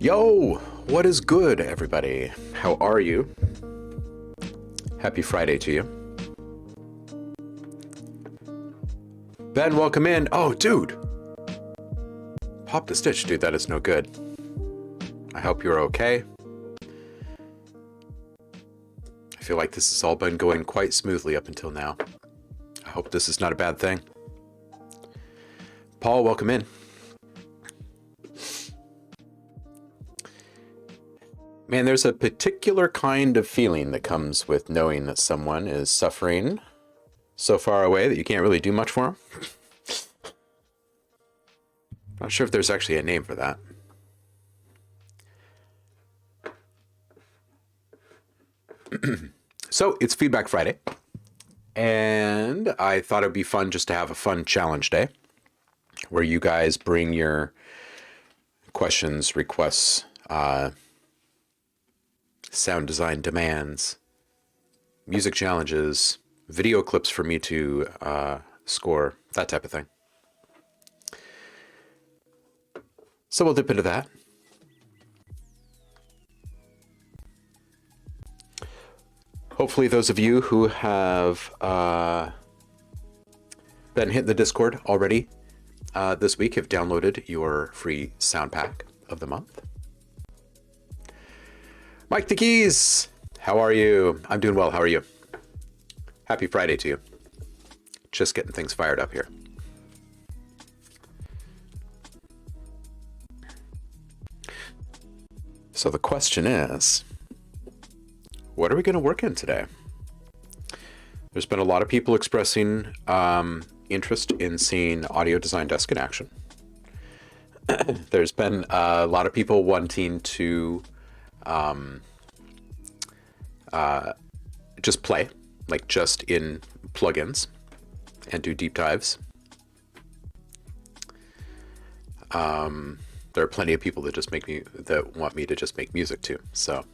Yo, what is good, everybody? How are you? Happy Friday to you. Ben, welcome in. Oh, dude. Pop the stitch, dude. That is no good. I hope you're okay. I feel like this has all been going quite smoothly up until now. I hope this is not a bad thing. Paul, welcome in. Man, there's a particular kind of feeling that comes with knowing that someone is suffering so far away that you can't really do much for them. Not sure if there's actually a name for that. So it's Feedback Friday, and I thought it'd be fun just to have a fun challenge day where you guys bring your questions, requests, sound design demands, music challenges, video clips for me to score, that type of thing. So we'll dip into that. Hopefully those of you who have been been hitting the Discord already this week have downloaded your free sound pack of the month. Mike the Keys, how are you? I'm doing well. How are you? Happy Friday to you. Just getting things fired up here. So the question is, what are we going to work in today? There's been a lot of people expressing interest in seeing Audio Design Desk in action. There's been a lot of people wanting to just play, like just in plugins and do deep dives. There are plenty of people that want me to just make music too. So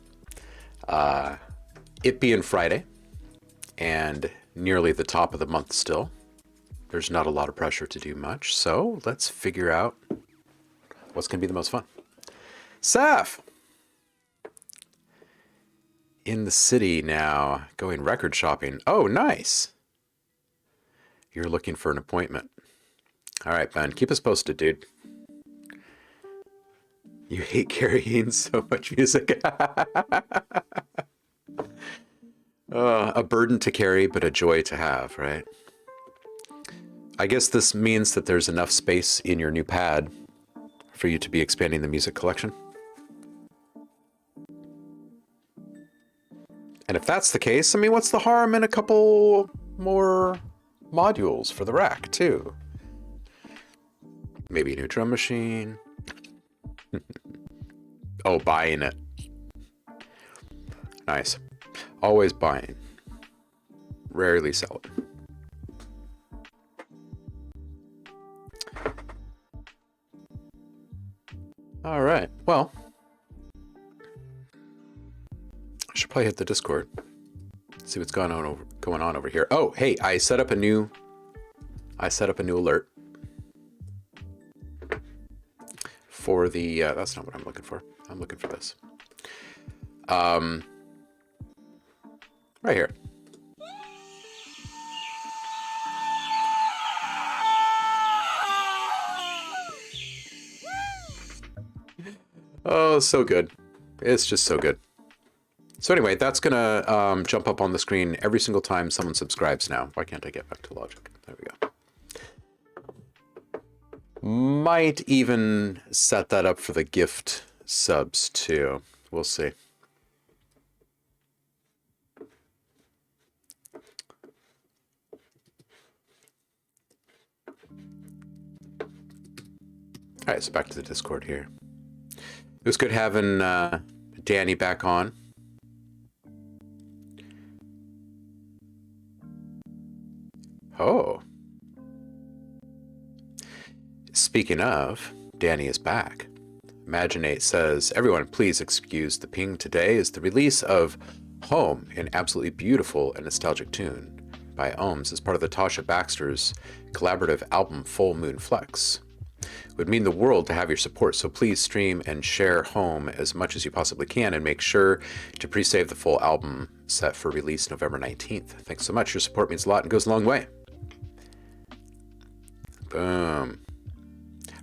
it being Friday and nearly the top of the month still, there's not a lot of pressure to do much. So let's figure out what's going to be the most fun. Saf! In the city now, going record shopping. Oh, nice. You're looking for an appointment. All right, Ben, keep us posted, dude. You hate carrying so much music. A burden to carry, but a joy to have, right? I guess this means that there's enough space in your new pad for you to be expanding the music collection. And if that's the case, I mean, what's the harm in a couple more modules for the rack, too? Maybe a new drum machine. Oh, buying it. Nice. Always buying. Rarely sell it. All right. Well, I should probably hit the Discord. See what's going on over here. Oh, hey, I set up a new alert for the that's not what I'm looking for. I'm looking for this. Right here. Oh, so good. It's just so good. So anyway, that's gonna jump up on the screen every single time someone subscribes now. Why can't I get back to Logic? There we go. Might even set that up for the gift subs too. We'll see. All right, so back to the Discord here. It was good having Danny back on. Oh. Speaking of, Danny is back. Imaginate says, everyone please excuse the ping today is the release of Home, an absolutely beautiful and nostalgic tune by Ohms as part of the Tasha Baxter's collaborative album Full Moon Flex. It would mean the world to have your support, so please stream and share Home as much as you possibly can and make sure to pre-save the full album set for release November 19th. Thanks so much. Your support means a lot and goes a long way. Boom.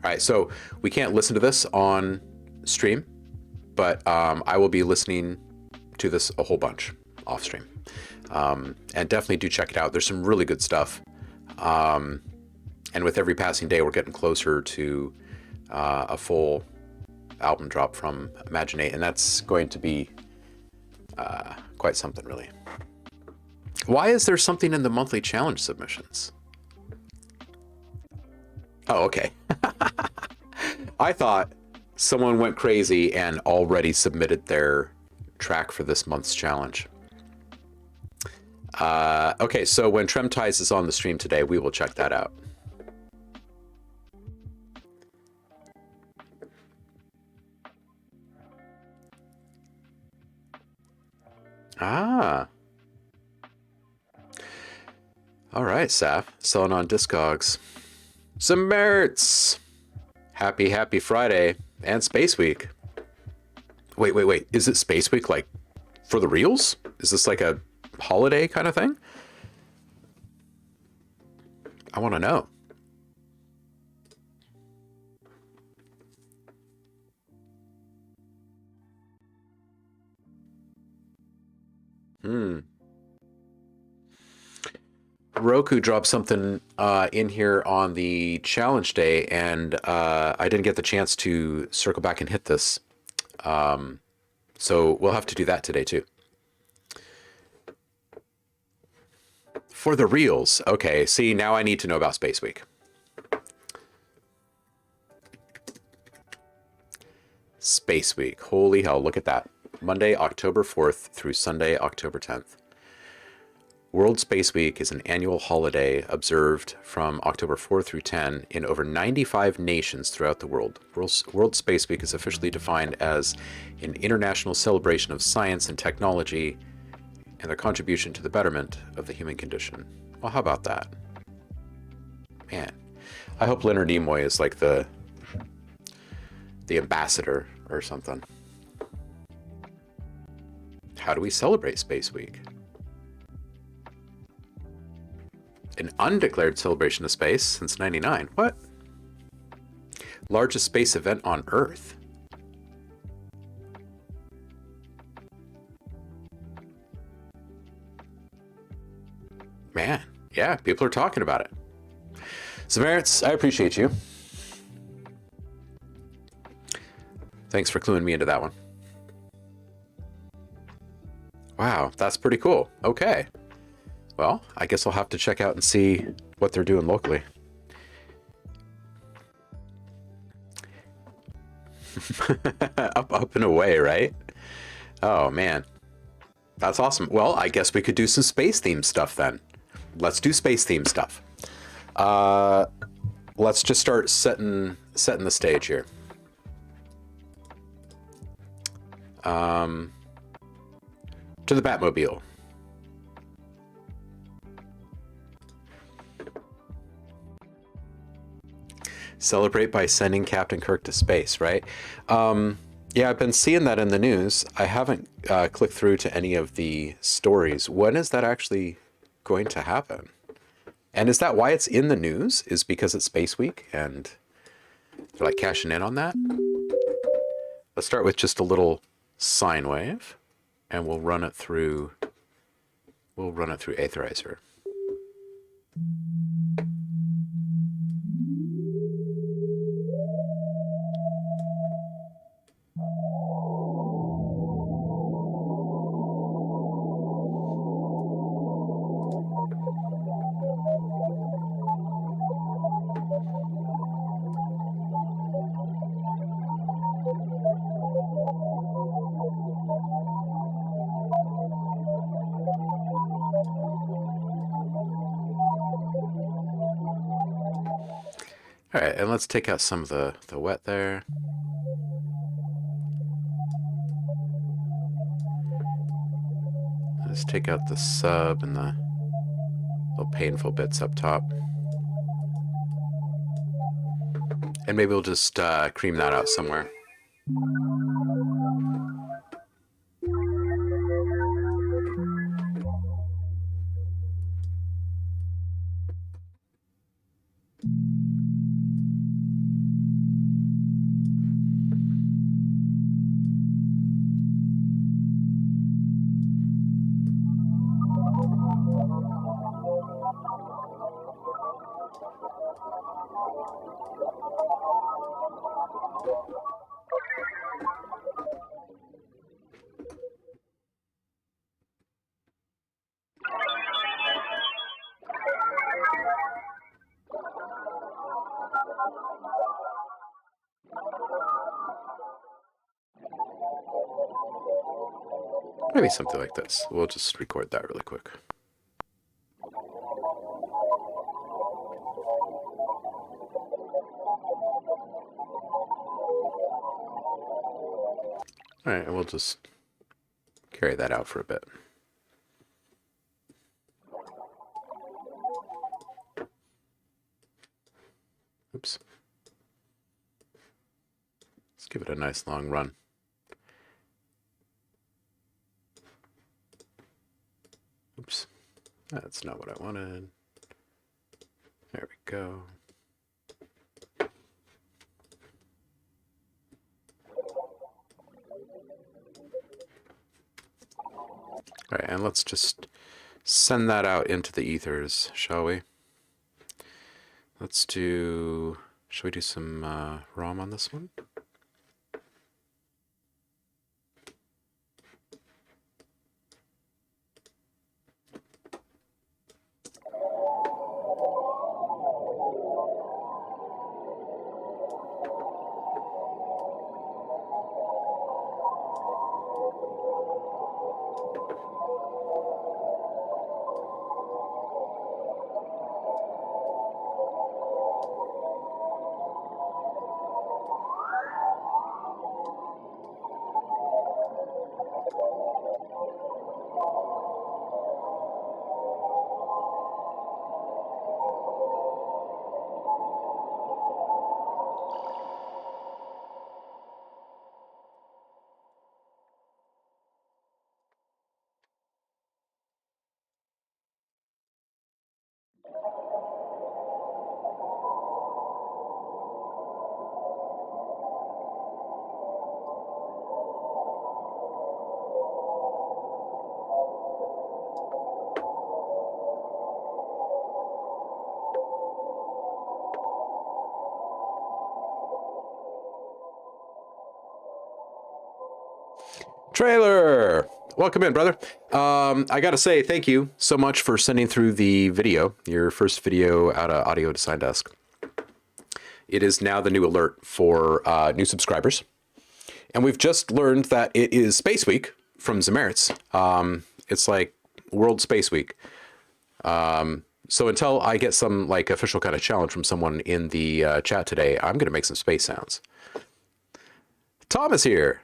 All right, so we can't listen to this on stream, but I will be listening to this a whole bunch off stream. And definitely do check it out. There's some really good stuff. And with every passing day, we're getting closer to a full album drop from Imaginate, and that's going to be quite something, really. Why is there something in the monthly challenge submissions? Oh, okay. I thought someone went crazy and already submitted their track for this month's challenge. Okay, so when Tremtize is on the stream today, we will check that out. Ah. All right, Saf. Selling on Discogs. Some merits. Happy Friday and Space Week. Wait. Is it Space Week like for the reals? Is this like a holiday kind of thing? I want to know. Roku dropped something in here on the challenge day, and I didn't get the chance to circle back and hit this. So we'll have to do that today too. For the reals. Okay, see, now I need to know about Space Week. Space Week. Holy hell, look at that. Monday, October 4th through Sunday, October 10th. World Space Week is an annual holiday observed from October 4 through 10 in over 95 nations throughout the world. World Space Week is officially defined as an international celebration of science and technology and their contribution to the betterment of the human condition. Well, how about that? Man, I hope Leonard Nimoy is like the ambassador or something. How do we celebrate Space Week? An undeclared celebration of space since '99. What? Largest space event on Earth. Man, yeah, people are talking about it. Samaritz, I appreciate you. Thanks for cluing me into that one. Wow, that's pretty cool. Okay. Well, I guess I'll have to check out and see what they're doing locally. up and away, right? Oh, man. That's awesome. Well, I guess we could do some space-themed stuff then. Let's do space-themed stuff. Let's just start setting the stage here. To the Batmobile. Celebrate by sending Captain Kirk to space, right? Yeah, I've been seeing that in the news. I haven't clicked through to any of the stories. When is that actually going to happen? And is that why it's in the news? Is because it's Space Week and they're like cashing in on that? Let's start with just a little sine wave, and we'll run it through Aetherizer. All right, and let's take out some of the wet there. Let's take out the sub and the little painful bits up top. And maybe we'll just cream that out somewhere. Maybe something like this. We'll just record that really quick. All right, and we'll just carry that out for a bit. Oops. Let's give it a nice long run. Oops. That's not what I wanted. There we go. All right, and let's just send that out into the ethers, shall we? Let's do, shall we do some ROM on this one? Trailer! Welcome in, brother. I gotta say thank you so much for sending through the video, your first video out of Audio Design Desk. It is now the new alert for new subscribers. And we've just learned that it is Space Week from Zameritz. It's like World Space Week. So until I get some like official kind of challenge from someone in the chat today, I'm gonna make some space sounds. Tom is here.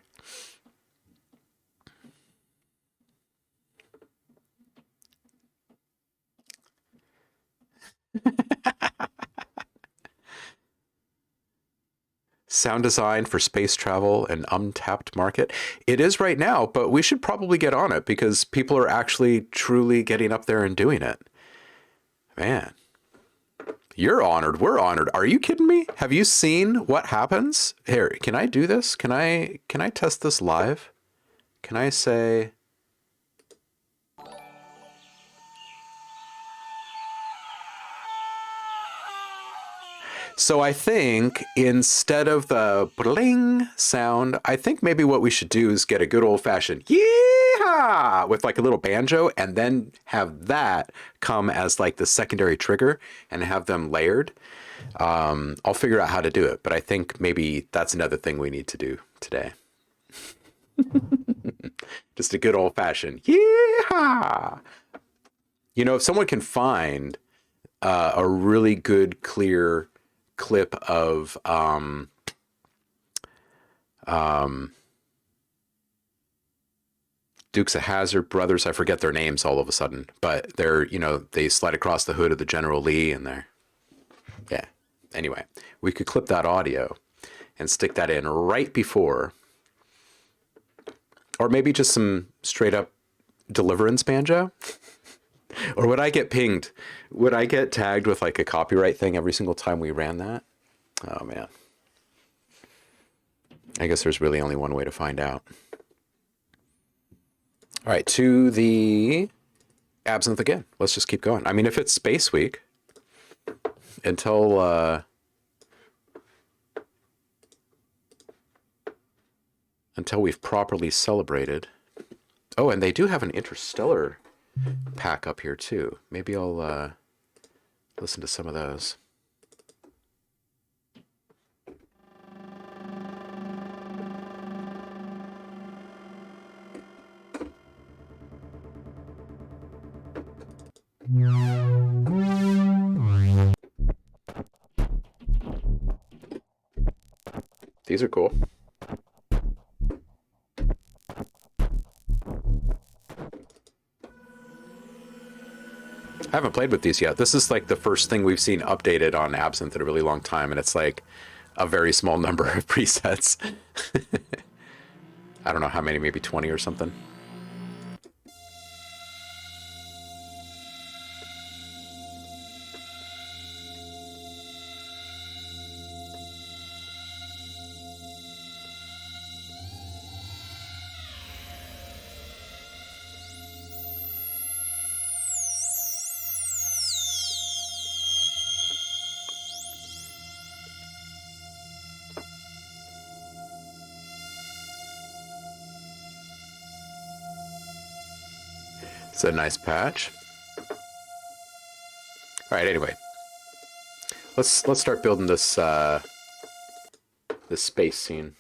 Sound design for space travel, an untapped market. It is right now, but we should probably get on it because people are actually truly getting up there and doing it. Man, you're honored. We're honored. Are you kidding me? Have you seen what happens? Here, can I do this? Can I test this live? Can I say... So I think instead of the bling sound, I think maybe what we should do is get a good old-fashioned yeehaw with like a little banjo and then have that come as like the secondary trigger and have them layered. I'll figure out how to do it, but I think maybe that's another thing we need to do today. Just a good old-fashioned yeehaw. You know, if someone can find a really good, clear clip of Dukes of Hazzard brothers, I forget their names all of a sudden, but they're, you know, they slide across the hood of the General Lee and they're, yeah. Anyway, we could clip that audio and stick that in right before, or maybe just some straight up Deliverance banjo. Or would I get pinged? Would I get tagged with like a copyright thing every single time we ran that? Oh man. I guess there's really only one way to find out. All right, to the Absinthe again. Let's just keep going. I mean, if it's Space Week, until we've properly celebrated. Oh, and they do have an Interstellar pack up here too. Maybe I'll listen to some of those. These are cool. I haven't played with these yet. This is like the first thing we've seen updated on Absinthe in a really long time, and it's like a very small number of presets. I don't know how many, maybe 20 or something. It's a nice patch. All right. Anyway, let's start building this this space scene.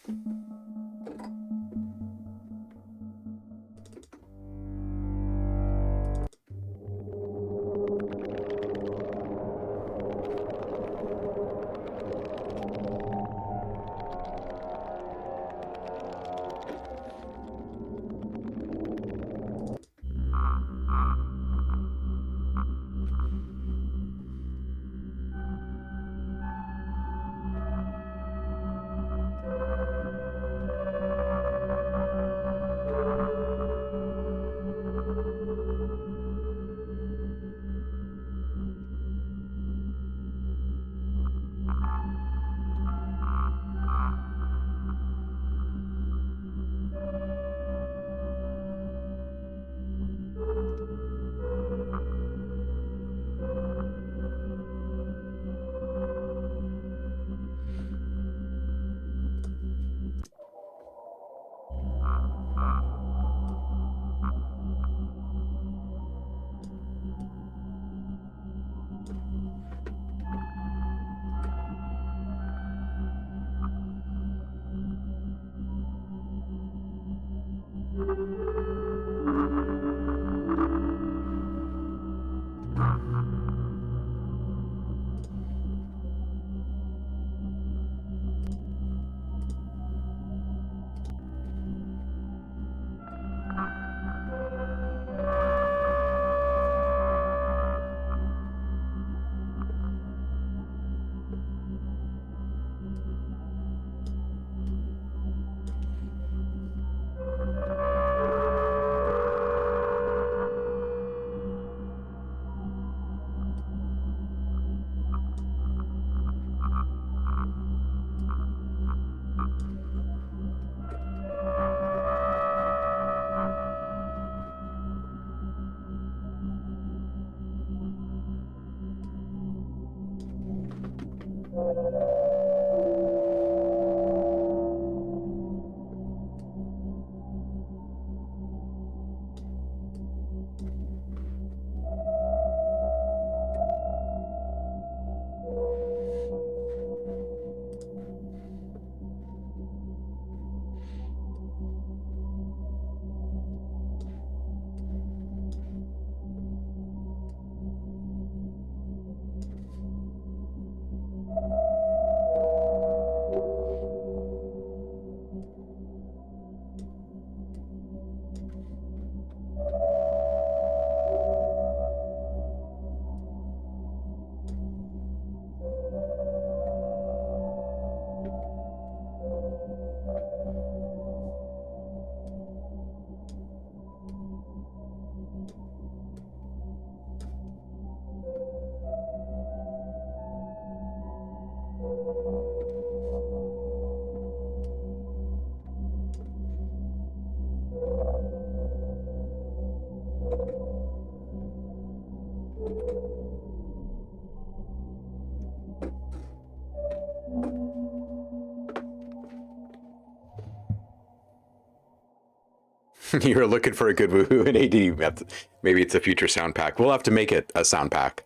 You're looking for a good woohoo in AD. Maybe it's a future sound pack. We'll have to make it a sound pack.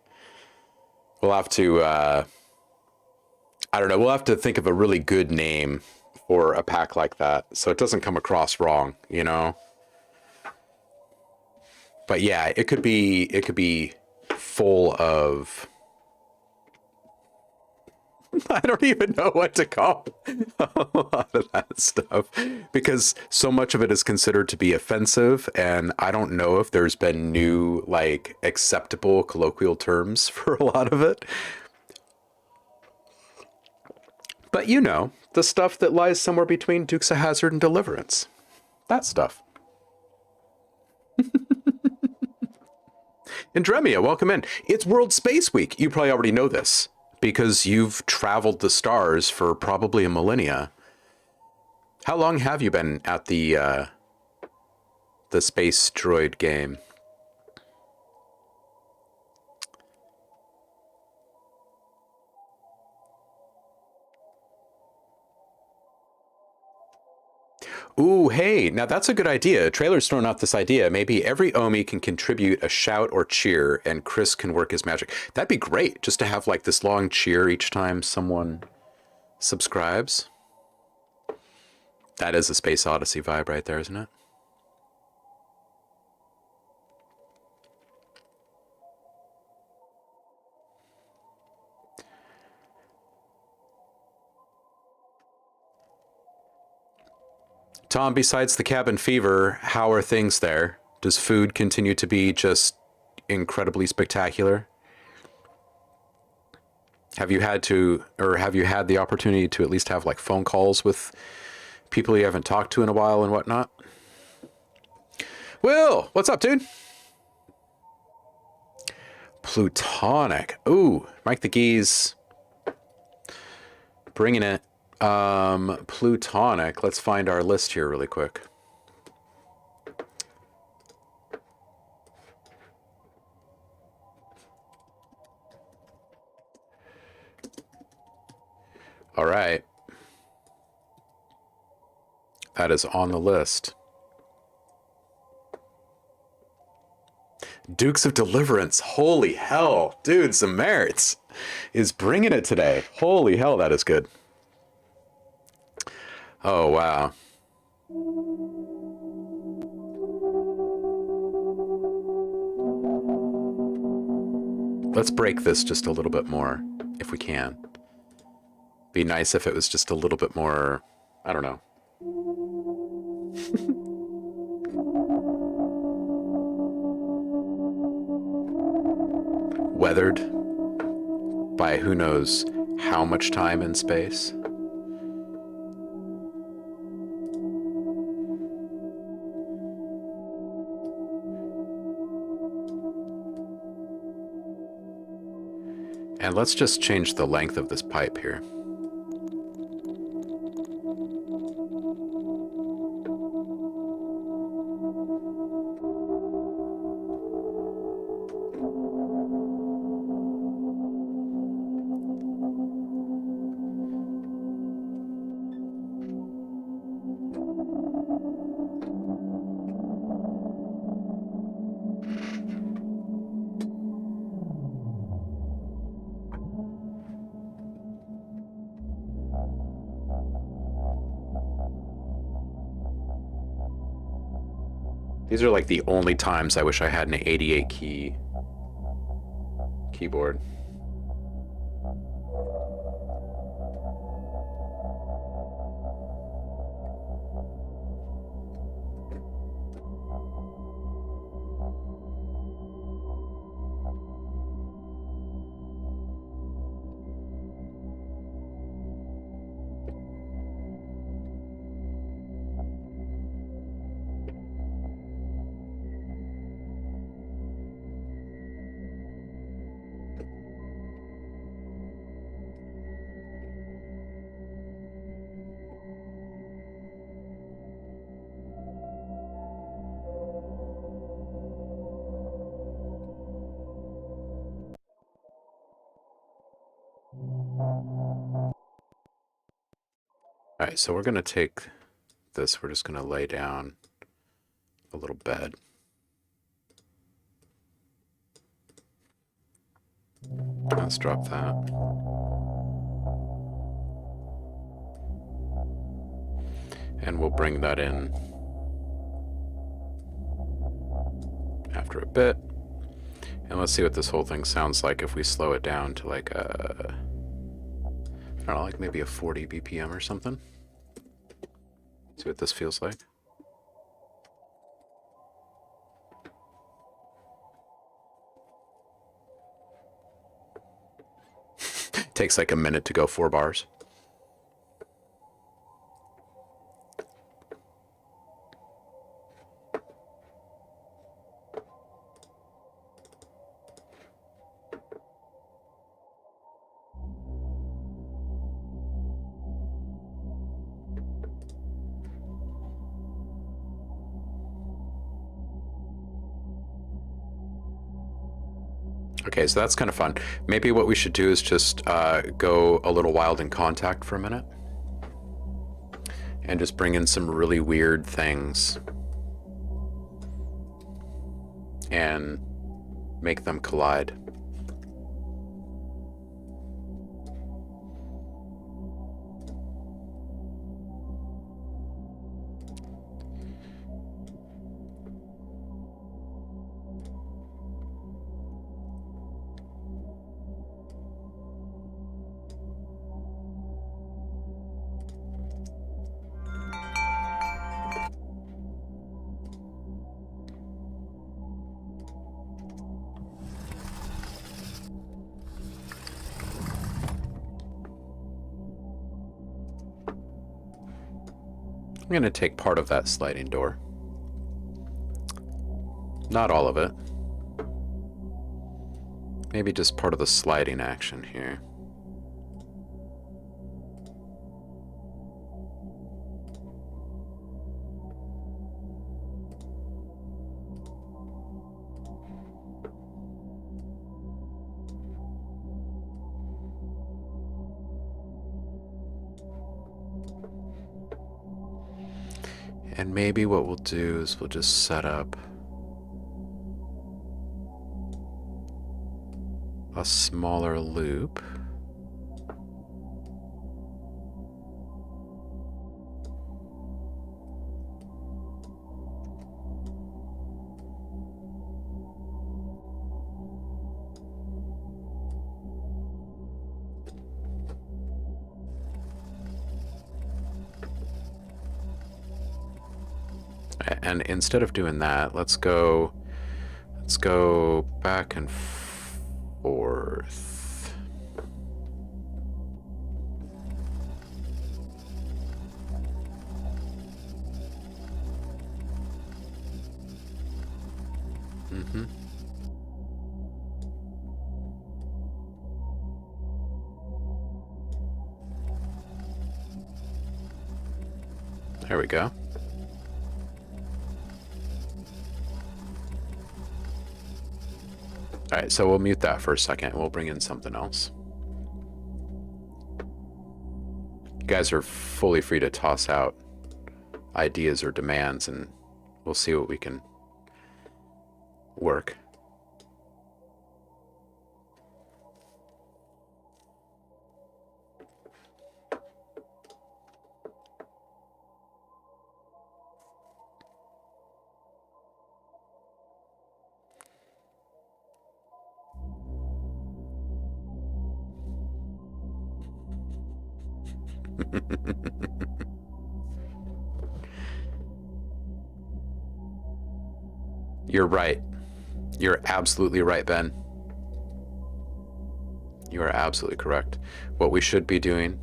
We'll have to, I don't know, we'll have to think of a really good name for a pack like that so it doesn't come across wrong, you know? But yeah, it could be full of, I don't even know what to call a lot of that stuff because so much of it is considered to be offensive. And I don't know if there's been new, like, acceptable colloquial terms for a lot of it. But you know, the stuff that lies somewhere between Dukes of Hazzard and Deliverance. That stuff. Andremia, welcome in. It's World Space Week. You probably already know this because you've traveled the stars for probably a millennia. How long have you been at the space droid game? Ooh, hey, now that's a good idea. Trailer's thrown out this idea. Maybe every Ohmie can contribute a shout or cheer, and Chris can work his magic. That'd be great, just to have like this long cheer each time someone subscribes. That is a Space Odyssey vibe right there, isn't it? Tom, besides the cabin fever, how are things there? Does food continue to be just incredibly spectacular? Have you had to, or have you had the opportunity to at least have like phone calls with people you haven't talked to in a while and whatnot? Will, what's up, dude? Plutonic. Ooh, Mike the Geese. Bringing it. Plutonic. Let's find our list here really quick. All right. That is on the list. Dukes of Deliverance. Holy hell. Dude, Zamertz is bringing it today. Holy hell, that is good. Oh, wow. Let's break this just a little bit more, if we can. Be nice if it was just a little bit more, I don't know. Weathered by who knows how much time and space. And let's just change the length of this pipe here. These are like the only times I wish I had an 88 key keyboard. All right, so we're going to take this. We're just going to lay down a little bed. Let's drop that. And we'll bring that in after a bit. And let's see what this whole thing sounds like if we slow it down to like a, I don't know, like maybe a 40 BPM or something. See what this feels like. Takes like a minute to go 4 bars. Okay, so that's kind of fun. Maybe what we should do is just go a little wild in Kontakt for a minute. and just bring in some really weird things and make them collide. I'm going to take part of that sliding door. Not all of it. Maybe just part of the sliding action here. And maybe what we'll do is we'll just set up a smaller loop. And instead of doing that, let's go back and forth. There we go. All right, so we'll mute that for a second and we'll bring in something else. You guys are fully free to toss out ideas or demands and we'll see what we can work. You're right. You're absolutely right, Ben. You are absolutely correct. What we should be doing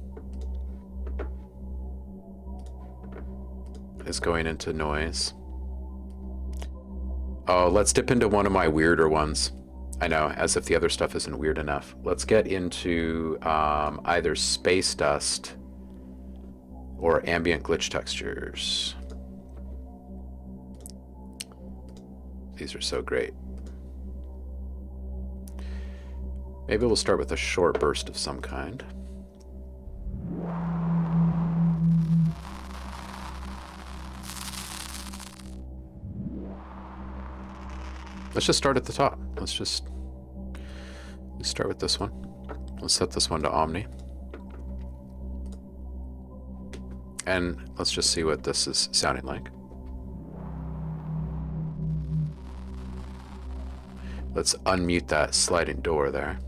is going into noise. Oh, let's dip into one of my weirder ones. I know, as if the other stuff isn't weird enough. Let's get into either space dust or ambient glitch textures. These are so great. Maybe we'll start with a short burst of some kind. Let's just start at the top. Let's start with this one. Let's set this one to Omni. And let's just see what this is sounding like. Let's unmute that sliding door there.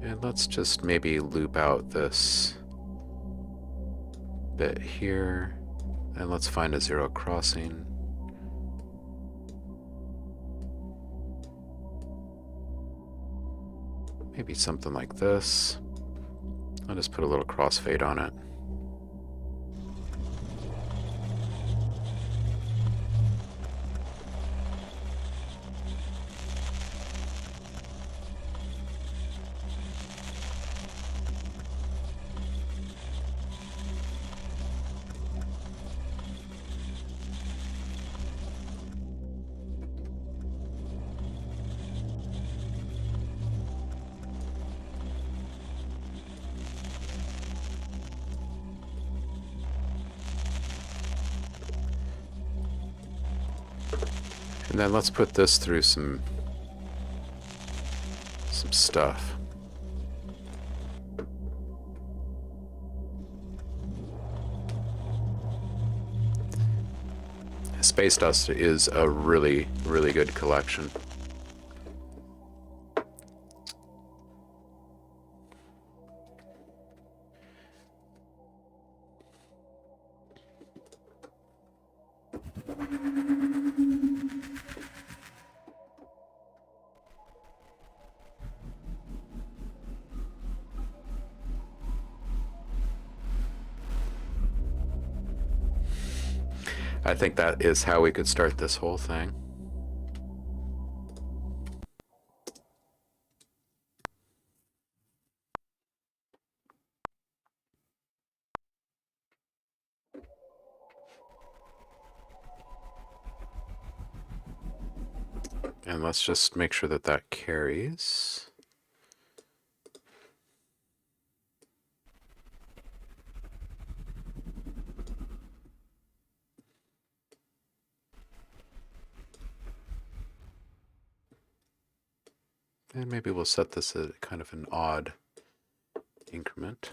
And let's just maybe loop out this bit here. And let's find a zero crossing. Maybe something like this. I'll just put a little crossfade on it. And then let's put this through some stuff. Space dust is a really, really good collection. I think that is how we could start this whole thing. And let's just make sure that that carries. And maybe we'll set this at kind of an odd increment.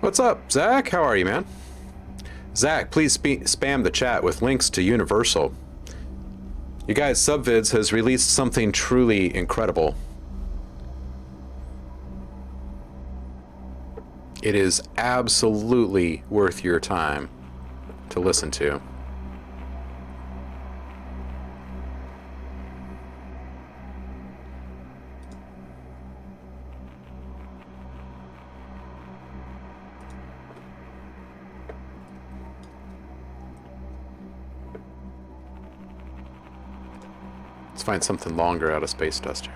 What's up, Zach? How are you, man? Zach, please spam the chat with links to Universal. You guys, Subvids has released something truly incredible. It is absolutely worth your time to listen to. Let's find something longer out of space dust here.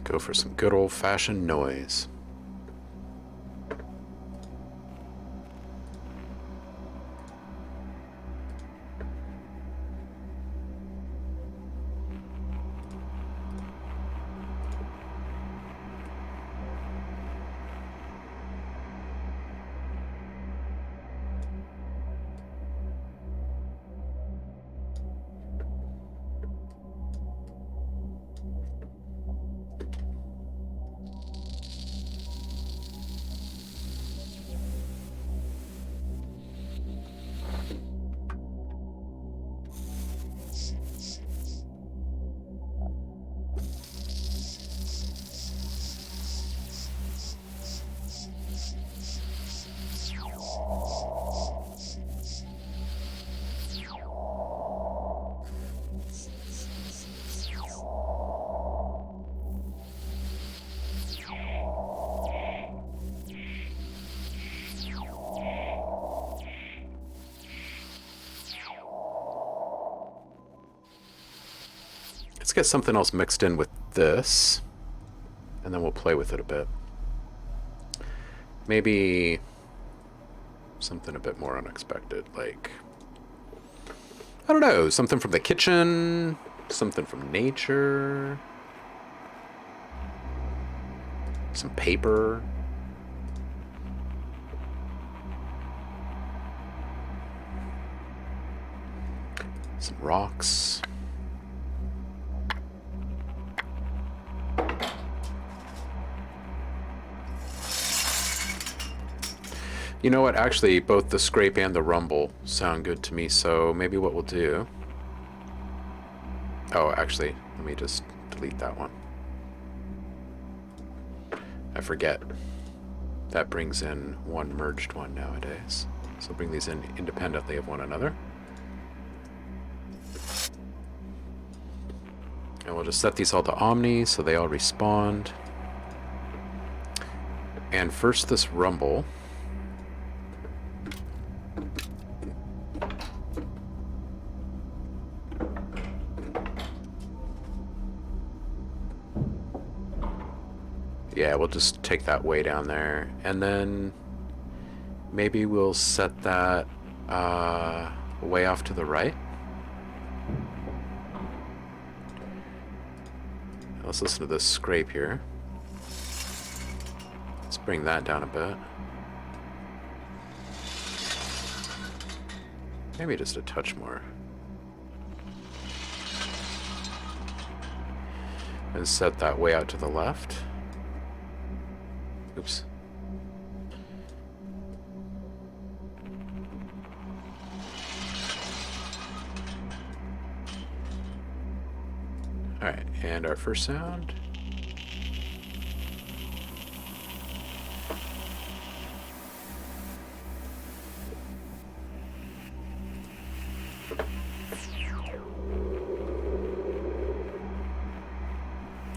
Go for some good old-fashioned noise. Let's get something else mixed in with this, and then we'll play with it a bit. Maybe something a bit more unexpected, like, I don't know, something from the kitchen, something from nature, some paper. Some rocks. You know what? Actually, both the scrape and the rumble sound good to me, so maybe what we'll do... Oh, actually, let me just delete that one. I forget. That brings in one merged one nowadays. So bring these in independently of one another. And we'll just set these all to Omni so they all respond. And first this rumble. Yeah, we'll just take that way down there. And then maybe we'll set that way off to the right. Let's listen to this scrape here. Let's bring that down a bit. Maybe just a touch more. And set that way out to the left. Oops. All right, and our first sound.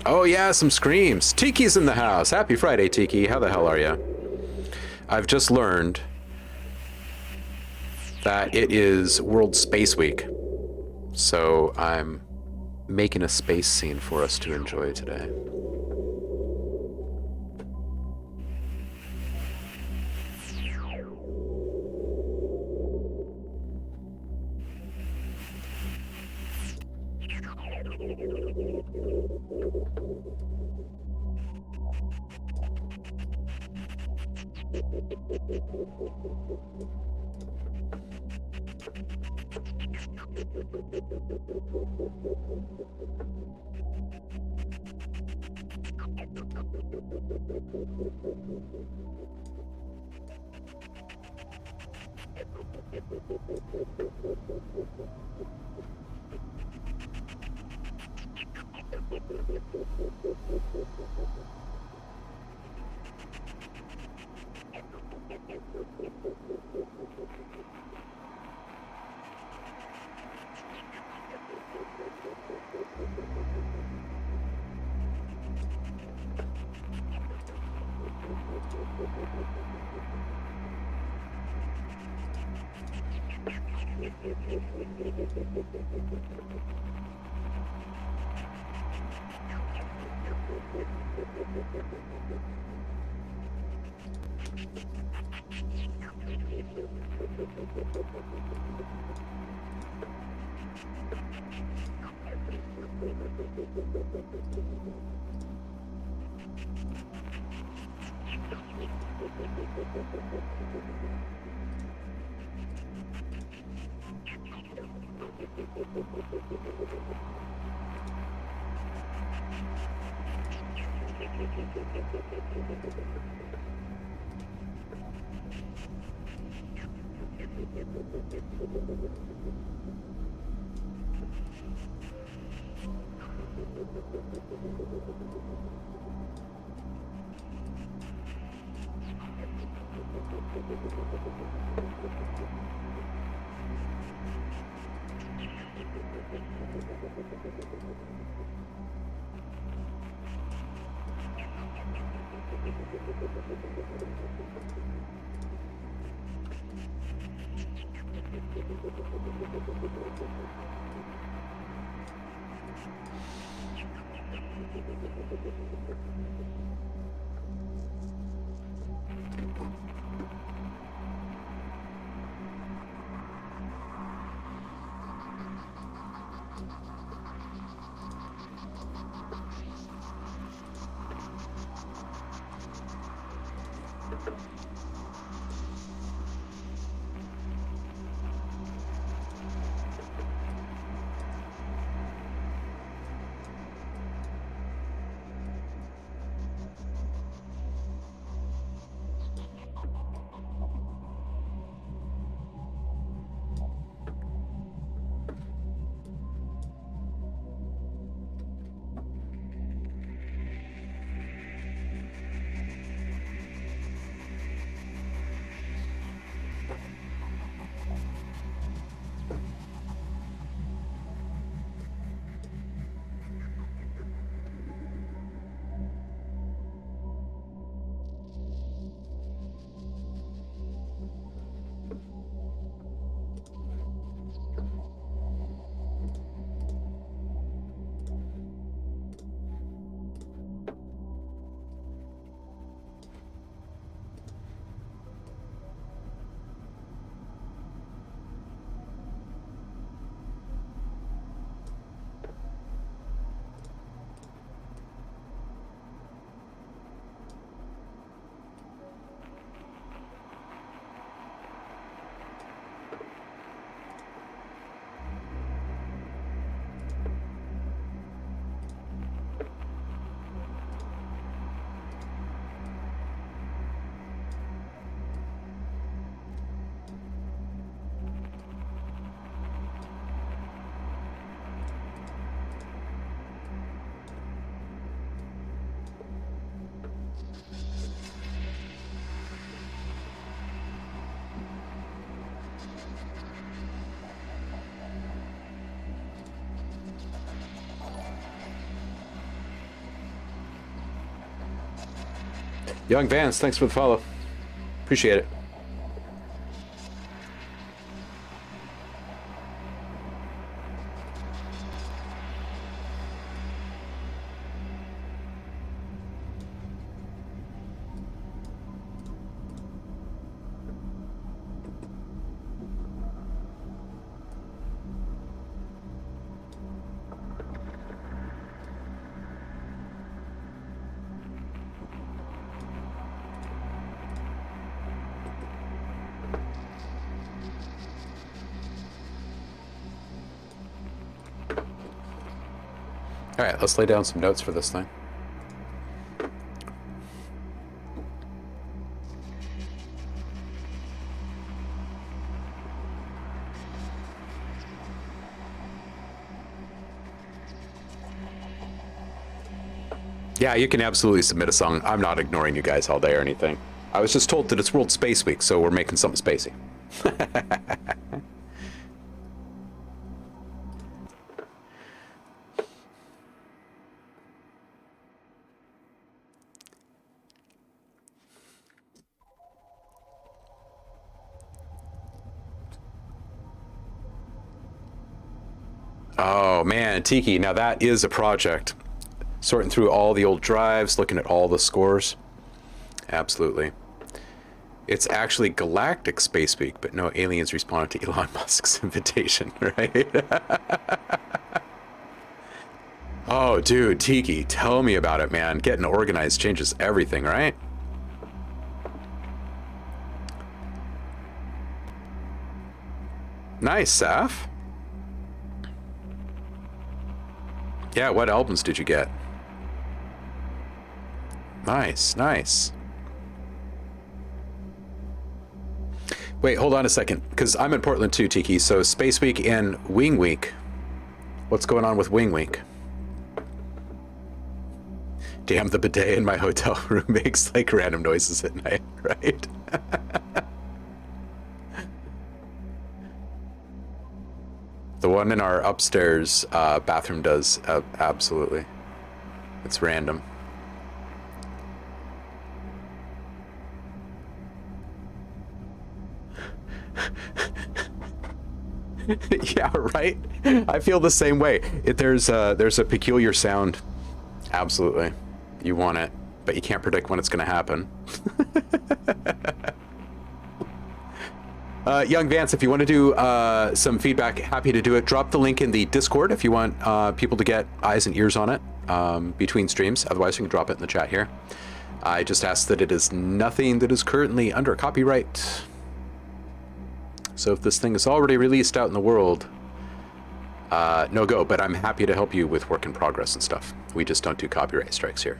Oh yeah, some screams. Tiki's in the house. Happy Friday, Tiki. How the hell are you? I've just learned that it is World Space Week. So I'm making a space scene for us to enjoy today. Young Vance, thanks for the follow. Appreciate it. All right, let's lay down some notes for this thing. Yeah, you can absolutely submit a song. I'm not ignoring you guys all day or anything. I was just told that it's World Space Week, so we're making something spacey. Oh man, Tiki, now that is a project. Sorting through all the old drives, looking at all the scores. Absolutely. It's actually Galactic Space Week, but no aliens responded to Elon Musk's invitation, right? Oh, dude, Tiki, tell me about it, man. Getting organized changes everything, right? Nice, Saf. Yeah, what albums did you get? Nice, nice. Wait, hold on a second, because I'm in Portland too, Tiki. So Space Week and Wing Week. What's going on with Wing Week? Damn, the bidet in my hotel room makes like random noises at night, right? The one in our upstairs bathroom does, absolutely. It's random. Yeah, right? I feel the same way. There's a peculiar sound. Absolutely. You want it, but you can't predict when it's going to happen. Young Vance, if you want to do some feedback, happy to do it. Drop the link in the Discord if you want people to get eyes and ears on it between streams. Otherwise, you can drop it in the chat here. I just ask that it is nothing that is currently under copyright. So if this thing is already released out in the world, no go, but I'm happy to help you with work in progress and stuff. We just don't do copyright strikes here.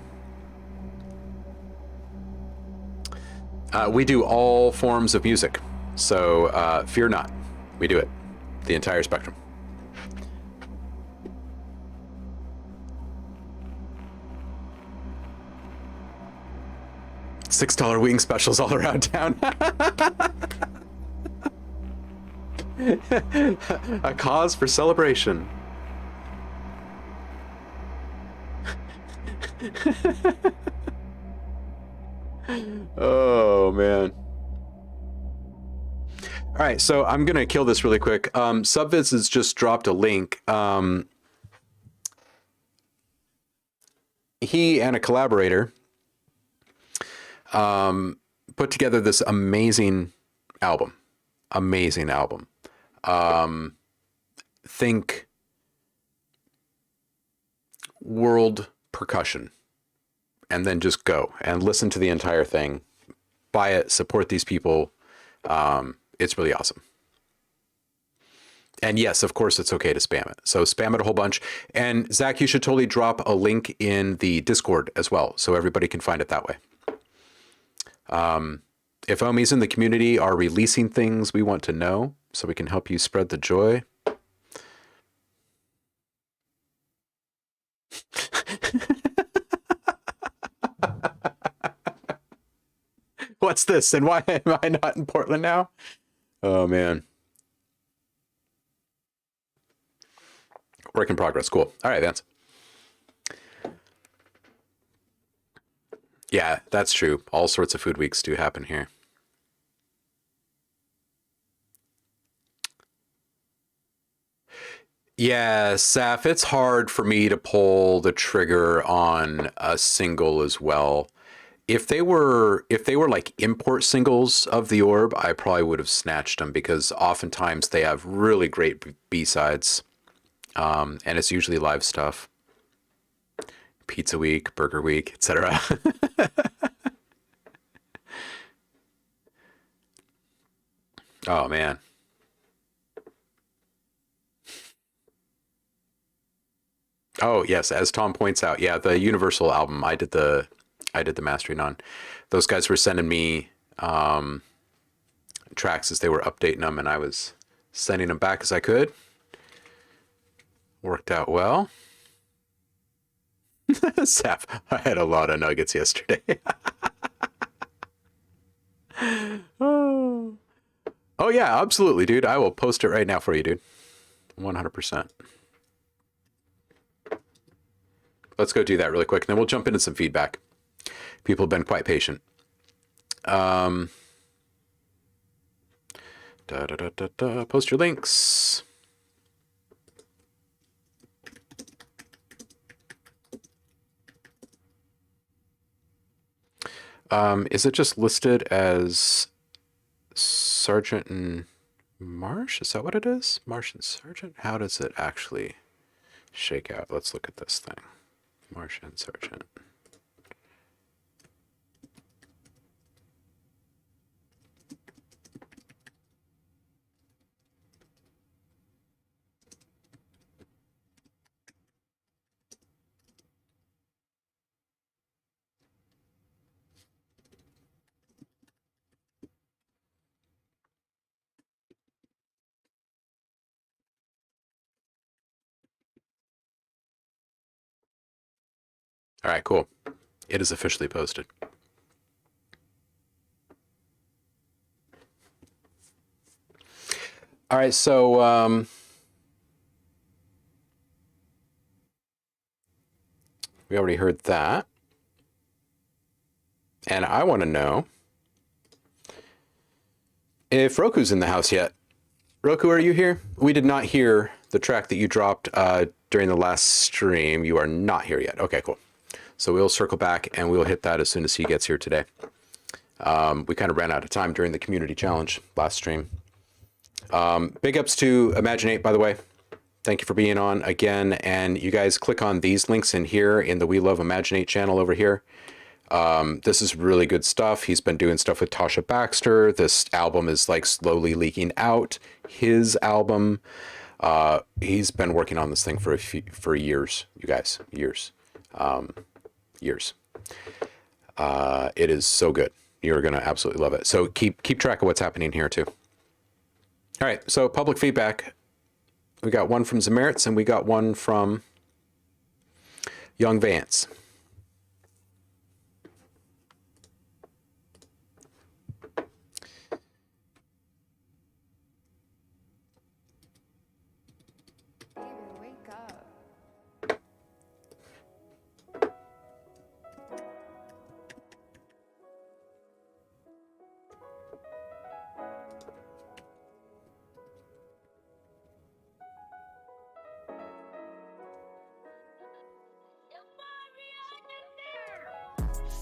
We do all forms of music, so fear not. We do it, the entire spectrum. $6 wing specials all around town. A cause for celebration. Oh, man. All right, so I'm going to kill this really quick. Subviz has just dropped a link. He and a collaborator put together this amazing album. Amazing album. Think world percussion and then just go and listen to the entire thing, buy it, support these people. It's really awesome. And yes, of course, it's okay to spam it. So spam it a whole bunch. And Zach, you should totally drop a link in the Discord as well, so everybody can find it that way. If homies in the community are releasing things, we want to know so we can help you spread the joy. What's this? And why am I not in Portland now? Oh, man. Work in progress. Cool. All right, Vance. Yeah, that's true. All sorts of food weeks do happen here. Yeah, Saf, it's hard for me to pull the trigger on a single as well. If they were like import singles of the orb, I probably would have snatched them because oftentimes they have really great B-sides. And it's usually live stuff. Pizza Week, Burger Week, etc. Oh man. Oh yes, as Tom points out, yeah, the Universal album I did the mastering on. Those guys were sending me tracks as they were updating them, and I was sending them back as I could. Worked out well. Sap, I had a lot of nuggets yesterday. Oh. Oh yeah, absolutely, dude. I will post it right now for you, dude. 100%. Let's go do that really quick, and then we'll jump into some feedback. People have been quite patient. Post your links. Is it just listed as Sergeant and Marsh? Is that what it is? Marsh and Sergeant? How does it actually shake out? Let's look at this thing. Marsh and Sergeant. All right, cool. It is officially posted. All right, so we already heard that. And I want to know if Roku's in the house yet. Roku, are you here? We did not hear the track that you dropped during the last stream. You are not here yet. Okay, cool. So we'll circle back and we'll hit that as soon as he gets here today. We kind of ran out of time during the community challenge last stream. Big ups to Imaginate, by the way. Thank you for being on again. And you guys click on these links in here in the We Love Imaginate channel over here. This is really good stuff. He's been doing stuff with Tasha Baxter. This album is like slowly leaking out. His album. He's been working on this thing for years, you guys, years. Years. It is so good. You're going to absolutely love it. So keep track of what's happening here too. All right. So public feedback. We got one from Zamerits and we got one from Young Vance.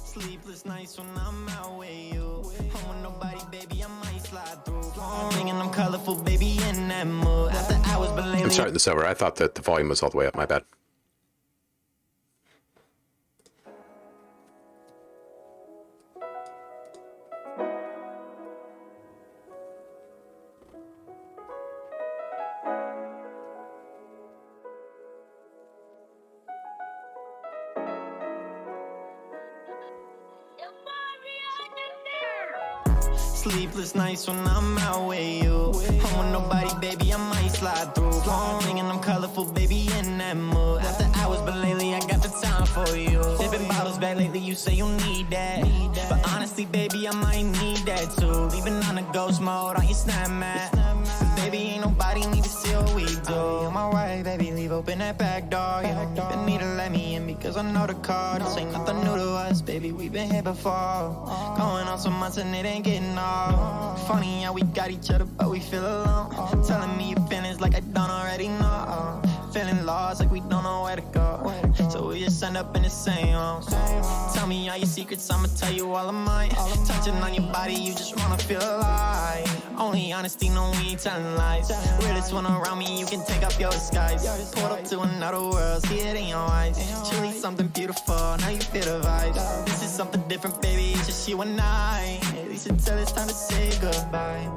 Sleepless nights when I'm out with you. Home with nobody, baby, I might slide through. Phone ringing, I'm colorful, baby, in that mood. After hours, but lately... I'm starting this over. I thought that the volume was all the way up. My bad. Sleepless nights when I'm out with you. Home with nobody, baby, I might slide through. Phone ringing, I'm colorful, baby, in that mood. After hours, but lately I got the time for you. Sipping bottles back lately, you say you need that. But honestly, baby, I might need that too. Leaving on a ghost mode on your Snapchat. Baby, ain't nobody need to see what we do. On my way, baby, leave open that back door. You don't even need to let me in because I know the code. This ain't nothing new to us, baby, we been here before. Going on some months and it ain't getting old. Funny how we got each other, but we feel alone. Telling me your feelings like I don't already know. Feeling lost like we don't know where to go. So we just end up in the same home. Tell me all your secrets, I'ma tell you all of mine. Touching on your body, you just wanna feel alive. Only honesty, no, we ain't telling lies. Realest one around me, you can take off your disguise. Pulled up to another world, see it in your eyes. Truly something beautiful, now you feel the vibes. This is something different, baby, it's just you and I. At least until it's time to say goodbye.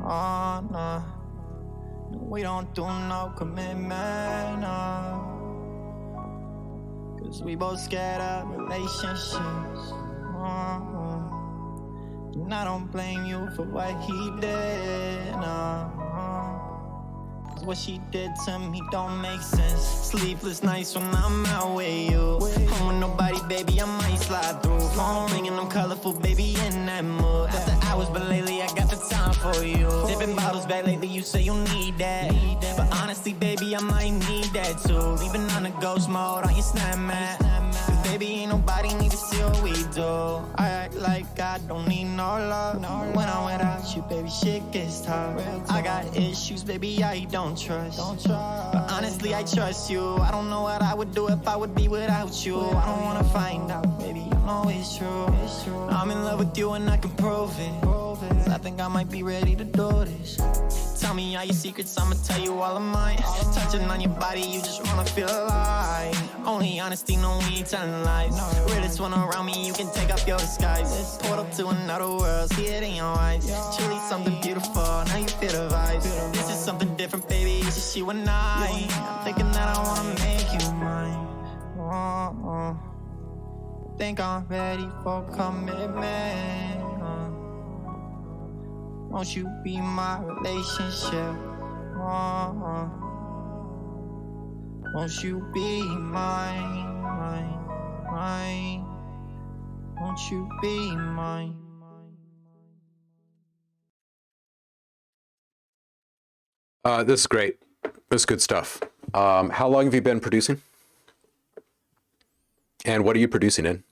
Oh, no. We don't do no commitment, no. Cause we both scared of relationships. And I don't blame you for what he did, no. Cause what she did to me don't make sense. Sleepless nights when I'm out with you. Home with nobody, baby, I might slide through. Phone ringing, I'm colorful, baby, in that mood. After hours, but lately I got the time for you. Sipping bottles back lately, you say you need that. But honestly, baby, I might need that too. Leaving on a ghost mode on your Snapchat. Cause baby, ain't nobody need to see what we do. I act like I don't need no love. When I'm without you, baby, shit gets tough. I got issues, baby, I don't trust. But honestly, I trust you. I don't know what I would do if I would be without you. I don't wanna find out, baby, I'm know it's true. I'm in love with you and I can prove it. 'Cause I think I might be ready to do this. Tell me all your secrets, I'ma tell you all of mine. Touching on your body, you just wanna feel alive. Only honesty, no we ain't telling lies. Realest one around me, you can take off your disguise. Portal to another world, see it in your eyes. Truly something beautiful, now you feel the vibes. This is something different, baby, it's just you and I. I'm thinking that I wanna make you mine. Think I'm ready for commitment. Won't you be my relationship? Won't you be mine, mine? Won't you be mine? This is great. This is good stuff. How long have you been producing? And what are you producing in?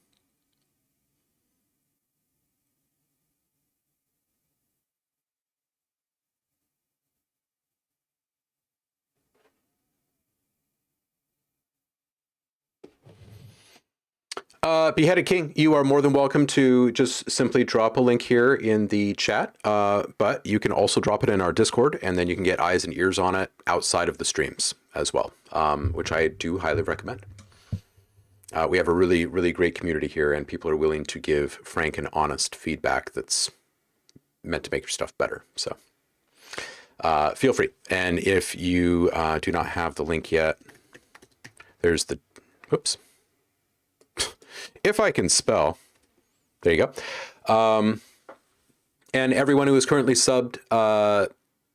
Beheaded King, you are more than welcome to just simply drop a link here in the chat, but you can also drop it in our Discord, and then you can get eyes and ears on it outside of the streams as well, which I do highly recommend. We have a really, really great community here, and people are willing to give frank and honest feedback that's meant to make your stuff better. So feel free. And if you do not have the link yet, there's the, whoops. If I can spell, there you go. And everyone who is currently subbed,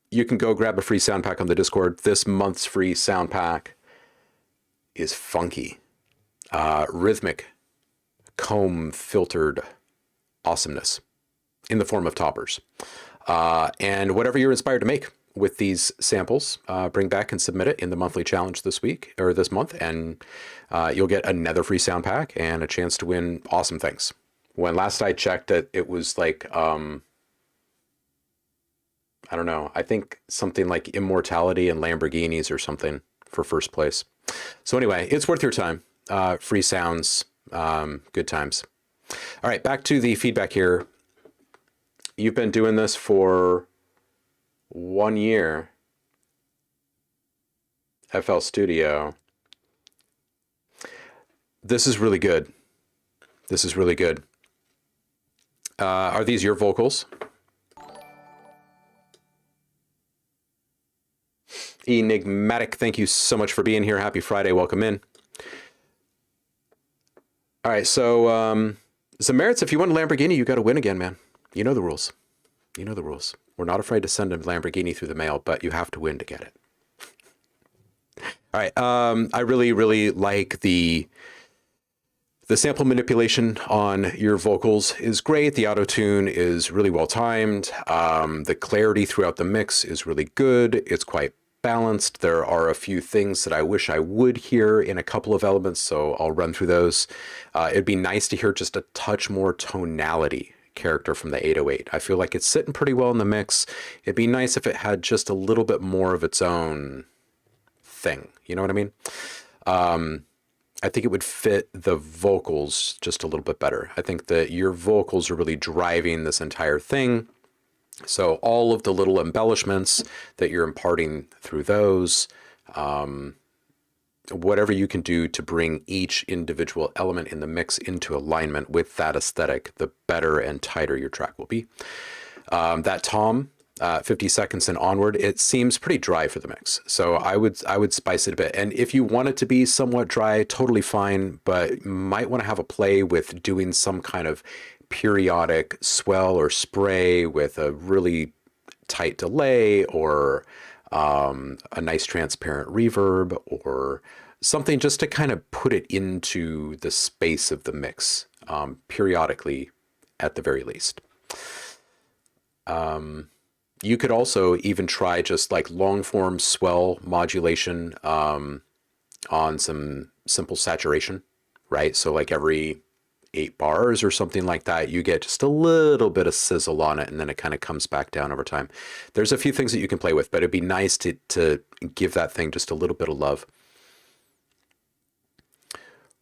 you can go grab a free sound pack on the Discord. This month's free sound pack is funky, rhythmic, comb filtered awesomeness in the form of toppers. And whatever you're inspired to make with these samples, bring back and submit it in the monthly challenge this week or this month, and you'll get another free sound pack and a chance to win awesome things. When last I checked it was like, I don't know, I think something like immortality and Lamborghinis or something for first place. So anyway, it's worth your time. Free sounds, good times. All right, back to the feedback here. You've been doing this for 1 year. FL Studio. This is really good. This is really good. Are these your vocals? Enigmatic, thank you so much for being here. Happy Friday. Welcome in. All right, so Zamerits, if you want a Lamborghini, you got to win again, man. You know the rules. You know the rules. We're not afraid to send a Lamborghini through the mail, but you have to win to get it. All right, I really, really like the sample manipulation on your vocals is great. The auto-tune is really well timed. The clarity throughout the mix is really good. It's quite balanced. There are a few things that I wish I would hear in a couple of elements, so I'll run through those. It'd be nice to hear just a touch more tonality character from the 808. I feel like it's sitting pretty well in the mix. It'd be nice if it had just a little bit more of its own thing. You know what I mean? I think it would fit the vocals just a little bit better. I think that your vocals are really driving this entire thing. So all of the little embellishments that you're imparting through those, whatever you can do to bring each individual element in the mix into alignment with that aesthetic, the better and tighter your track will be. That tom, 50 seconds and onward, it seems pretty dry for the mix. So I would spice it a bit. And if you want it to be somewhat dry, totally fine, but might want to have a play with doing some kind of periodic swell or spray with a really tight delay, or a nice transparent reverb, or something just to kind of put it into the space of the mix, periodically at the very least. You could also even try just like long form swell modulation on some simple saturation, right? So like every 8 bars or something like that, you get just a little bit of sizzle on it, and then it kind of comes back down over time. There's a few things that you can play with, but it'd be nice to give that thing just a little bit of love.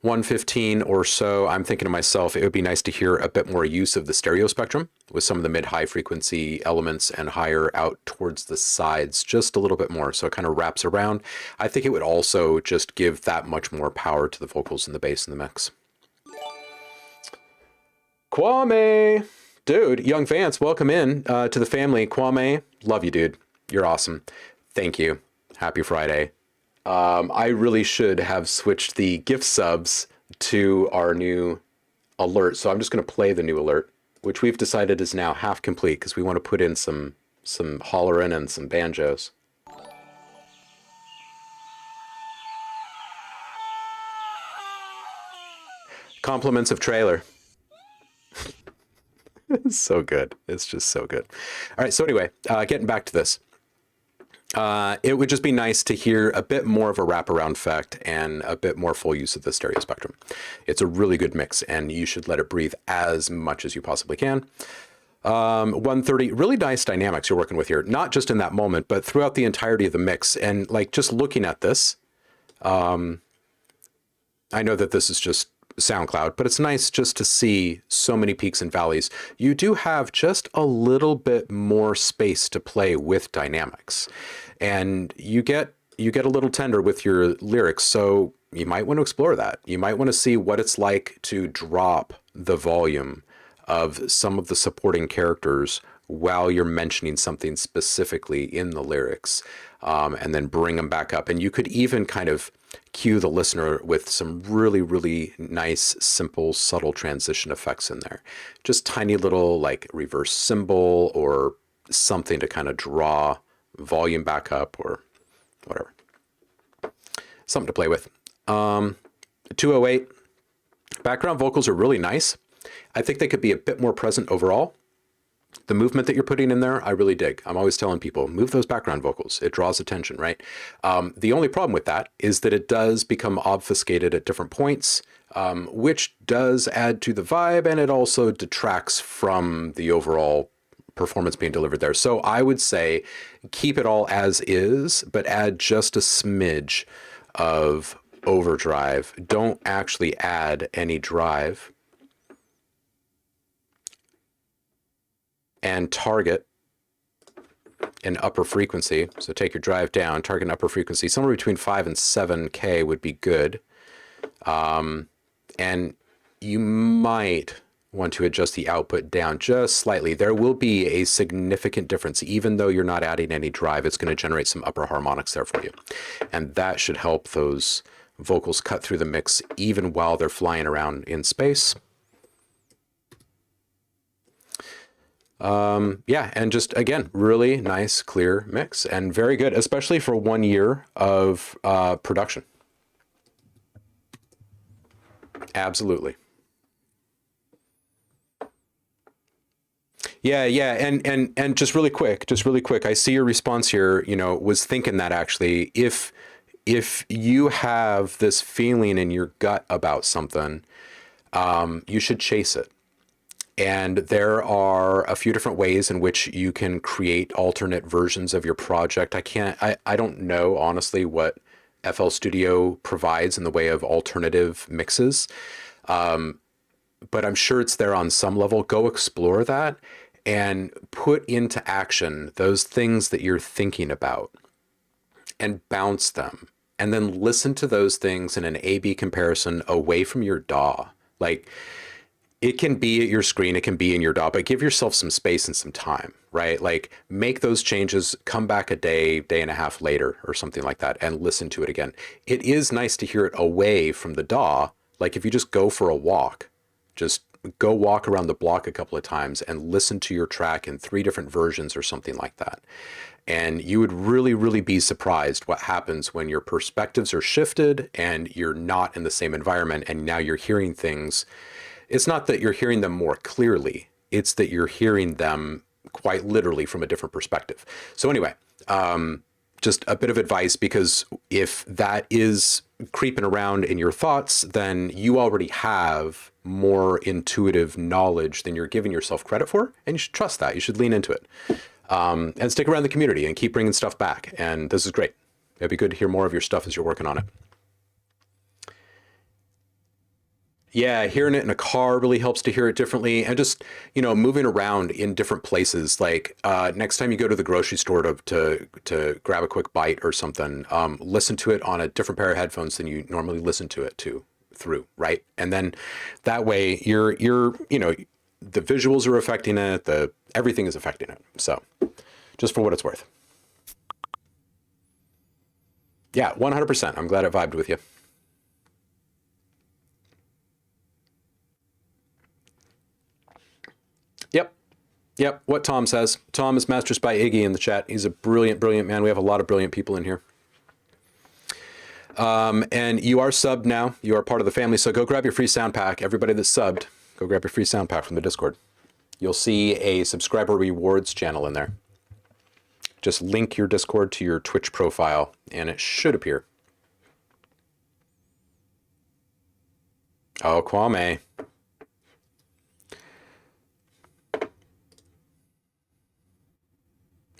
115 or so, I'm thinking to myself, it would be nice to hear a bit more use of the stereo spectrum with some of the mid-high frequency elements and higher out towards the sides just a little bit more. So it kind of wraps around. I think it would also just give that much more power to the vocals and the bass in the mix. Kwame, dude, Young Vance, welcome in to the family. Kwame, love you, dude. You're awesome. Thank you. Happy Friday. I really should have switched the gift subs to our new alert. So I'm just going to play the new alert, which we've decided is now half complete because we want to put in some hollering and some banjos. Compliments of trailer. It's so good. It's just so good. All right. So anyway, getting back to this. It would just be nice to hear a bit more of a wraparound effect and a bit more full use of the stereo spectrum. It's a really good mix, and you should let it breathe as much as you possibly can. 130, really nice dynamics you're working with here, not just in that moment, but throughout the entirety of the mix. And like just looking at this, I know that this is just SoundCloud, but it's nice just to see so many peaks and valleys. You do have just a little bit more space to play with dynamics, and you get a little tender with your lyrics. So you might want to explore that. You might want to see what it's like to drop the volume of some of the supporting characters while you're mentioning something specifically in the lyrics, and then bring them back up. And you could even kind of cue the listener with some really, really nice, simple, subtle transition effects in there. Just tiny little like reverse cymbal or something to kind of draw volume back up or whatever. Something to play with. 208, background vocals are really nice. I think they could be a bit more present overall. The movement that you're putting in there, I really dig. I'm always telling people, move those background vocals. It draws attention, right? The only problem with that is that it does become obfuscated at different points, which does add to the vibe, and it also detracts from the overall performance being delivered there. So I would say keep it all as is, but add just a smidge of overdrive. Don't actually add any drive. And target an upper frequency. So take your drive down, target an upper frequency. Somewhere between 5 and 7K would be good. And you might want to adjust the output down just slightly. There will be a significant difference. Even though you're not adding any drive, it's going to generate some upper harmonics there for you. And that should help those vocals cut through the mix even while they're flying around in space. Yeah, and just, again, really nice, clear mix and very good, especially for 1 year of production. Absolutely. Yeah, and just really quick, I see your response here, was thinking that actually, if you have this feeling in your gut about something, you should chase it. And there are a few different ways in which you can create alternate versions of your project. I don't know, honestly, what FL Studio provides in the way of alternative mixes. But I'm sure it's there on some level. Go explore that and put into action those things that you're thinking about and bounce them. And then listen to those things in an A/B comparison away from your DAW. Like, it can be at your screen, it can be in your DAW, but give yourself some space and some time, right? Like, make those changes, come back a day and a half later or something like that, and listen to it again. It is nice to hear it away from the DAW. Like, if you just go for a walk, just go walk around the block a couple of times and listen to your track in 3 different versions or something like that. And you would really, really be surprised what happens when your perspectives are shifted and you're not in the same environment, and now you're hearing things. It's not that you're hearing them more clearly, it's that you're hearing them quite literally from a different perspective. So anyway, just a bit of advice, because if that is creeping around in your thoughts, then you already have more intuitive knowledge than you're giving yourself credit for, and you should trust that. You should lean into it, and stick around the community and keep bringing stuff back. And this is great. It'd be good to hear more of your stuff as you're working on it. Yeah, hearing it in a car really helps to hear it differently, and just moving around in different places. Like next time you go to the grocery store to grab a quick bite or something, listen to it on a different pair of headphones than you normally listen to it through, right? And then that way you're the visuals are affecting it, everything is affecting it. So just for what it's worth. Yeah, 100%. I'm glad it vibed with you. Yep, what Tom says. Tom is Masters by Iggy in the chat. He's a brilliant, brilliant man. We have a lot of brilliant people in here. And you are subbed now. You are part of the family. So go grab your free sound pack. Everybody that's subbed, go grab your free sound pack from the Discord. You'll see a subscriber rewards channel in there. Just link your Discord to your Twitch profile and it should appear. Oh, Kwame.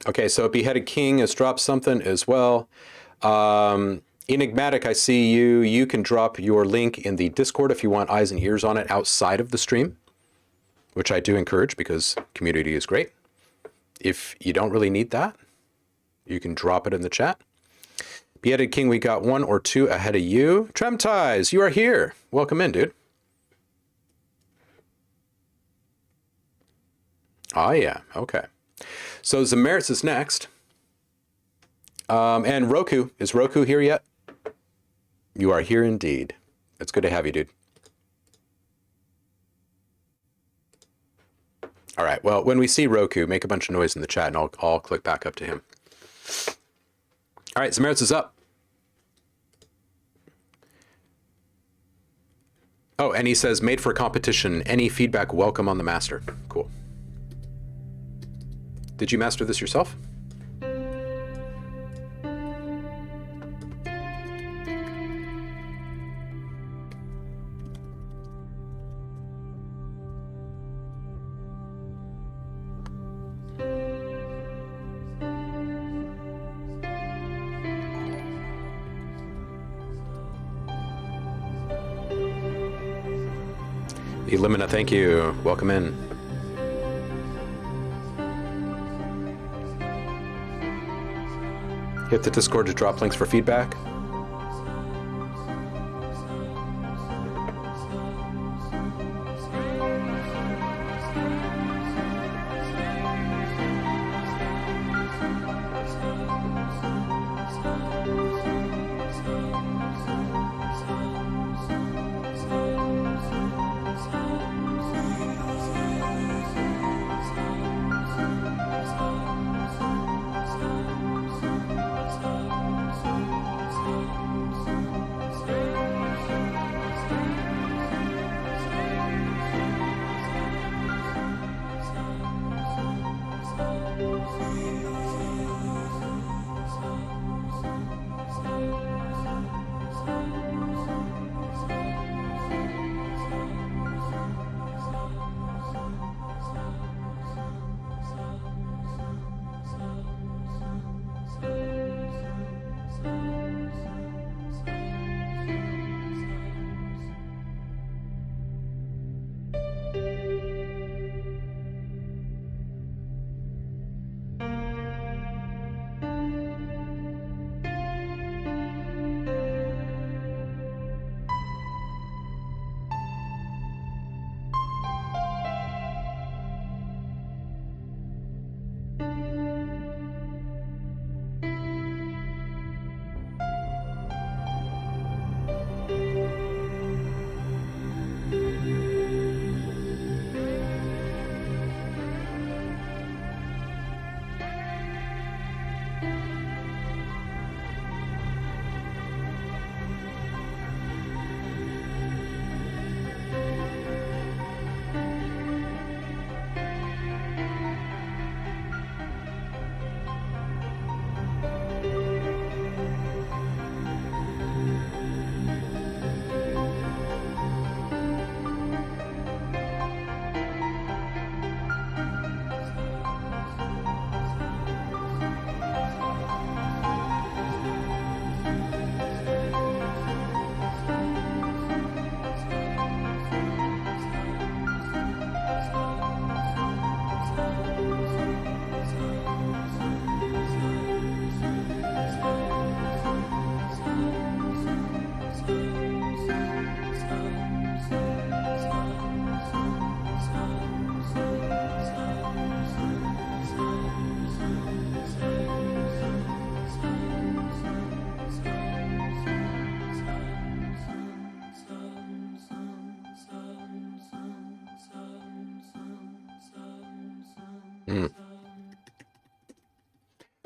Okay, so Beheaded King has dropped something as well. Enigmatic, I see you. You can drop your link in the Discord if you want eyes and ears on it outside of the stream, which I do encourage because community is great. If you don't really need that, you can drop it in the chat. Beheaded King, we got 1 or 2 ahead of you. Tremties, you are here. Welcome in, dude. Oh, yeah. Okay. So Zamaris is next. And Roku. Is Roku here yet? You are here indeed. It's good to have you, dude. All right. Well, when we see Roku, make a bunch of noise in the chat and I'll click back up to him. All right. Zamaris is up. Oh, and he says, made for competition. Any feedback welcome on the master. Cool. Did you master this yourself? Elimina, thank you. Welcome in. Hit the Discord to drop links for feedback.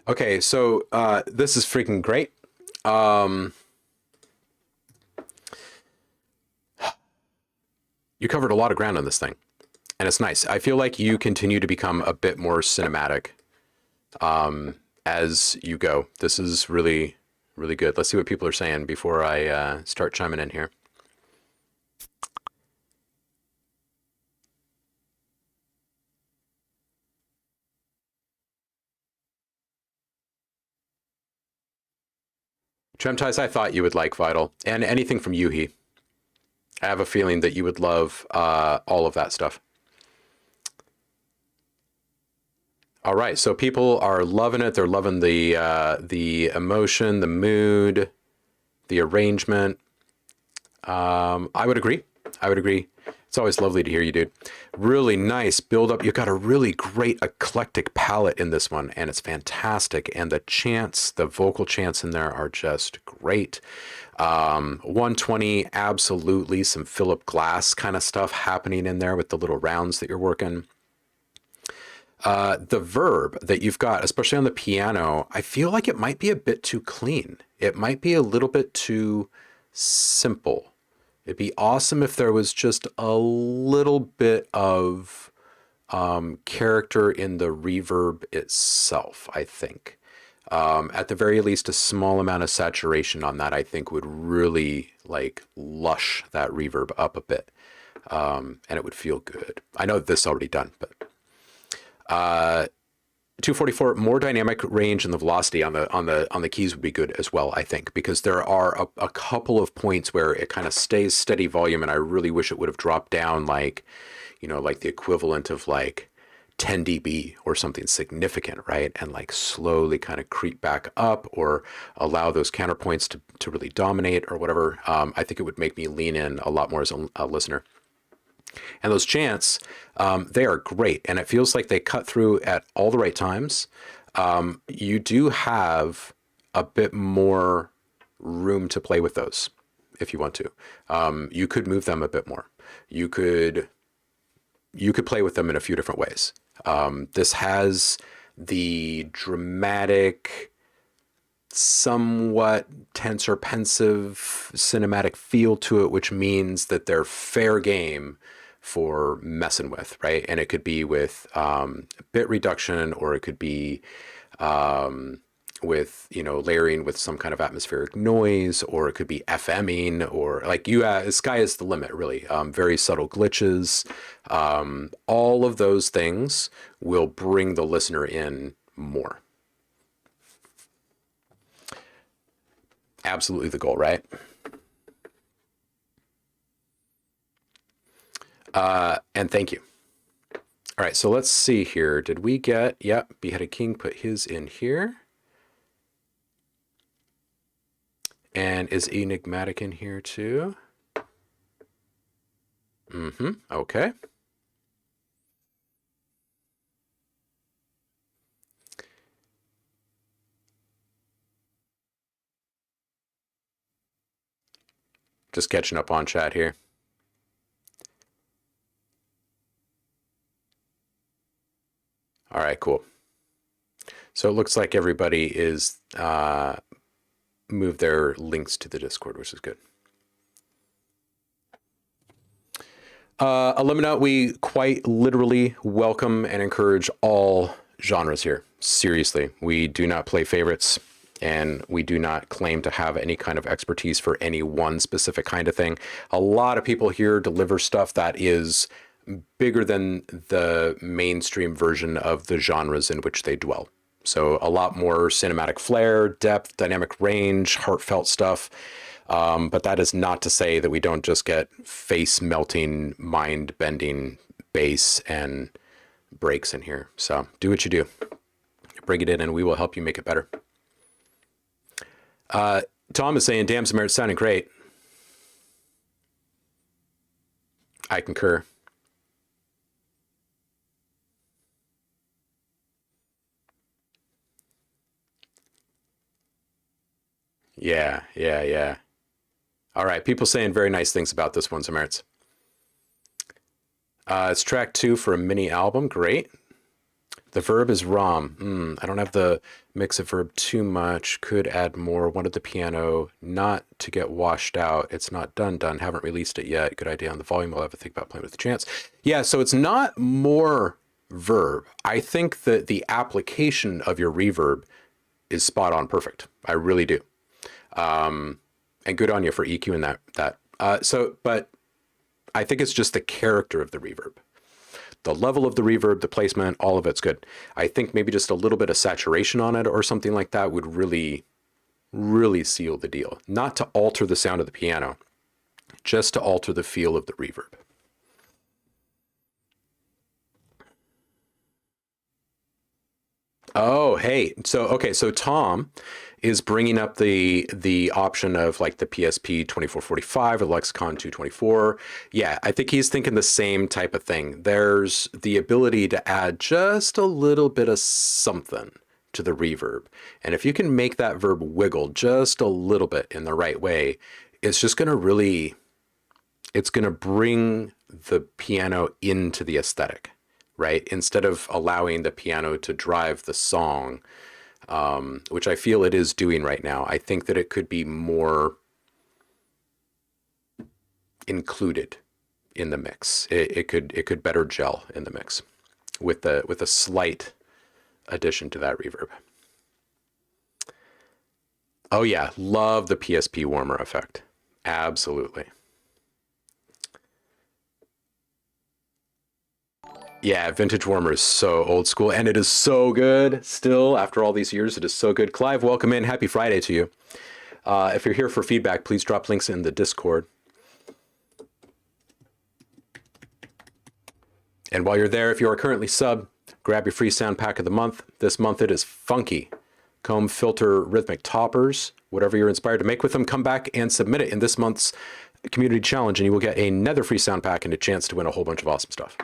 Okay, so this is freaking great. You covered a lot of ground on this thing, and it's nice. I feel like you continue to become a bit more cinematic as you go. This is really, really good. Let's see what people are saying before I start chiming in here. Tremtice, I thought you would like Vital, and anything from Yuhi. I have a feeling that you would love all of that stuff. All right, so people are loving it. They're loving the emotion, the mood, the arrangement. I would agree. I would agree. It's always lovely to hear you, dude. Really nice build up. You've got a really great eclectic palette in this one, and it's fantastic. And the chants, the vocal chants in there are just great. 120, absolutely some Philip Glass kind of stuff happening in there with the little rounds that you're working. The verb that you've got, especially on the piano, I feel like it might be a bit too clean. It might be a little bit too simple. It'd be awesome if there was just a little bit of character in the reverb itself, I think. At the very least, a small amount of saturation on that, I think, would really like lush that reverb up a bit. And it would feel good. I know this is already done, but 244, more dynamic range and the velocity on the keys would be good as well, I think, because there are a couple of points where it kind of stays steady volume, and I really wish it would have dropped down like, you know, like the equivalent of like 10 dB or something significant, right? And like slowly kind of creep back up or allow those counterpoints to really dominate or whatever. I think it would make me lean in a lot more as a listener. And those chants, they are great. And it feels like they cut through at all the right times. You do have a bit more room to play with those if you want to. You could move them a bit more. You could play with them in a few different ways. This has the dramatic, somewhat tense or pensive cinematic feel to it, which means that they're fair game for messing with, right? And it could be with bit reduction, or it could be with, you know, layering with some kind of atmospheric noise, or it could be FMing, or like sky is the limit, really. Very subtle glitches. All of those things will bring the listener in more. Absolutely the goal, right? And thank you. All right, so let's see here. Did we get, yep, Beheaded King put his in here. And is Enigmatic in here too? Okay. Just catching up on chat here. All right, cool. So it looks like everybody is moved their links to the Discord, which is good. Elimina, we quite literally welcome and encourage all genres here. Seriously, we do not play favorites, and we do not claim to have any kind of expertise for any one specific kind of thing. A lot of people here deliver stuff that is bigger than the mainstream version of the genres in which they dwell. So a lot more cinematic flair, depth, dynamic range, heartfelt stuff. But that is not to say that we don't just get face-melting, mind-bending bass and breaks in here. So do what you do. Bring it in and we will help you make it better. Tom is saying, damn, Samir, it's sounding great. I concur. Yeah. All right, people saying very nice things about this one, Samir. It's track 2 for a mini album. Great. The verb is Rom. I don't have the mix of verb too much. Could add more. Wanted the piano not to get washed out. It's not done. Haven't released it yet. Good idea on the volume. We'll have to think about playing with the chance. Yeah, so it's not more verb. I think that the application of your reverb is spot on perfect. I really do. And good on you for EQing that. But I think it's just the character of the reverb. The level of the reverb, the placement, all of it's good. I think maybe just a little bit of saturation on it or something like that would really, really seal the deal. Not to alter the sound of the piano, just to alter the feel of the reverb. Oh, hey. So Tom is bringing up the option of like the PSP 2445 or Lexicon 224. Yeah, I think he's thinking the same type of thing. There's the ability to add just a little bit of something to the reverb. And if you can make that verb wiggle just a little bit in the right way, it's just going to it's going to bring the piano into the aesthetic, right? Instead of allowing the piano to drive the song, which I feel it is doing right now. I think that it could be more included in the mix. It could better gel in the mix with a slight addition to that reverb. Oh yeah, love the PSP warmer effect. Absolutely. Yeah, vintage warmer is so old school, and it is so good still after all these years. It is so good. Clive, welcome in. Happy Friday to you. If you're here for feedback, please drop links in the Discord. And while you're there, if you are currently sub, grab your free sound pack of the month. This month it is Funky. Comb, filter, rhythmic toppers. Whatever you're inspired to make with them, come back and submit it in this month's community challenge, and you will get another free sound pack and a chance to win a whole bunch of awesome stuff.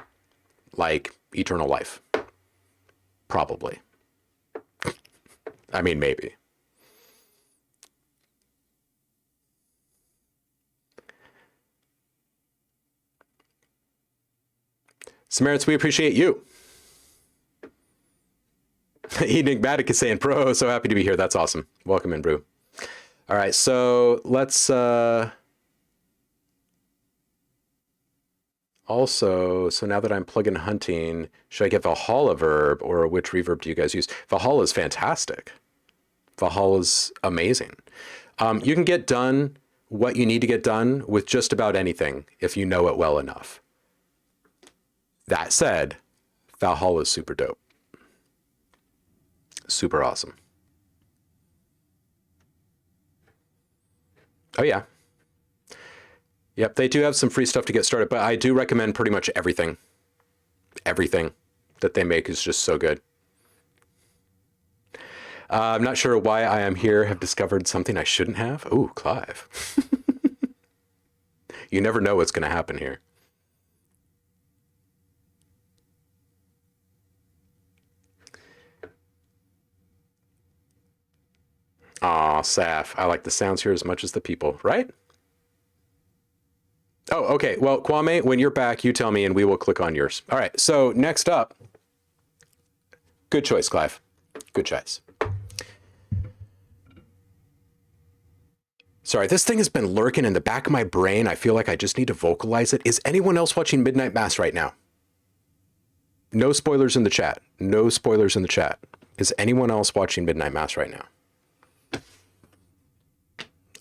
Like eternal life. Probably. I mean, maybe. Samaritans, we appreciate you. Enigmatic is saying, pro, so happy to be here. That's awesome. Welcome in, Brew. All right, so let's... Also, so now that I'm plug-in hunting, should I get Valhalla verb, or which reverb do you guys use? Valhalla is fantastic. Valhalla is amazing. You can get done what you need to get done with just about anything if you know it well enough. That said, Valhalla is super dope. Super awesome. Oh yeah. Yep, they do have some free stuff to get started, but I do recommend pretty much everything. Everything that they make is just so good. I'm not sure why I am here, have discovered something I shouldn't have. Ooh, Clive. You never know what's going to happen here. Aw, Saf, I like the sounds here as much as the people, right? Oh, okay. Well, Kwame, when you're back, you tell me and we will click on yours. All right. So next up, good choice, Clive. Good choice. Sorry, this thing has been lurking in the back of my brain. I feel like I just need to vocalize it. Is anyone else watching Midnight Mass right now? No spoilers in the chat. No spoilers in the chat. Is anyone else watching Midnight Mass right now?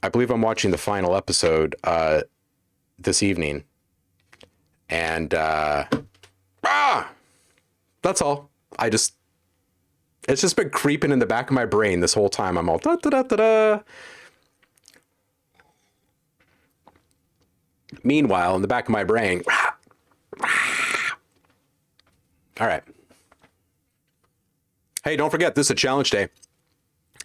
I believe I'm watching the final episode this evening. And that's all. It's just been creeping in the back of my brain this whole time. I'm all da da da da da. Meanwhile, in the back of my brain, all right. Hey, don't forget, this is a challenge day.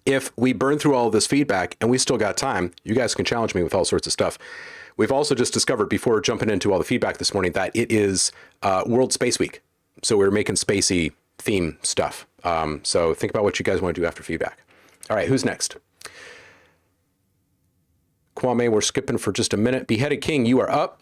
If we burn through all of this feedback and we still got time, you guys can challenge me with all sorts of stuff. We've also just discovered, before jumping into all the feedback this morning, that it is World Space Week. So we're making spacey theme stuff. So think about what you guys want to do after feedback. All right, who's next? Kwame, we're skipping for just a minute. Beheaded King, you are up.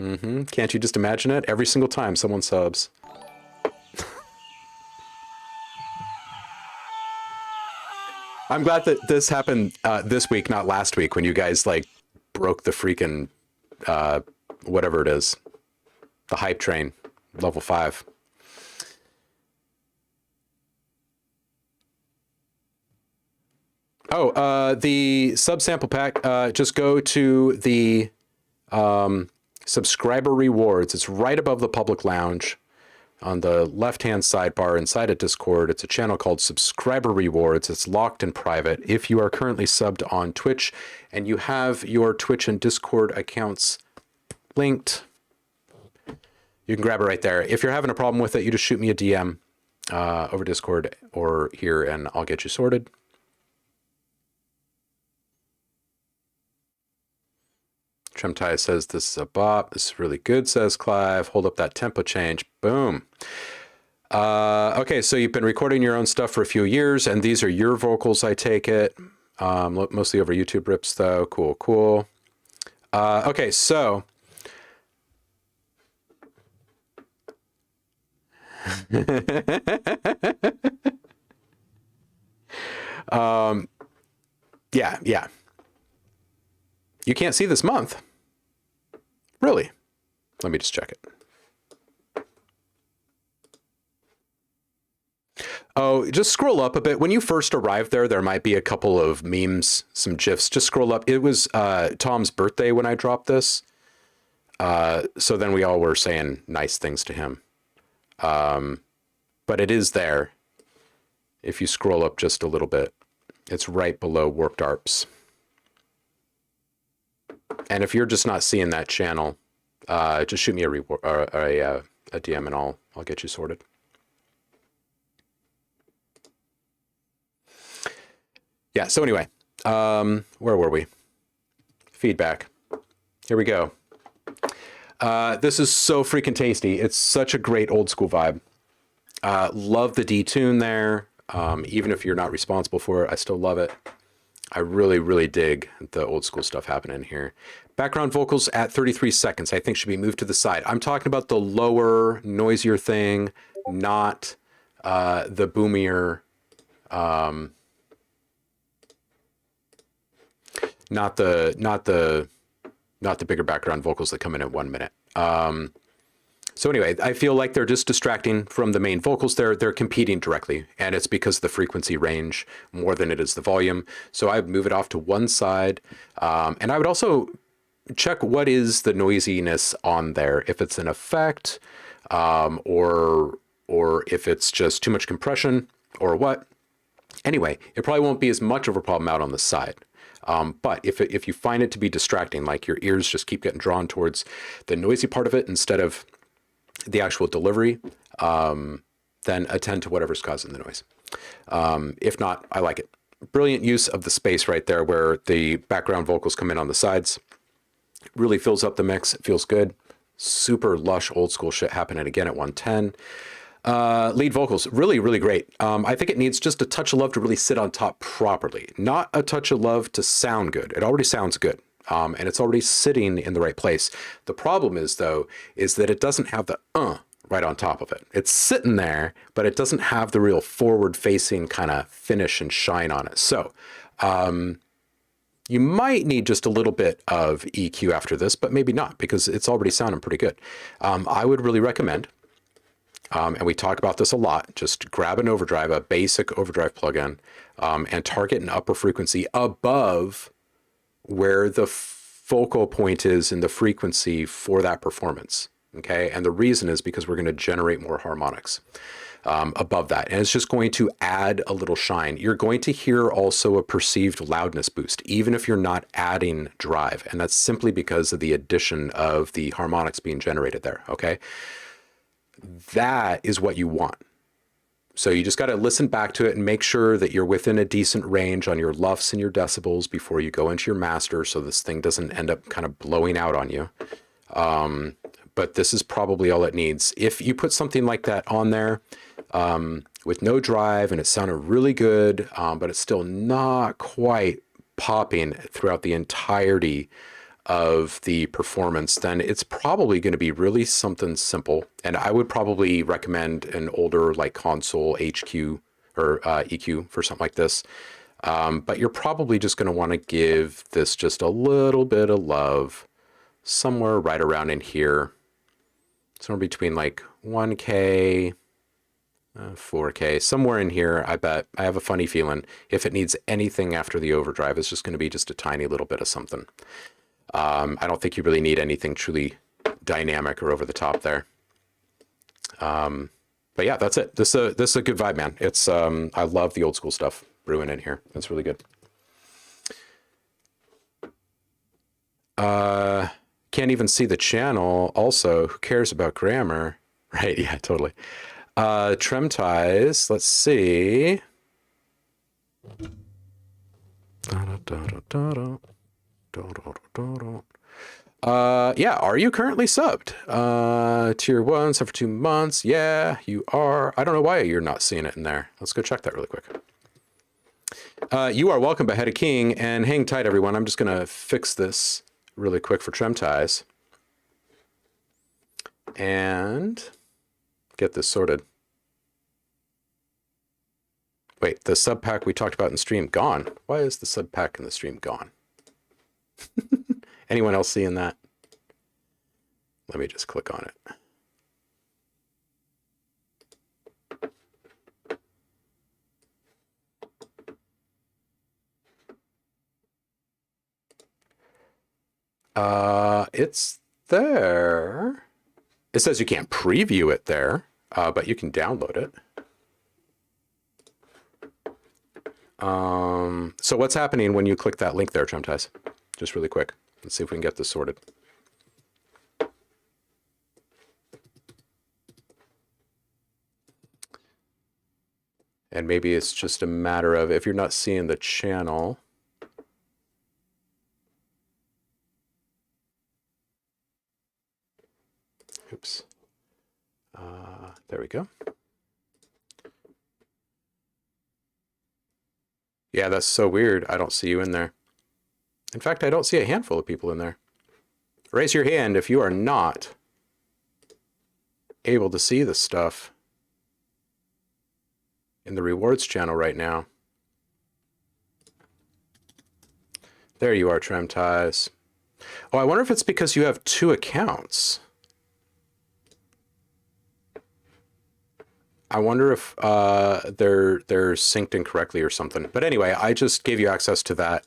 Can't you just imagine it? Every single time someone subs. I'm glad that this happened this week, not last week, when you guys like broke the freaking whatever it is, the hype train, level 5. Oh, the subsample pack. Just go to the subscriber rewards. It's right above the public lounge. On the left-hand sidebar inside of Discord, it's a channel called Subscriber Rewards. It's locked and private. If you are currently subbed on Twitch and you have your Twitch and Discord accounts linked, you can grab it right there. If you're having a problem with it, you just shoot me a DM over Discord or here, and I'll get you sorted. Tremtai says, this is a bop. This is really good, says Clive. Hold up that tempo change. Boom. Okay, so you've been recording your own stuff for a few years, and these are your vocals, I take it. Mostly over YouTube rips, though. Cool, cool. Okay, so... yeah. You can't see this month. Really? Let me just check it. Oh, just scroll up a bit. When you first arrived there, there might be a couple of memes, some GIFs. Just scroll up. It was Tom's birthday when I dropped this. So then we all were saying nice things to him. But it is there. If you scroll up just a little bit, it's right below Warped ARPs. And if you're just not seeing that channel, just shoot me a DM and I'll get you sorted. Yeah, so anyway, where were we? Feedback. Here we go. This is so freaking tasty. It's such a great old school vibe. Love the detune there. Even if you're not responsible for it, I still love it. I really, really dig the old school stuff happening here. Background vocals at 33 seconds, I think should be moved to the side. I'm talking about the lower, noisier thing, not the boomier, not the bigger background vocals that come in at 1 minute. So anyway, I feel like they're just distracting from the main vocals. They're competing directly, and it's because of the frequency range more than it is the volume. So I would move it off to one side, and I would also check what is the noisiness on there, if it's an effect, or if it's just too much compression, or what. Anyway, it probably won't be as much of a problem out on the side. But if you find it to be distracting, like your ears just keep getting drawn towards the noisy part of it instead of the actual delivery, then attend to whatever's causing the noise. If not, I like it. Brilliant use of the space right there where the background vocals come in on the sides. Really fills up the mix. It feels good. Super lush old school shit happening again at 110. Lead vocals, really, really great. I think it needs just a touch of love to really sit on top properly. Not a touch of love to sound good. It already sounds good. And it's already sitting in the right place. The problem is, though, is that it doesn't have the right on top of it. It's sitting there, but it doesn't have the real forward-facing kind of finish and shine on it. So you might need just a little bit of EQ after this, but maybe not, because it's already sounding pretty good. I would really recommend, and we talk about this a lot, just grab an overdrive, a basic overdrive plugin, and target an upper frequency above where the focal point is in the frequency for that performance. Okay. And the reason is because we're going to generate more harmonics above that. And it's just going to add a little shine. You're going to hear also a perceived loudness boost, even if you're not adding drive. And that's simply because of the addition of the harmonics being generated there. Okay. That is what you want. So you just got to listen back to it and make sure that you're within a decent range on your LUFS and your decibels before you go into your master, so this thing doesn't end up kind of blowing out on you. But this is probably all it needs. If you put something like that on there with no drive and it sounded really good, but it's still not quite popping throughout the entirety of the performance, then it's probably going to be really something simple. And I would probably recommend an older like console HQ or EQ for something like this. But you're probably just going to want to give this just a little bit of love somewhere right around in here. Somewhere between like 1K, 4K, somewhere in here. I bet. I have a funny feeling if it needs anything after the overdrive, it's just going to be just a tiny little bit of something. I don't think you really need anything truly dynamic or over the top there. But yeah, that's it. This is a good vibe, man. It's I love the old school stuff brewing in here. That's really good. Can't even see the channel. Also, who cares about grammar? Right? Yeah, totally. Trem ties. Let's see. Yeah, are you currently subbed? Tier 1, sub for 2 months. Yeah, you are. I don't know why you're not seeing it in there. Let's go check that really quick. You are welcome, Beheaded King, and hang tight, everyone. I'm just going to fix this really quick for Trem ties and get this sorted. Wait, the sub pack we talked about in stream gone. Why is the sub pack in the stream gone? Anyone else seeing that? Let me just click on it. It's there. It says you can't preview it there, but you can download it. So what's happening when you click that link there, Trem ties? Just really quick. Let's see if we can get this sorted. And maybe it's just a matter of if you're not seeing the channel. Oops. There we go. Yeah, that's so weird. I don't see you in there. In fact, I don't see a handful of people in there. Raise your hand if you are not able to see the stuff in the rewards channel right now. There you are, Trem ties. Oh, I wonder if it's because you have 2 accounts. I wonder if they're synced incorrectly or something. But anyway, I just gave you access to that.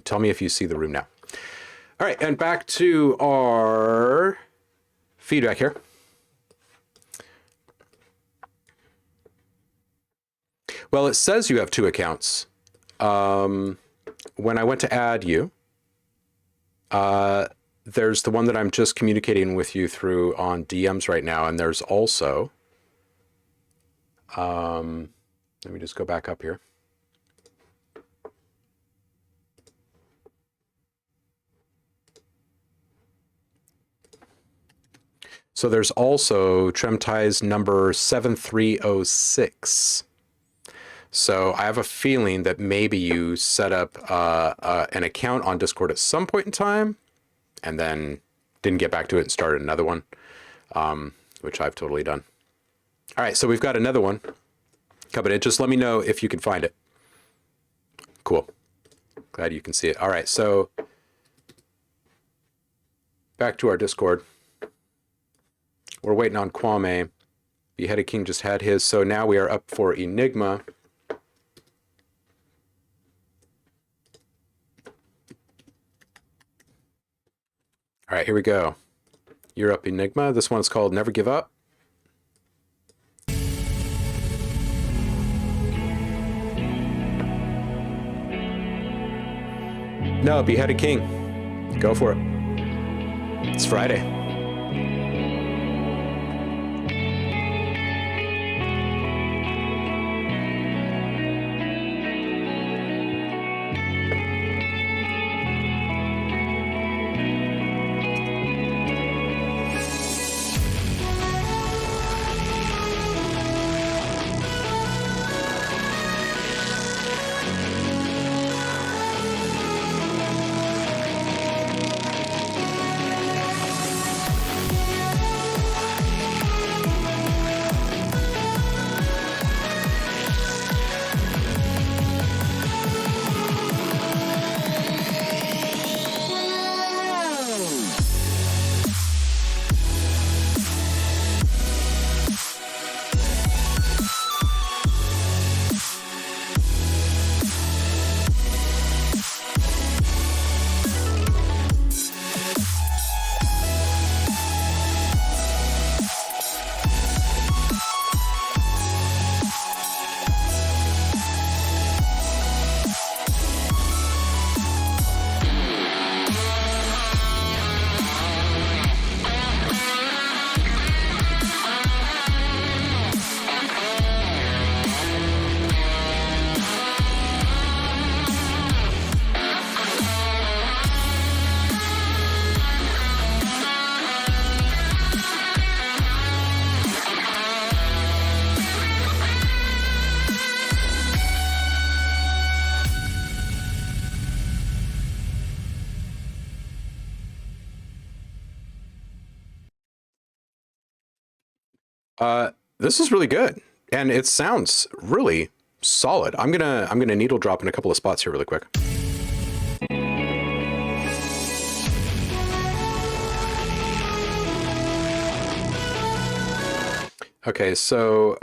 Tell me if you see the room now. All right, and back to our feedback here. Well, it says you have 2 accounts. When I went to add you, there's the one that I'm just communicating with you through on DMs right now, and there's also... let me just go back up here. So there's also Trem ties number 7306. So I have a feeling that maybe you set up an account on Discord at some point in time and then didn't get back to it and started another one, which I've totally done. All right, so we've got another one coming in. Just let me know if you can find it. Cool. Glad you can see it. All right, so back to our Discord. We're waiting on Kwame. Beheaded King just had his, so now we are up for Enigma. All right, here we go. You're up, Enigma. This one's called Never Give Up. No, Beheaded King. Go for it. It's Friday. This is really good, and it sounds really solid. I'm gonna needle drop in a couple of spots here really quick. Okay, so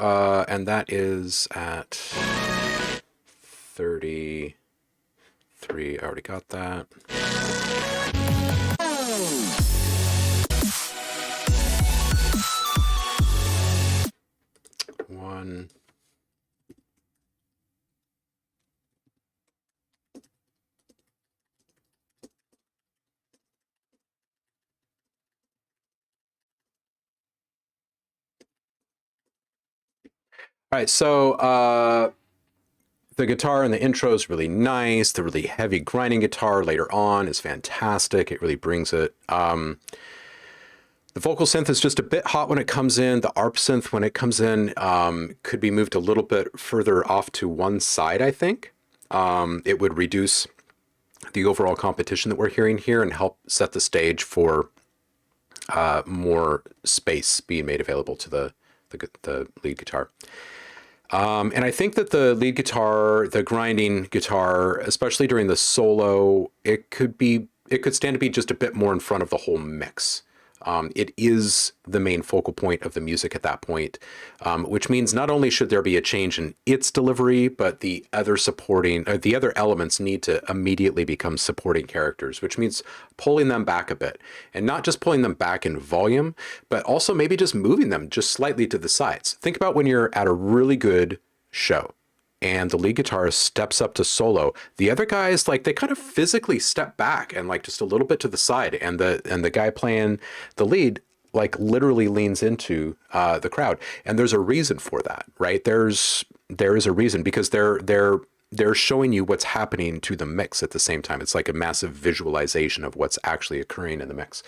and that is at 33. I already got that. One. All right, so the guitar in the intro is really nice. The really heavy grinding guitar later on is fantastic. It really brings it. The vocal synth is just a bit hot when it comes in. The ARP synth, when it comes in, could be moved a little bit further off to one side, I think. It would reduce the overall competition that we're hearing here and help set the stage for more space being made available to the lead guitar. And I think that the lead guitar, the grinding guitar, especially during the solo, it could stand to be just a bit more in front of the whole mix. It is the main focal point of the music at that point, which means not only should there be a change in its delivery, but the other elements need to immediately become supporting characters, which means pulling them back a bit, and not just pulling them back in volume, but also maybe just moving them just slightly to the sides. Think about when you're at a really good show and the lead guitarist steps up to solo, the other guys, like, they kind of physically step back and like just a little bit to the side, and the guy playing the lead like literally leans into the crowd, and there's a reason for that, right? There is a reason, because they're showing you what's happening to the mix at the same time. It's like a massive visualization of what's actually occurring in the mix.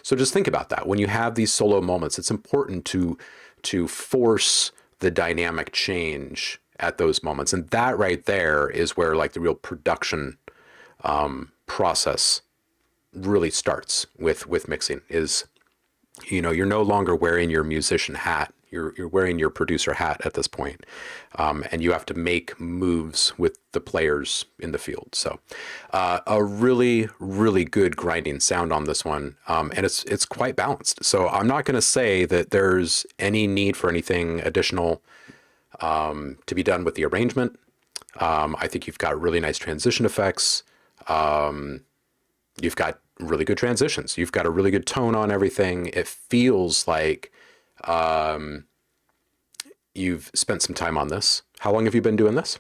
So just think about that when you have these solo moments. It's important to force the dynamic change at those moments, and that right there is where like the real production process really starts with mixing. Is, you're no longer wearing your musician hat, you're wearing your producer hat at this point, and you have to make moves with the players in the field. So a really, really good grinding sound on this one, and it's quite balanced. So I'm not going to say that there's any need for anything additional to be done with the arrangement. I think you've got really nice transition effects. You've got really good transitions. You've got a really good tone on everything. It feels like you've spent some time on this. How long have you been doing this?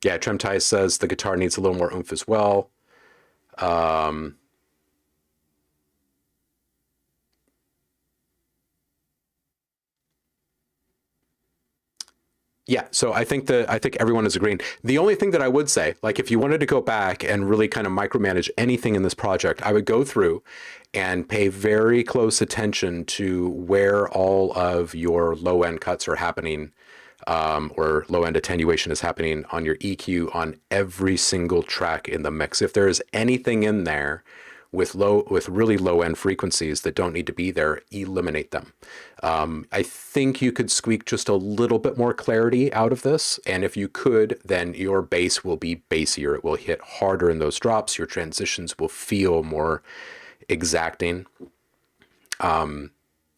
Yeah, Tremtai says the guitar needs a little more oomph as well. Yeah, so I think everyone is agreeing. The only thing that I would say, like, if you wanted to go back and really kind of micromanage anything in this project, I would go through and pay very close attention to where all of your low end cuts are happening, or low end attenuation is happening on your EQ on every single track in the mix. If there is anything in there with really low end frequencies that don't need to be there, eliminate them. I think you could squeak just a little bit more clarity out of this, and if you could, then your bass will be bassier. It will hit harder in those drops. Your transitions will feel more exacting, and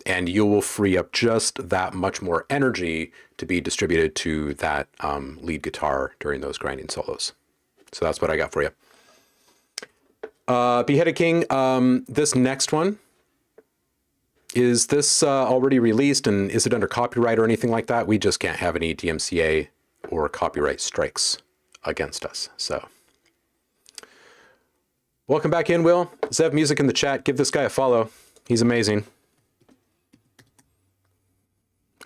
you will free up just that much more energy to be distributed to that lead guitar during those grinding solos. So that's what I got for you. Beheaded King, this next one, is this already released, and is it under copyright or anything like that? We just can't have any DMCA or copyright strikes against us. So welcome back in, Will. Zev Music in the chat. Give this guy a follow. He's amazing.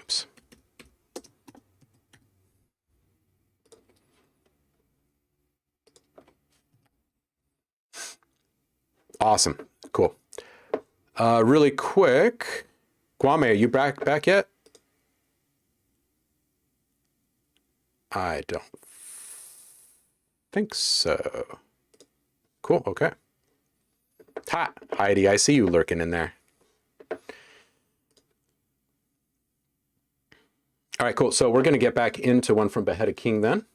Oops. Awesome. Cool. Really quick, Kwame, are you back yet? I don't think so. Cool. Okay. Ha, Heidi, I see you lurking in there. All right, cool. So we're going to get back into one from Beheaded King then.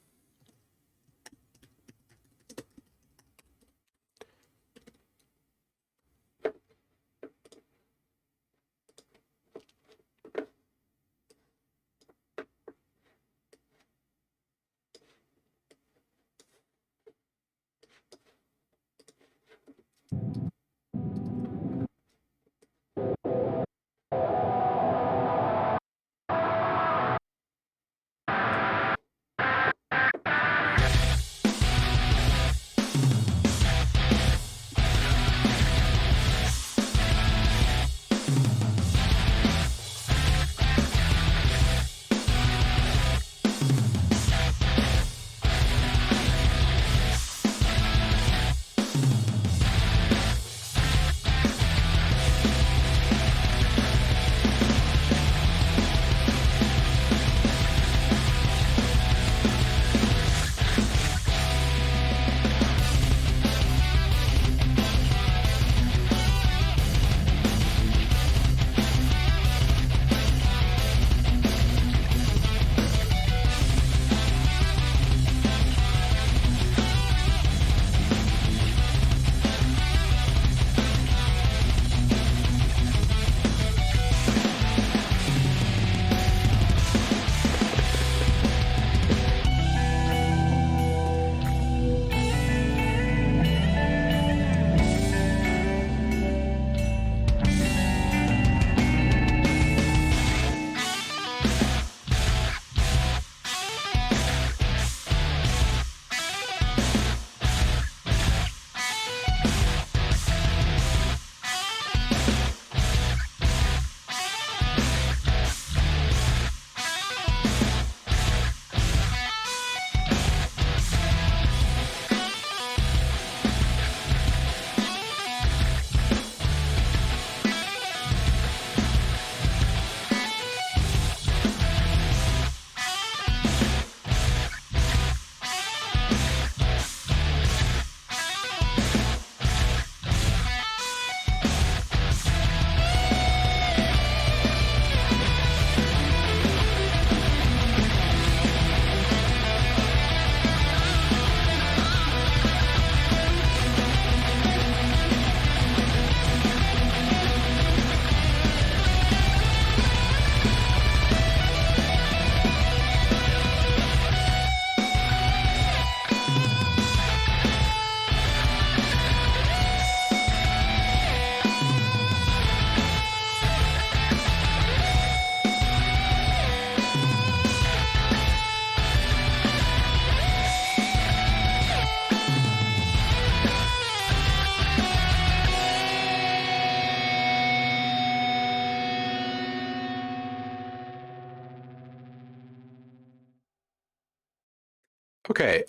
Okay,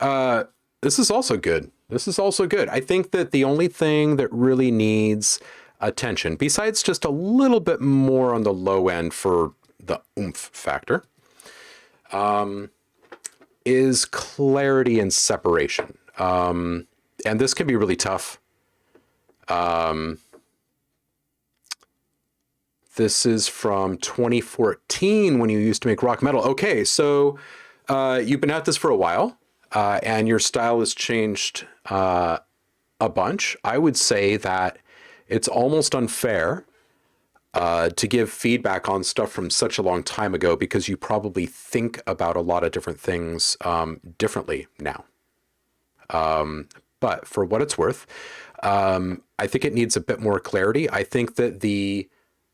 this is also good. This is also good. I think that the only thing that really needs attention, besides just a little bit more on the low end for the oomph factor, is clarity and separation. And this can be really tough. This is from 2014 when you used to make rock metal. Okay, so you've been at this for a while. And your style has changed a bunch. I would say that it's almost unfair to give feedback on stuff from such a long time ago because you probably think about a lot of different things differently now. But for what it's worth, I think it needs a bit more clarity. I think that the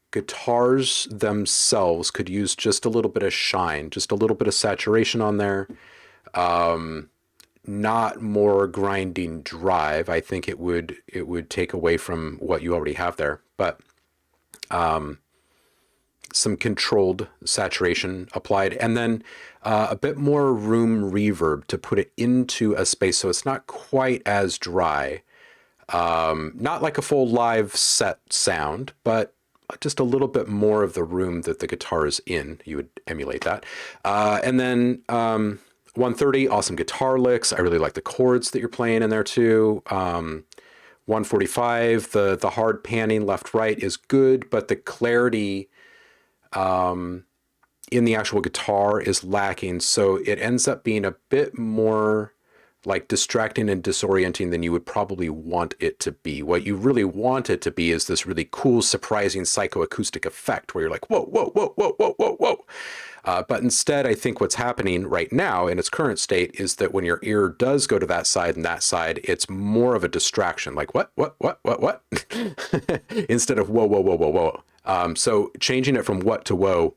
guitars themselves could use just a little bit of shine, just a little bit of saturation on there. Not more grinding drive. I think it would take away from what you already have there, but some controlled saturation applied, and then a bit more room reverb to put it into a space so it's not quite as dry. Not like a full live set sound, but just a little bit more of the room that the guitar is in. You would emulate that. And then 130, awesome guitar licks. I really like the chords that you're playing in there too. 145, the hard panning left right is good, but the clarity in the actual guitar is lacking. So it ends up being a bit more like distracting and disorienting than you would probably want it to be. What you really want it to be is this really cool, surprising psychoacoustic effect where you're like, whoa, whoa, whoa, whoa, whoa, whoa, whoa. But instead, I think what's happening right now in its current state is that when your ear does go to that side and that side, it's more of a distraction, like what, instead of whoa, whoa, whoa, whoa, whoa. So changing it from what to whoa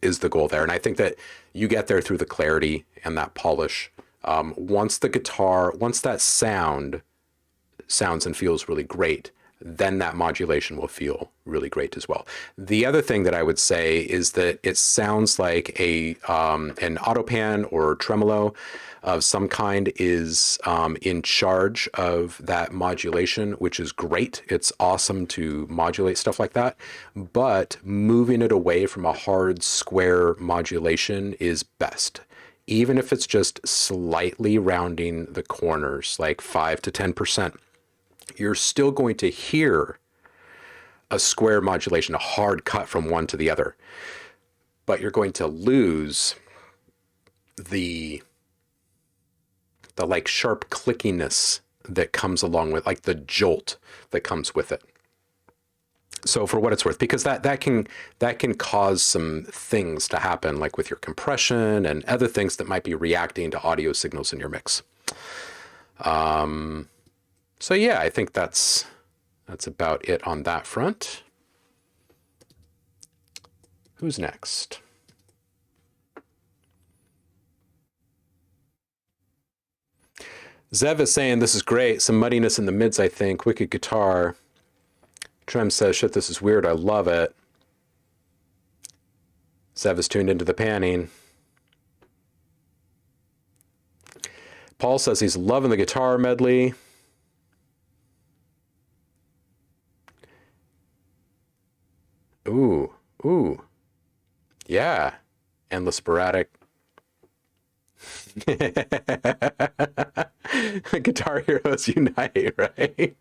is the goal there. And I think that you get there through the clarity and that polish. Once that sound sounds and feels really great, then that modulation will feel really great as well. The other thing that I would say is that it sounds like an autopan or tremolo of some kind is in charge of that modulation, which is great. It's awesome to modulate stuff like that, but moving it away from a hard square modulation is best. Even if it's just slightly rounding the corners, like 5 to 10%, you're still going to hear a square modulation, a hard cut from one to the other, but you're going to lose the like sharp clickiness that comes along with, like the jolt that comes with it. So for what it's worth, because that can cause some things to happen, like with your compression and other things that might be reacting to audio signals in your mix. So yeah, I think that's about it on that front. Who's next? Zev is saying, this is great. Some muddiness in the mids, I think. Wicked guitar. Trem says, shit, this is weird. I love it. Zev is tuned into the panning. Paul says he's loving the guitar medley. Ooh, ooh. Yeah. Endless sporadic. Guitar heroes unite, right?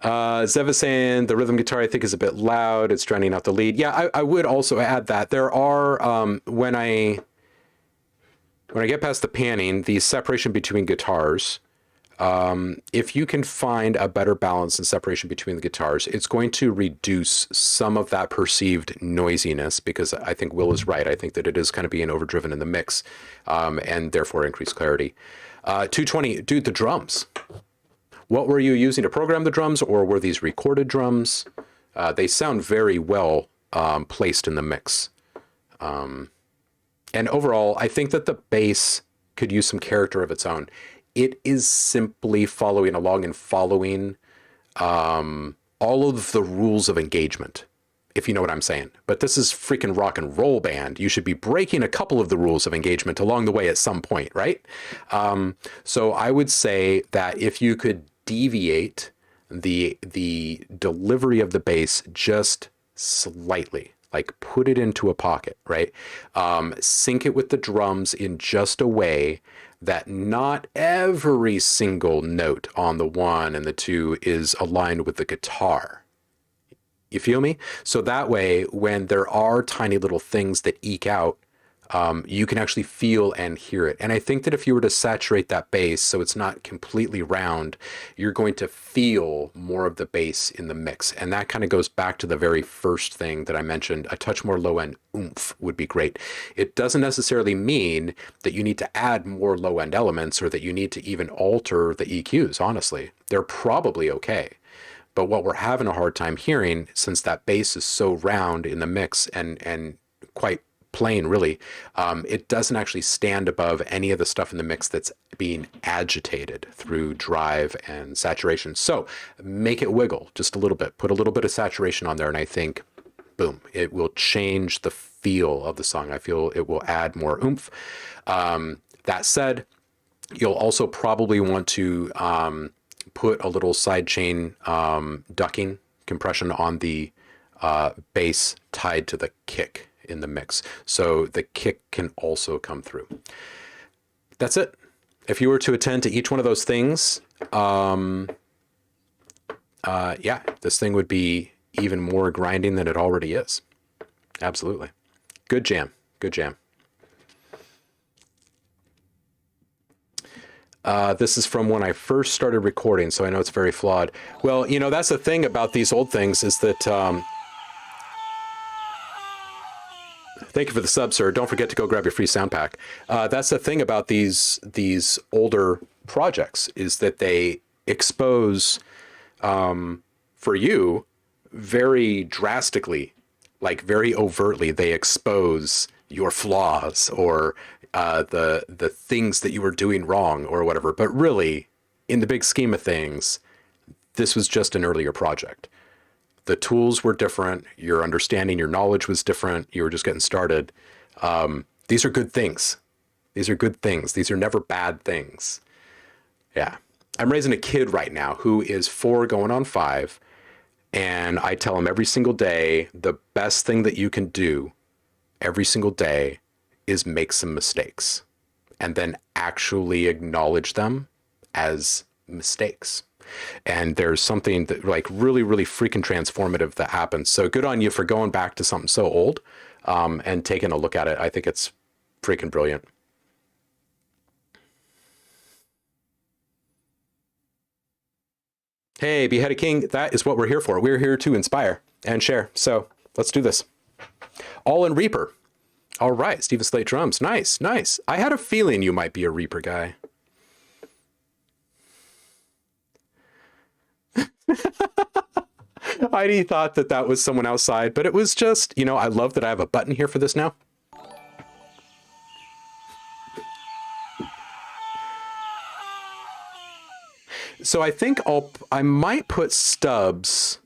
Zev is saying the rhythm guitar I think is a bit loud. It's drowning out the lead. Yeah, I would also add that there are when I get past the panning, the separation between guitars. If you can find a better balance and separation between the guitars, it's going to reduce some of that perceived noisiness, because I think Will is right. I think that it is kind of being overdriven in the mix, and therefore increased clarity. 220, dude, the drums. What were you using to program the drums, or were these recorded drums? They sound very well placed in the mix. And overall, I think that the bass could use some character of its own. It is simply following along and following all of the rules of engagement, if you know what I'm saying. But this is freaking rock and roll band. You should be breaking a couple of the rules of engagement along the way at some point, right? So I would say that if you could deviate the delivery of the bass just slightly, like put it into a pocket, right? Sync it with the drums in just a way that not every single note on the 1 and the 2 is aligned with the guitar. You feel me? So that way, when there are tiny little things that eke out, you can actually feel and hear it. And I think that if you were to saturate that bass so it's not completely round, you're going to feel more of the bass in the mix. And that kind of goes back to the very first thing that I mentioned. A touch more low-end oomph would be great. It doesn't necessarily mean that you need to add more low-end elements or that you need to even alter the EQs, honestly. They're probably okay. But what we're having a hard time hearing, since that bass is so round in the mix and quite plain, really, it doesn't actually stand above any of the stuff in the mix that's being agitated through drive and saturation. So make it wiggle just a little bit, put a little bit of saturation on there, and I think, boom, it will change the feel of the song. I feel it will add more oomph. That said, you'll also probably want to put a little sidechain ducking compression on the bass tied to the kick in the mix, so the kick can also come through. That's it. If you were to attend to each one of those things, yeah, this thing would be even more grinding than it already is. Absolutely. Good jam. Good jam. This is from when I first started recording, so I know it's very flawed. Well, you know, that's the thing about these old things is that, thank you for the sub, sir. Don't forget to go grab your free sound pack. That's the thing about these older projects is that they expose, for you, very drastically, like very overtly, they expose your flaws or the things that you were doing wrong or whatever. But really, in the big scheme of things, this was just an earlier project. The tools were different. Your understanding, your knowledge was different. You were just getting started. These are good things. These are good things. These are never bad things. Yeah. I'm raising a kid right now who is 4 going on 5. And I tell him every single day, the best thing that you can do every single day is make some mistakes and then actually acknowledge them as mistakes. And there's something that like really, really freaking transformative that happens. So good on you for going back to something so old and taking a look at it. I think it's freaking brilliant. Hey, Beheaded King, that is what we're here for. We're here to inspire and share. So let's do this. All in Reaper. All right, Stephen Slate drums. Nice, nice. I had a feeling you might be a Reaper guy. Heidi thought that that was someone outside, but it was just, you know, I love that I have a button here for this now. So I think I might put stubs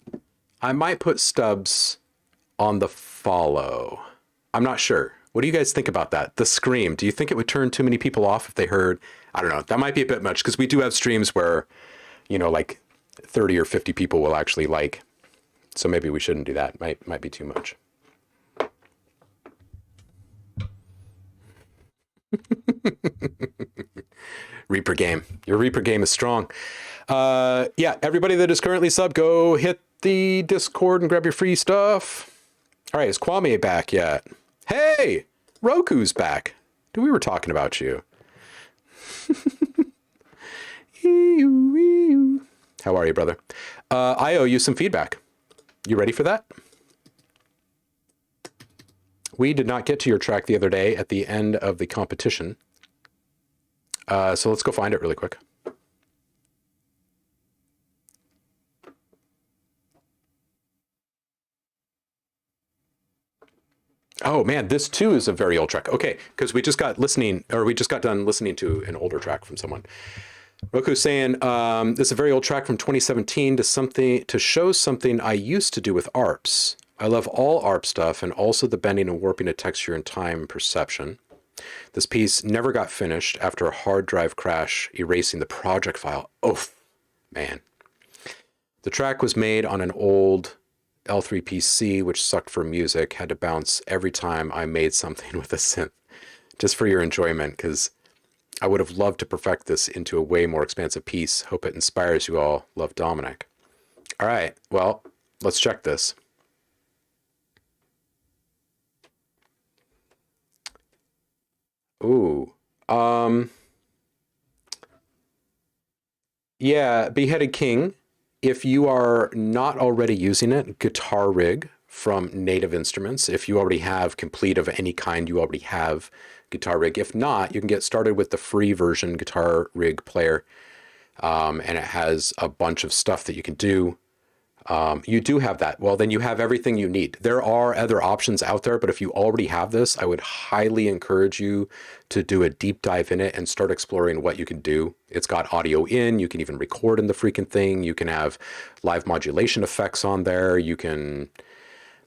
on the follow. I'm not sure. What do you guys think about that? The scream. Do you think it would turn too many people off if they heard? I don't know. That might be a bit much because we do have streams where, you know, like 30 or 50 people will actually like. So maybe we shouldn't do that. Might be too much. Reaper game. Your Reaper game is strong. Yeah, everybody that is currently sub, go hit the Discord and grab your free stuff. All right, is Kwame back yet? Hey, Roku's back. We were talking about you. How are you, brother? I owe you some feedback. You ready for that? We did not get to your track the other day at the end of the competition. So let's go find it really quick. Oh man, this too is a very old track. Okay, because we just got done listening to an older track from someone. Roku's saying, this is a very old track from 2017 to show something I used to do with ARPs. I love all ARP stuff and also the bending and warping of texture and time perception. This piece never got finished after a hard drive crash, erasing the project file. Oh, man. The track was made on an old L3 PC, which sucked for music, had to bounce every time I made something with a synth. Just for your enjoyment, because I would have loved to perfect this into a way more expansive piece. Hope it inspires you all. Love, Dominic. All right, well, let's check this. Ooh. Yeah, Beheaded King, if you are not already using it, Guitar Rig from Native Instruments. If you already have Complete of any kind, you already have Guitar Rig. If not, you can get started with the free version Guitar Rig player. And it has a bunch of stuff that you can do. You do have that. Well, then you have everything you need. There are other options out there, but if you already have this, I would highly encourage you to do a deep dive in it and start exploring what you can do. It's got audio in, you can even record in the freaking thing. You can have live modulation effects on there. You can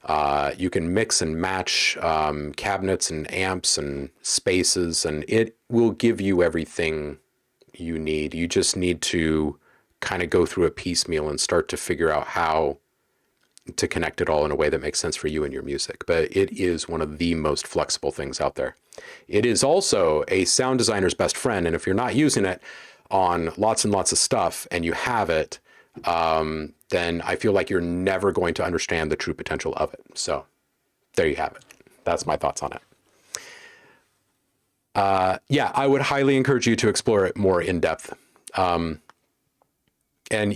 mix and match cabinets and amps and spaces, and it will give you everything you need. You just need to kind of go through a piecemeal and start to figure out how to connect it all in a way that makes sense for you and your music. But it is one of the most flexible things out there. It is also a sound designer's best friend. And if you're not using it on lots and lots of stuff and you have it, then I feel like you're never going to understand the true potential of it. So there you have it. That's my thoughts on it. Yeah, I would highly encourage you to explore it more in depth. And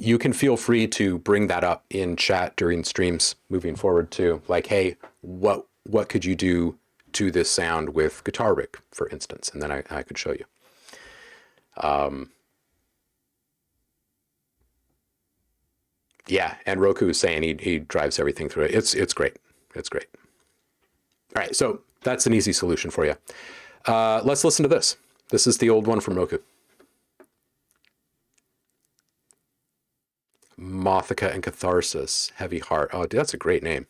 you can feel free to bring that up in chat during streams moving forward too. Like, hey, what could you do to this sound with guitar rig, for instance? And then I could show you. Yeah, and Roku is saying he drives everything through it. It's great. It's great. All right, so that's an easy solution for you. Let's listen to this. This is the old one from Roku. Mothica and Catharsis, Heavy Heart. Oh, dude, that's a great name.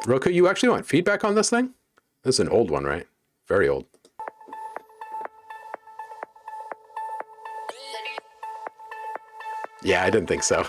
Roku, you actually want feedback on this thing? This is an old one, right? Very old. Yeah, I didn't think so.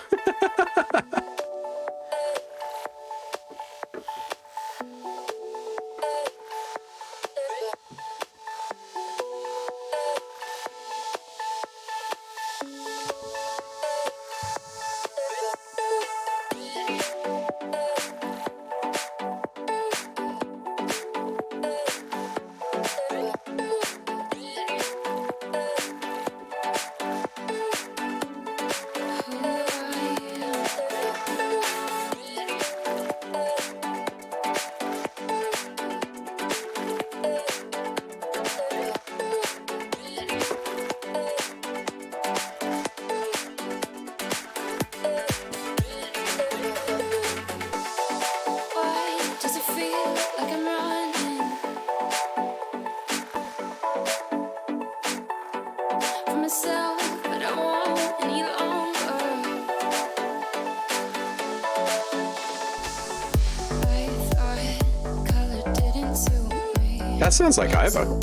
That sounds like Iva.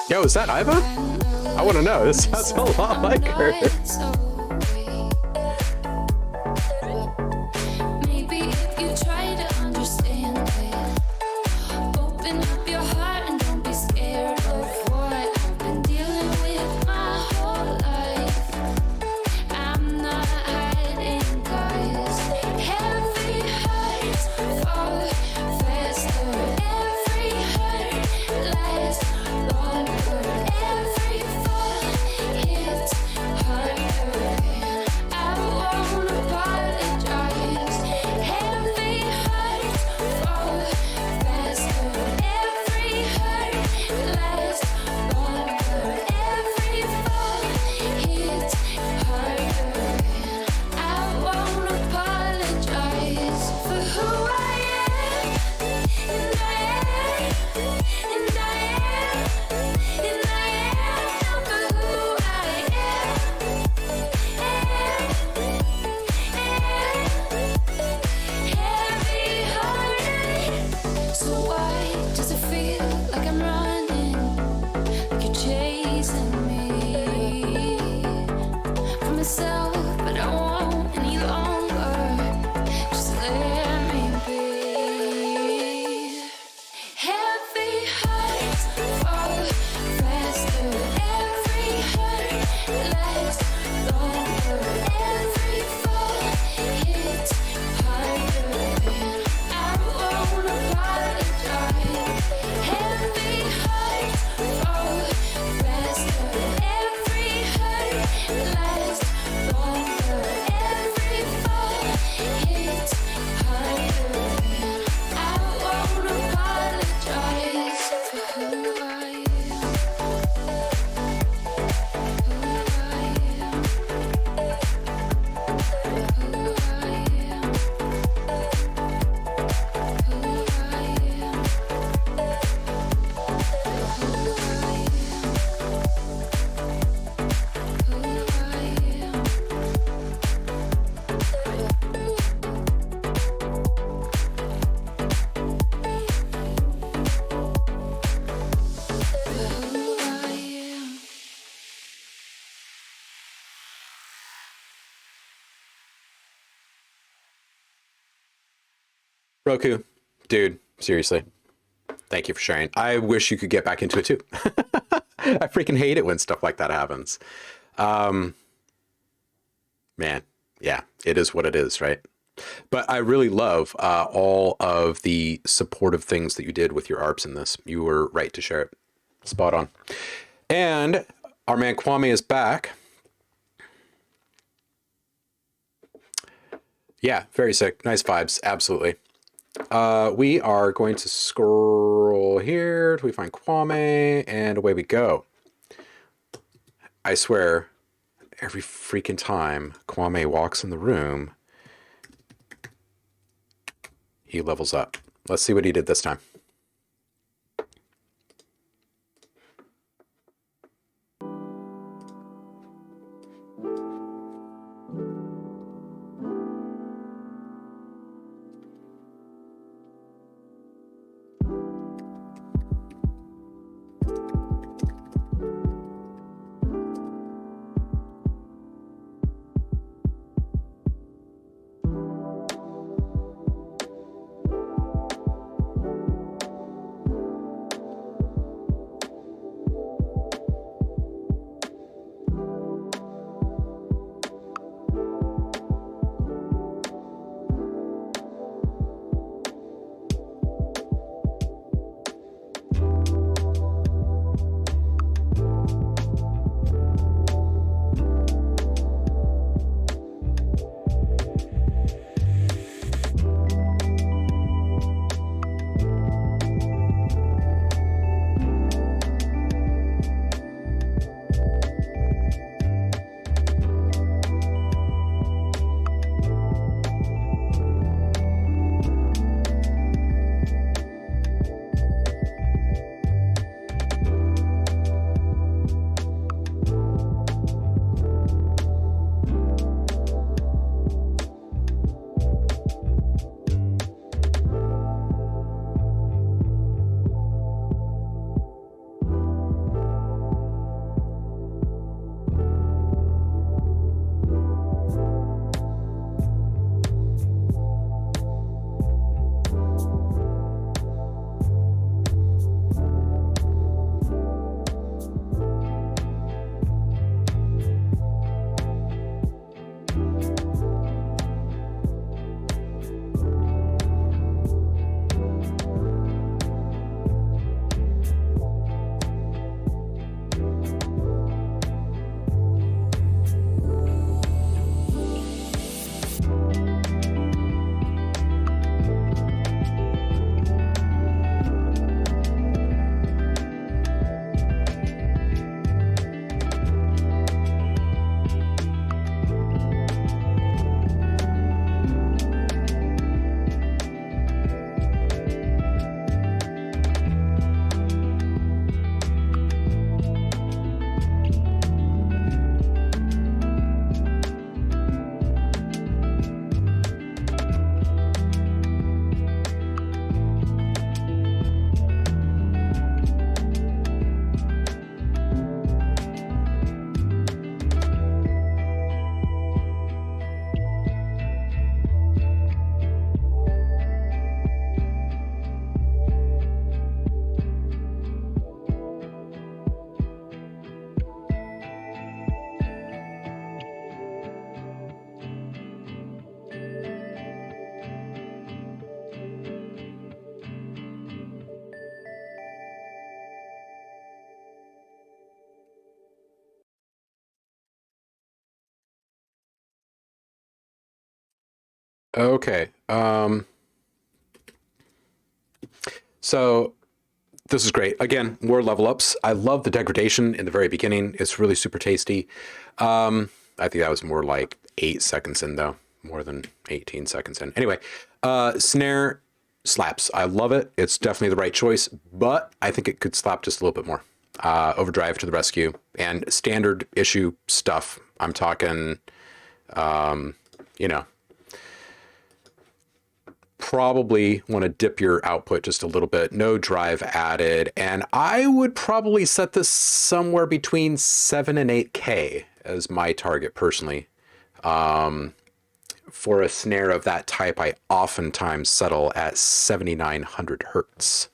Yo, is that Iva? I want to know. This sounds a lot like her. Roku, dude, seriously, thank you for sharing. I wish you could get back into it too. I freaking hate it when stuff like that happens. Man, yeah, it is what it is, right? But I really love all of the supportive things that you did with your ARPs in this. You were right to share it. Spot on. And our man Kwame is back. Yeah, very sick. Nice vibes. Absolutely. We are going to scroll here till we find Kwame, and away we go. I swear, every freaking time Kwame walks in the room, he levels up. Let's see what he did this time. Okay. So this is great. Again, more level ups. I love the degradation in the very beginning. It's really super tasty. I think that was more like 8 seconds in though, more than 18 seconds in. Anyway, snare slaps. I love it. It's definitely the right choice, but I think it could slap just a little bit more. Overdrive to the rescue and standard issue stuff. I'm talking, you know, probably want to dip your output just a little bit, no drive added. And I would probably set this somewhere between 7 and 8K as my target personally. for a snare of that type, I oftentimes settle at 7,900 hertz.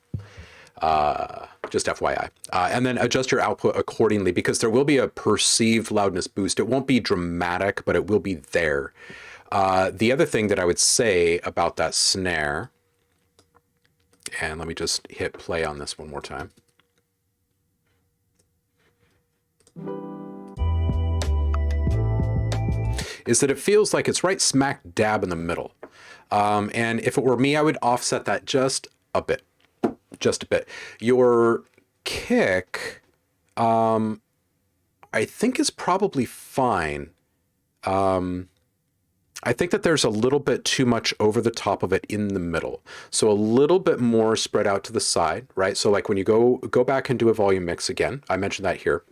Just FYI. And then adjust your output accordingly, because there will be a perceived loudness boost. It won't be dramatic, but it will be there. The other thing that I would say about that snare, and let me just hit play on this one more time. Is that it feels like it's right smack dab in the middle. And if it were me, I would offset that just a bit. Just a bit. Your kick, I think is probably fine. I think that there's a little bit too much over the top of it in the middle. So a little bit more spread out to the side, right? So like when you go back and do a volume mix again, I mentioned that here.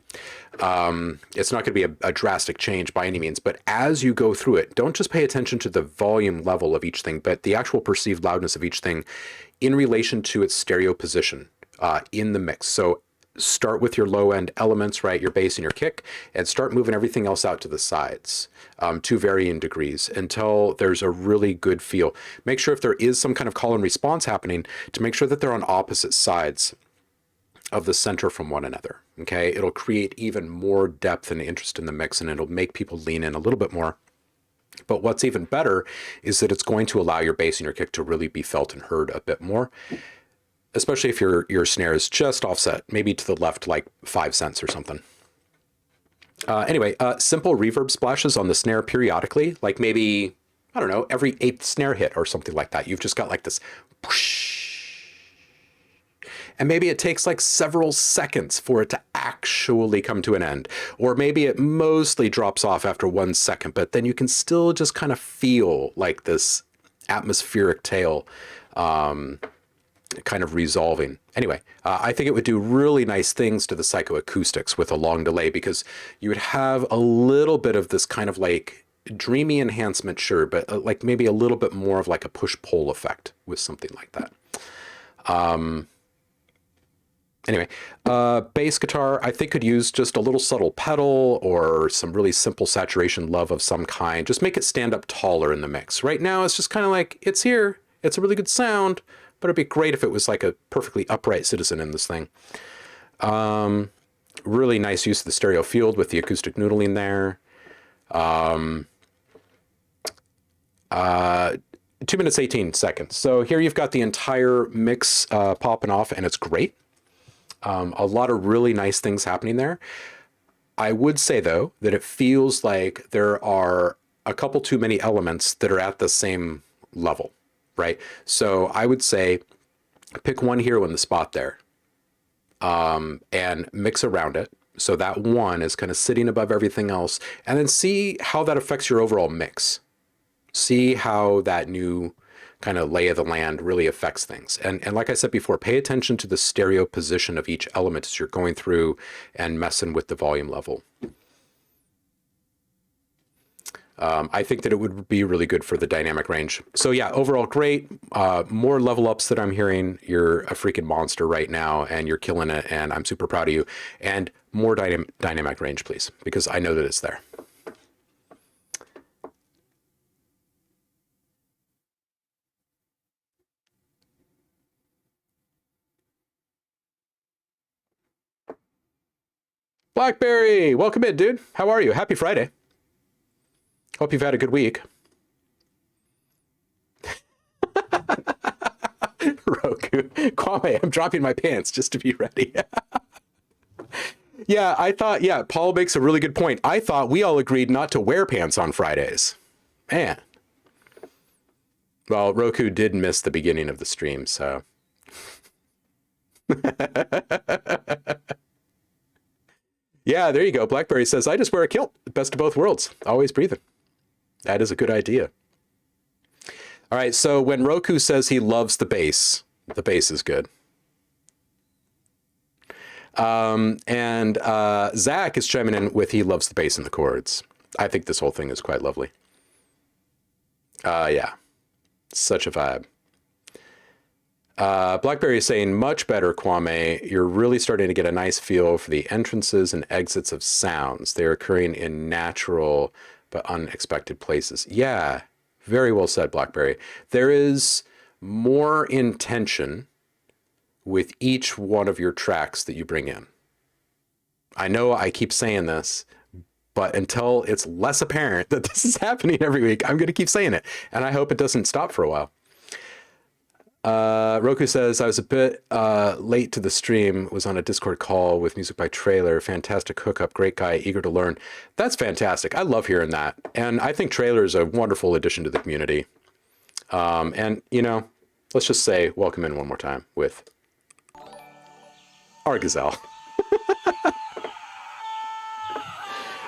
It's not going to be a drastic change by any means, but as you go through it, don't just pay attention to the volume level of each thing, but the actual perceived loudness of each thing in relation to its stereo position in the mix. So start with your low end elements, right? Your bass and your kick, and start moving everything else out to the sides to varying degrees until there's a really good feel. Make sure if there is some kind of call and response happening to make sure that they're on opposite sides of the center from one another. Okay. It'll create even more depth and interest in the mix, and it'll make people lean in a little bit more. But what's even better is that it's going to allow your bass and your kick to really be felt and heard a bit more, especially if your snare is just offset, maybe to the left, like 5 cents or something. Anyway, simple reverb splashes on the snare periodically, like maybe, I don't know, every 8th snare hit or something like that. You've just got like this whoosh. And maybe it takes like several seconds for it to actually come to an end. Or maybe it mostly drops off after 1 second, but then you can still just kind of feel like this atmospheric tail kind of resolving. Anyway, I think it would do really nice things to the psychoacoustics with a long delay, because you would have a little bit of this kind of like dreamy enhancement, sure, but like maybe a little bit more of like a push-pull effect with something like that. Anyway, bass guitar, I think could use just a little subtle pedal or some really simple saturation love of some kind. Just make it stand up taller in the mix. Right now, it's just kind of like, it's here. It's a really good sound, but it'd be great if it was like a perfectly upright citizen in this thing. Really nice use of the stereo field with the acoustic noodling there. 2 minutes, 18 seconds. So here you've got the entire mix popping off, and it's great. A lot of really nice things happening there. I would say, though, that it feels like there are a couple too many elements that are at the same level, right? So I would say pick one hero in the spot there and mix around it. So that one is kind of sitting above everything else, and then see how that affects your overall mix. See how that new kind of lay of the land really affects things. And like I said before, pay attention to the stereo position of each element as you're going through and messing with the volume level. I think that it would be really good for the dynamic range. So yeah, overall great. More level ups that I'm hearing. You're a freaking monster right now, and you're killing it, and I'm super proud of you. And more dynamic range, please, because I know that it's there. Blackberry, welcome in, dude. How are you? Happy Friday. Hope you've had a good week. Roku, Kwame, I'm dropping my pants just to be ready. Yeah, I thought, yeah, Paul makes a really good point. I thought we all agreed not to wear pants on Fridays. Man. Well, Roku did miss the beginning of the stream, so. Yeah, there you go. Blackberry says, I just wear a kilt. Best of both worlds. Always breathing. That is a good idea. All right, so when Roku says he loves the bass is good. And Zach is chiming in with he loves the bass and the chords. I think this whole thing is quite lovely. Yeah, such a vibe. Blackberry is saying, much better, Kwame. You're really starting to get a nice feel for the entrances and exits of sounds. They're occurring in natural but unexpected places. Yeah, Very well said, Blackberry. There is more intention with each one of your tracks that you bring in. I know I keep saying this, but until it's less apparent that this is happening every week, I'm going to keep saying it. And I hope it doesn't stop for a while. Roku says, I was a bit late to the stream, was on a Discord call with Music by Trailer. Fantastic hookup, great guy, eager to learn. That's fantastic. I love hearing that. And I think Trailer is a wonderful addition to the community. And, you know, let's just say welcome in one more time with our gazelle.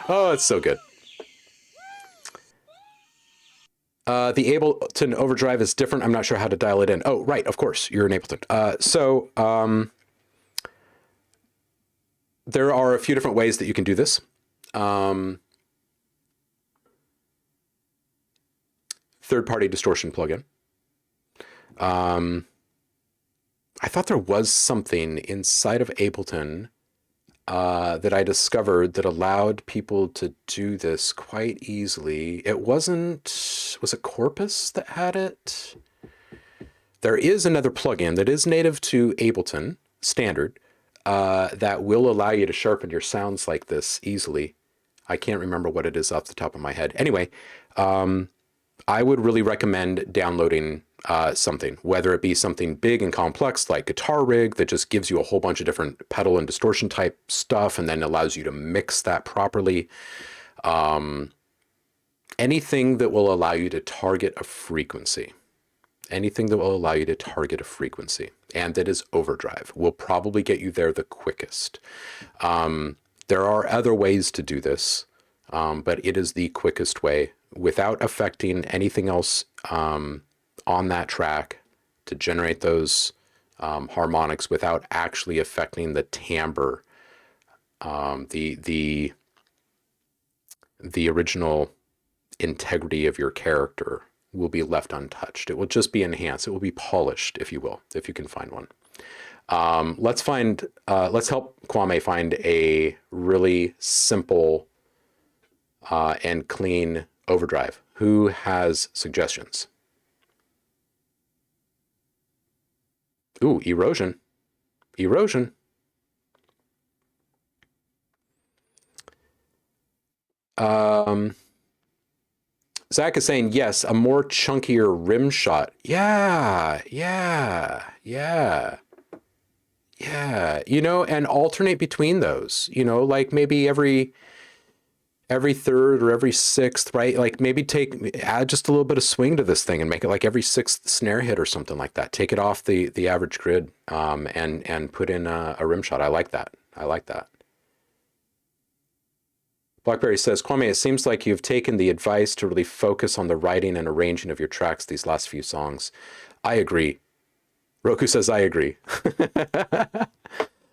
Oh, it's so good. The Ableton overdrive is different. I'm not sure how to dial it in. Oh, right. Of course, you're in Ableton. There are a few different ways that you can do this. Third-party distortion plugin. I thought there was something inside of Ableton that I discovered that allowed people to do this quite easily. It wasn't, was it Corpus that had it? There is another plugin that is native to Ableton standard that will allow you to sharpen your sounds like this easily. I can't remember what it is off the top of my head. Anyway, I would really recommend downloading something, whether it be something big and complex like Guitar Rig that just gives you a whole bunch of different pedal and distortion type stuff and then allows you to mix that properly. Anything that will allow you to target a frequency. Anything that will allow you to target a frequency and that is overdrive will probably get you there the quickest. There are other ways to do this, but it is the quickest way without affecting anything else on that track to generate those harmonics without actually affecting the timbre, the original integrity of your character will be left untouched. It will just be enhanced. It will be polished, if you will, if you can find one. Let's help Kwame find a really simple and clean overdrive. Who has suggestions? Ooh, erosion. Erosion. Zach is saying, yes, a more chunkier rim shot. Yeah. You know, and alternate between those, you know, like maybe every third or every sixth, right? Like maybe add just a little bit of swing to this thing and make it like every sixth snare hit or something like that. Take it off the average grid and put in a rim shot. I like that. Blackberry says, Kwame, it seems like you've taken the advice to really focus on the writing and arranging of your tracks these last few songs. I agree. Roku says, I agree.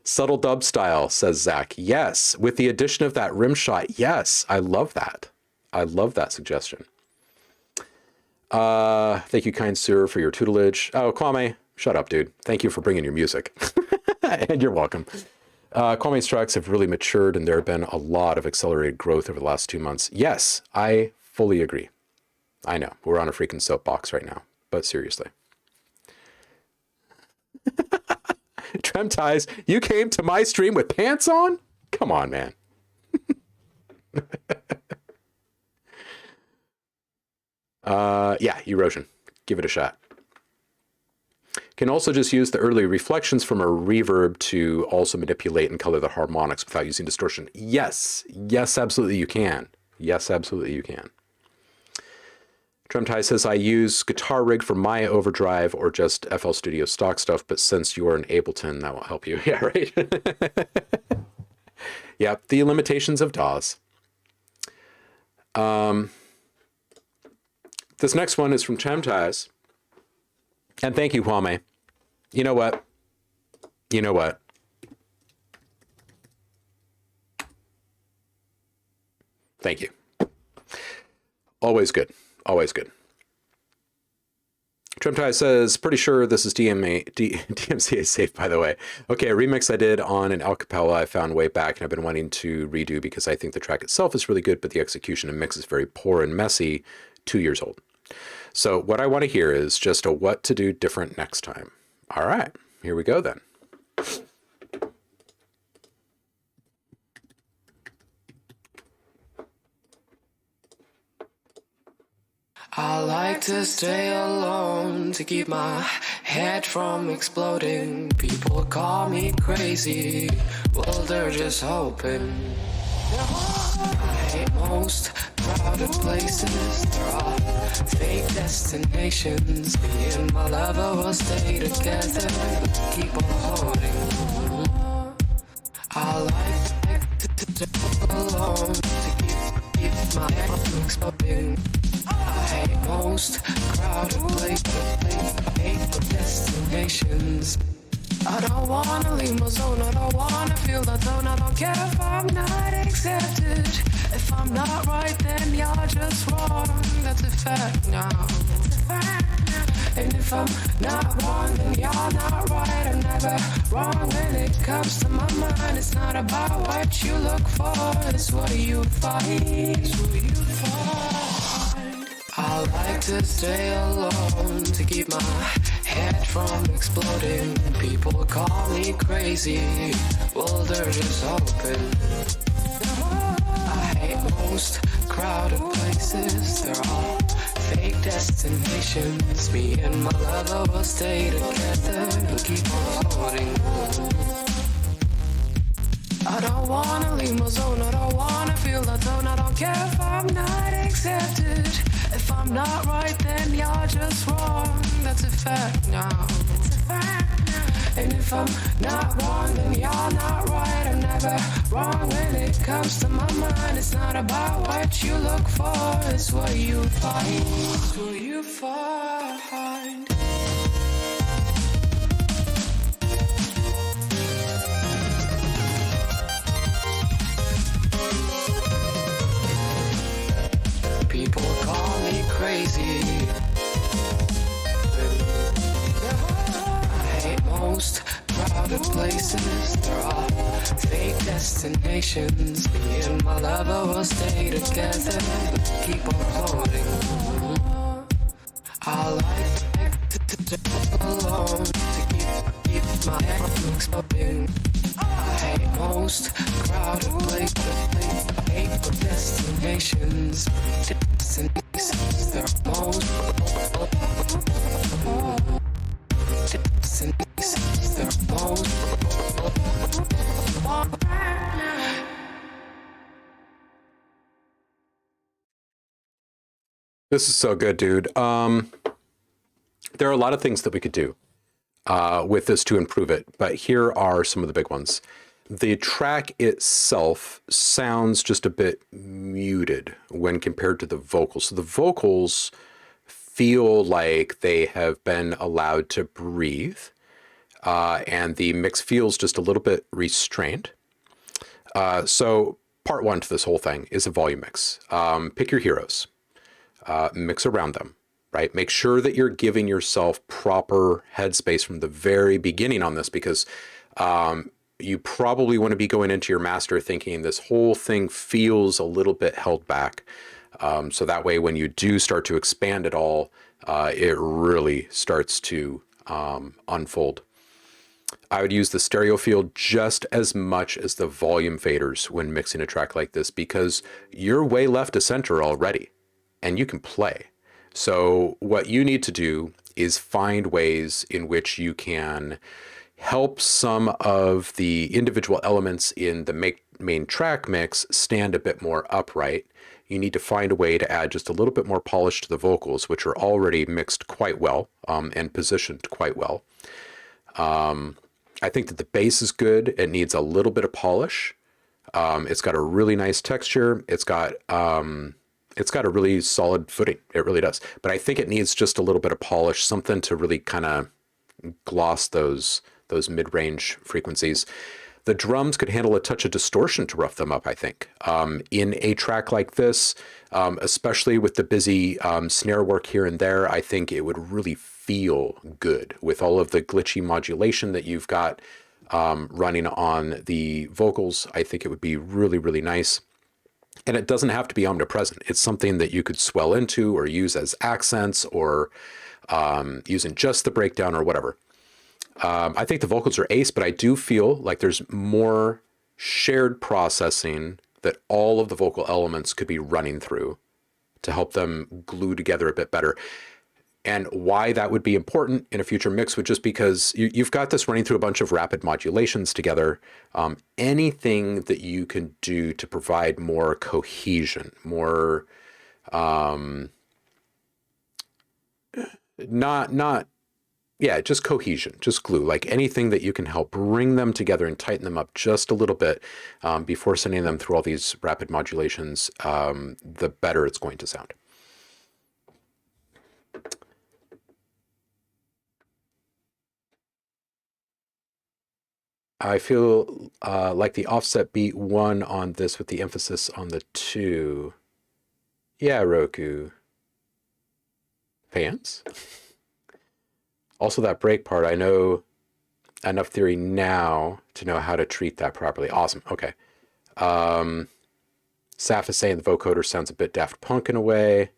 Subtle dub style, says Zach. Yes, with the addition of that rim shot. Yes, I love that. I love that suggestion. Thank you, kind sir, for your tutelage. Oh, Kwame, shut up, dude. Thank you for bringing your music. And you're welcome. Kwame's tracks have really matured and there have been a lot of accelerated growth over the last 2 months. Yes, I fully agree. I know, we're on a freaking soapbox right now, but seriously. Trem Ties, you came to my stream with pants on? Come on, man. Yeah, erosion. Give it a shot. Can also just use the early reflections from a reverb to also manipulate and color the harmonics without using distortion. Yes, absolutely you can. Yes, absolutely you can. Tremtai says, I use Guitar Rig for my overdrive or just FL Studio stock stuff, but since you're in Ableton, that will help you. Yeah, right? Yeah, the limitations of DAWs. This next one is from Tremtai. And thank you, Kwame. You know what? Thank you. Always good. Always good. Tremtai says, pretty sure this is DMCA safe, by the way. Okay, a remix I did on an acapella I found way back and I've been wanting to redo because I think the track itself is really good, but the execution and mix is very poor and messy. 2 years old. So what I want to hear is just a what to do different next time. All right, here we go then. I like to stay alone to keep my head from exploding. People call me crazy, well they're just hoping. I hate most crowded places, they're all fake destinations. Me and my lover will stay together, keep on holding. I like to stay alone to keep my head from exploding. I hate most crowded places, I hate the destinations. I don't wanna leave my zone, I don't wanna feel the tone. I don't care if I'm not accepted. If I'm not right, then you're just wrong. That's a fact now. And if I'm not wrong, then you're not right. I'm never wrong when it comes to my mind. It's not about what you look for, it's what you find. It's what you find. I like to stay alone to keep my head from exploding. People call me crazy, well they're just hoping. I hate most crowded places, they're all fake destinations. Me and my lover will stay together and keep on floating. I don't wanna leave my zone, I don't wanna feel the tone. I don't care if I'm not accepted. If I'm not right, then you're just wrong. That's a fact now. And if I'm not wrong, then you're not right. I'm never wrong when it comes to my mind. It's not about what you look for, it's what you find. It's what you find. People call me crazy. I hate most crowded places, they're all fake destinations. Me and my lover will stay together, keep on floating. I like to stay alone to keep my head from exploding. I hate most crowded places, I hate the destinations. Destinations, they're most destinations, they're most. This is so good, dude. There are a lot of things that we could do with this to improve it, but here are some of the big ones. The track itself sounds just a bit muted when compared to the vocals. So the vocals feel like they have been allowed to breathe, and the mix feels just a little bit restrained. So part one to this whole thing is a volume mix. Pick your heroes, mix around them, right? Make sure that you're giving yourself proper headspace from the very beginning on this, because you probably want to be going into your master thinking this whole thing feels a little bit held back. So that way, when you do start to expand it all, it really starts to unfold. I would use the stereo field just as much as the volume faders when mixing a track like this, because you're way left to center already and you can play. So what you need to do is find ways in which you can help some of the individual elements in the main track mix stand a bit more upright. You need to find a way to add just a little bit more polish to the vocals, which are already mixed quite well and positioned quite well. I think that the bass is good. It needs a little bit of polish. It's got a really nice texture. It's got a really solid footing. It really does. But I think it needs just a little bit of polish, something to really kind of gloss those mid-range frequencies. The drums could handle a touch of distortion to rough them up, I think. In a track like this, especially with the busy snare work here and there, I think it would really feel good with all of the glitchy modulation that you've got running on the vocals. I think it would be really, really nice. And it doesn't have to be omnipresent. It's something that you could swell into or use as accents or use in just the breakdown or whatever. I think the vocals are ace, but I do feel like there's more shared processing that all of the vocal elements could be running through to help them glue together a bit better. And why that would be important in a future mix would just because you've got this running through a bunch of rapid modulations together. Anything that you can do to provide more cohesion, more just cohesion, just glue, like anything that you can help bring them together and tighten them up just a little bit before sending them through all these rapid modulations, the better it's going to sound. I feel like the offset beat won on this with the emphasis on the 2. Yeah, Roku. Fans? Also that break part, I know enough theory now to know how to treat that properly. Awesome, okay. Saf is saying the vocoder sounds a bit Daft Punk in a way.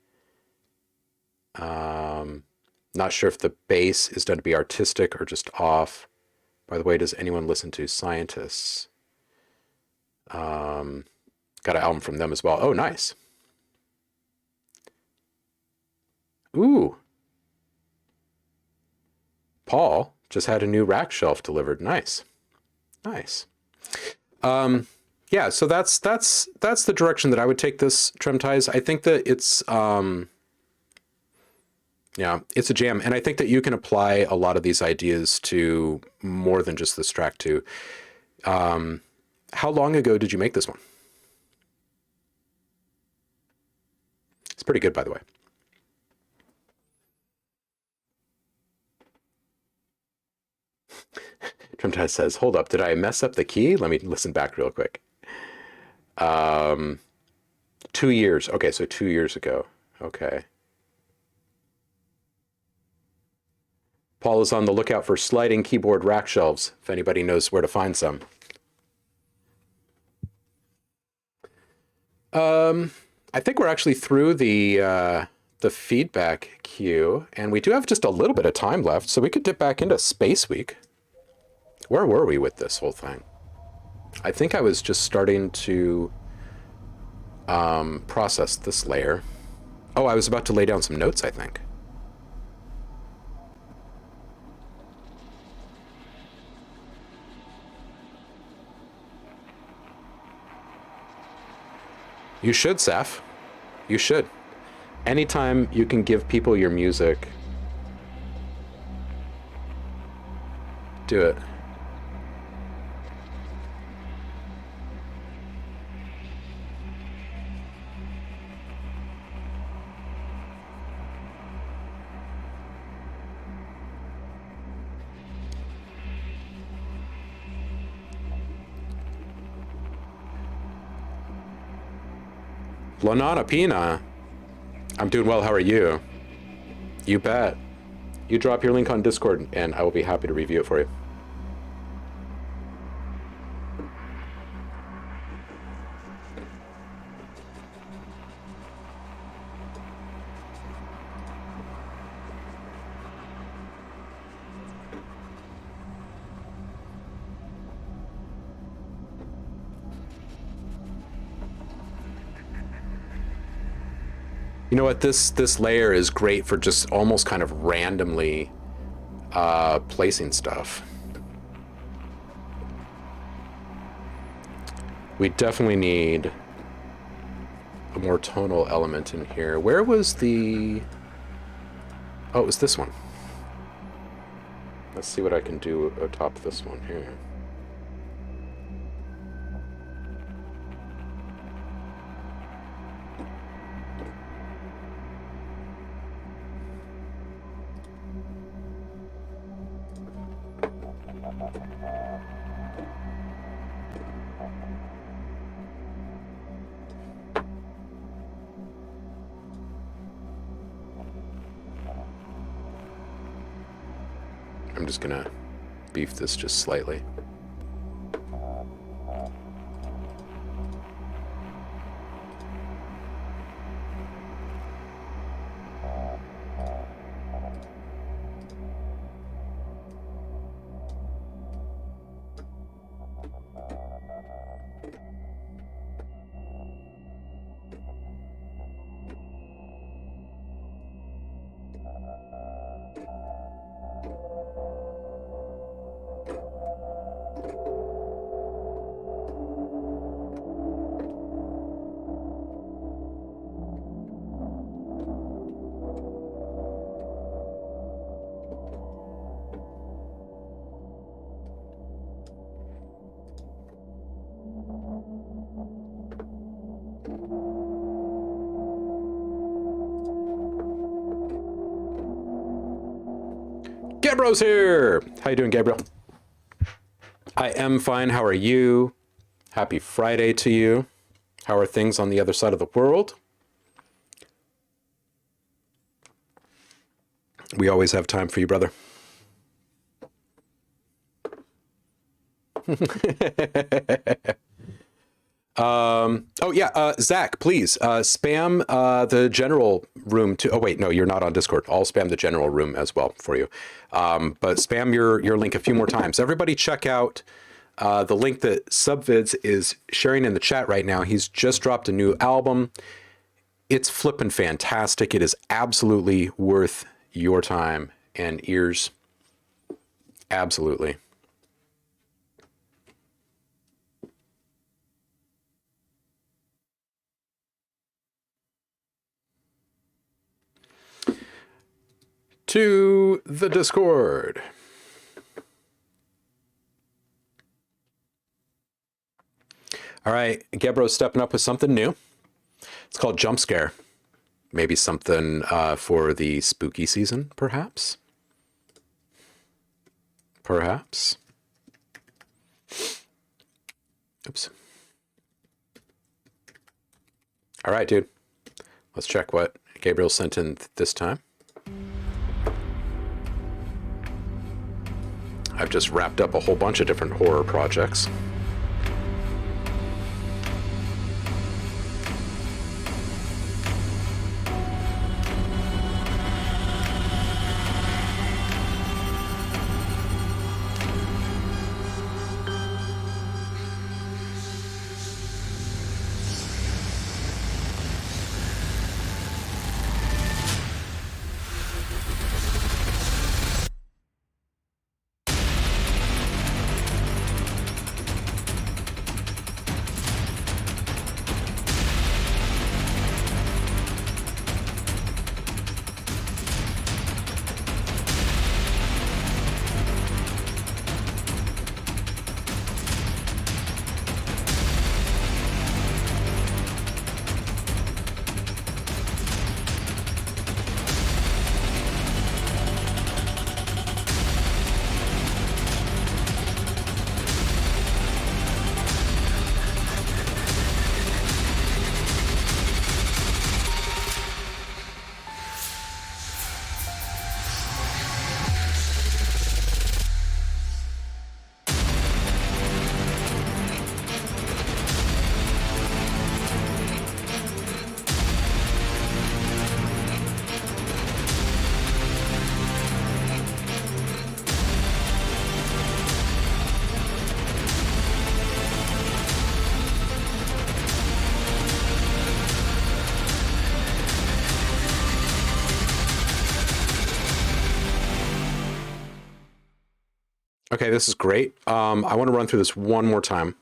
Not sure if the bass is done to be artistic or just off. By the way, does anyone listen to Scientists? Got an album from them as well. Oh, nice. Ooh. Paul just had a new rack shelf delivered. Nice. Nice. Yeah, so that's the direction that I would take this, Tremtize. I think that it's it's a jam. And I think that you can apply a lot of these ideas to more than just this track too. How long ago did you make this one? It's pretty good, by the way. Tremtize says, hold up, did I mess up the key? Let me listen back real quick. 2 years. Okay, so 2 years ago. Okay. Paul is on the lookout for sliding keyboard rack shelves, if anybody knows where to find some. I think we're actually through the feedback queue, and we do have just a little bit of time left, so we could dip back into Space Week. Where were we with this whole thing? I think I was just starting to process this layer. Oh, I was about to lay down some notes, I think. You should, Saf. You should. Anytime you can give people your music, do it. Lanana Pina. I'm doing well, how are you? You bet. You drop your link on Discord and I will be happy to review it for you. You know what, this layer is great for just almost kind of randomly placing stuff. We definitely need a more tonal element in here. Where was the... Oh, it was this one. Let's see what I can do atop this one here. I'm just gonna beef this just slightly. Gabriel's here. How you doing, Gabriel? I am fine. How are you? Happy Friday to you. How are things on the other side of the world? We always have time for you, brother. Oh yeah, Zach, please spam the general room too. Oh wait, no, you're not on Discord. I'll spam the general room as well for you. But spam your link a few more times. Everybody check out the link that Subvids is sharing in the chat right now. He's just dropped a new album. It's flippin' fantastic. It is absolutely worth your time and ears. Absolutely. To the Discord. All right, Gebro's stepping up with something new. It's called Jump Scare. Maybe something for the spooky season, perhaps? Perhaps. Oops. All right, dude. Let's check what Gabriel sent in this time. I've just wrapped up a whole bunch of different horror projects. Okay, this is great. I want to run through this one more time.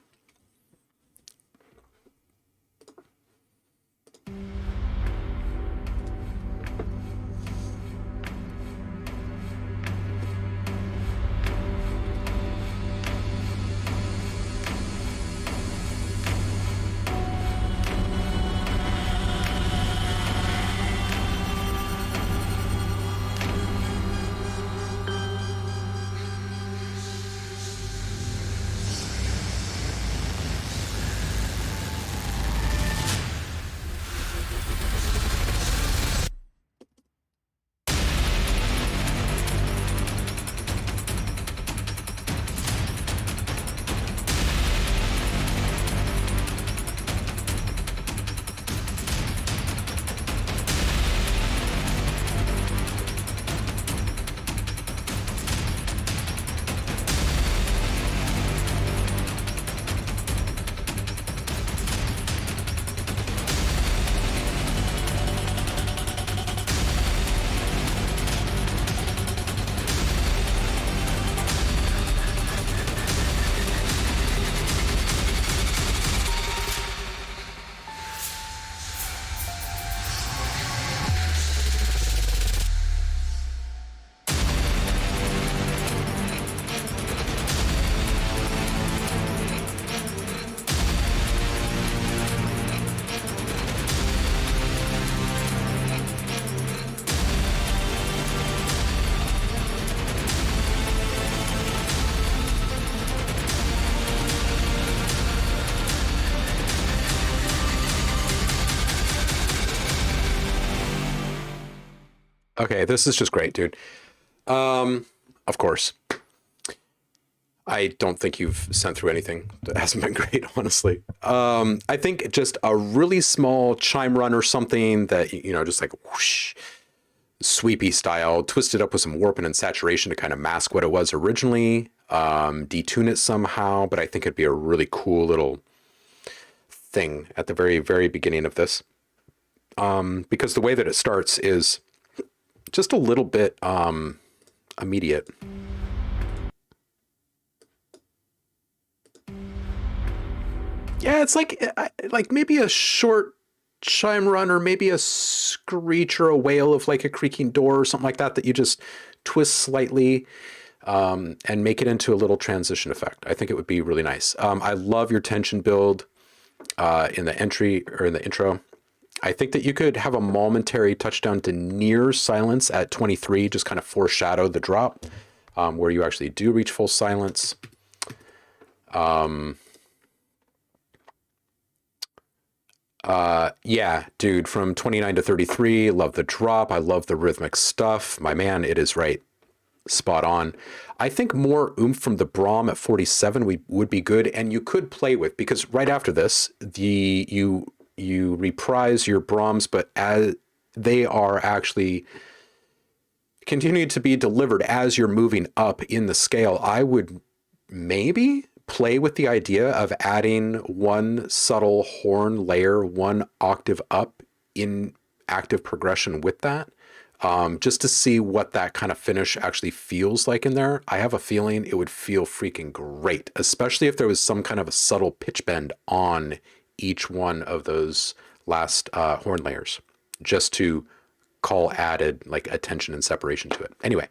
Okay, this is just great, dude. Of course. I don't think you've sent through anything that hasn't been great, honestly. I think just a really small chime run or something that, you know, just like whoosh, sweepy style, twisted up with some warping and saturation to kind of mask what it was originally, detune it somehow. But I think it'd be a really cool little thing at the very, very beginning of this. Because the way that it starts is just a little bit immediate. Yeah, it's like maybe a short chime run or maybe a screech or a wail of like a creaking door or something like that that you just twist slightly and make it into a little transition effect. I think it would be really nice. I love your tension build in the entry or in the intro. I think that you could have a momentary touchdown to near silence at 23, just kind of foreshadow the drop where you actually do reach full silence. Yeah, dude, from 29 to 33, love the drop. I love the rhythmic stuff. My man, it is right. Spot on. I think more oomph from the Brahm at 47 would be good, and you could play with, because right after this, you reprise your Brahms, but as they are actually continuing to be delivered as you're moving up in the scale, I would maybe play with the idea of adding one subtle horn layer, one octave up in active progression with that, just to see what that kind of finish actually feels like in there. I have a feeling it would feel freaking great, especially if there was some kind of a subtle pitch bend on each one of those last horn layers, just to call added like attention and separation to it. Anyway,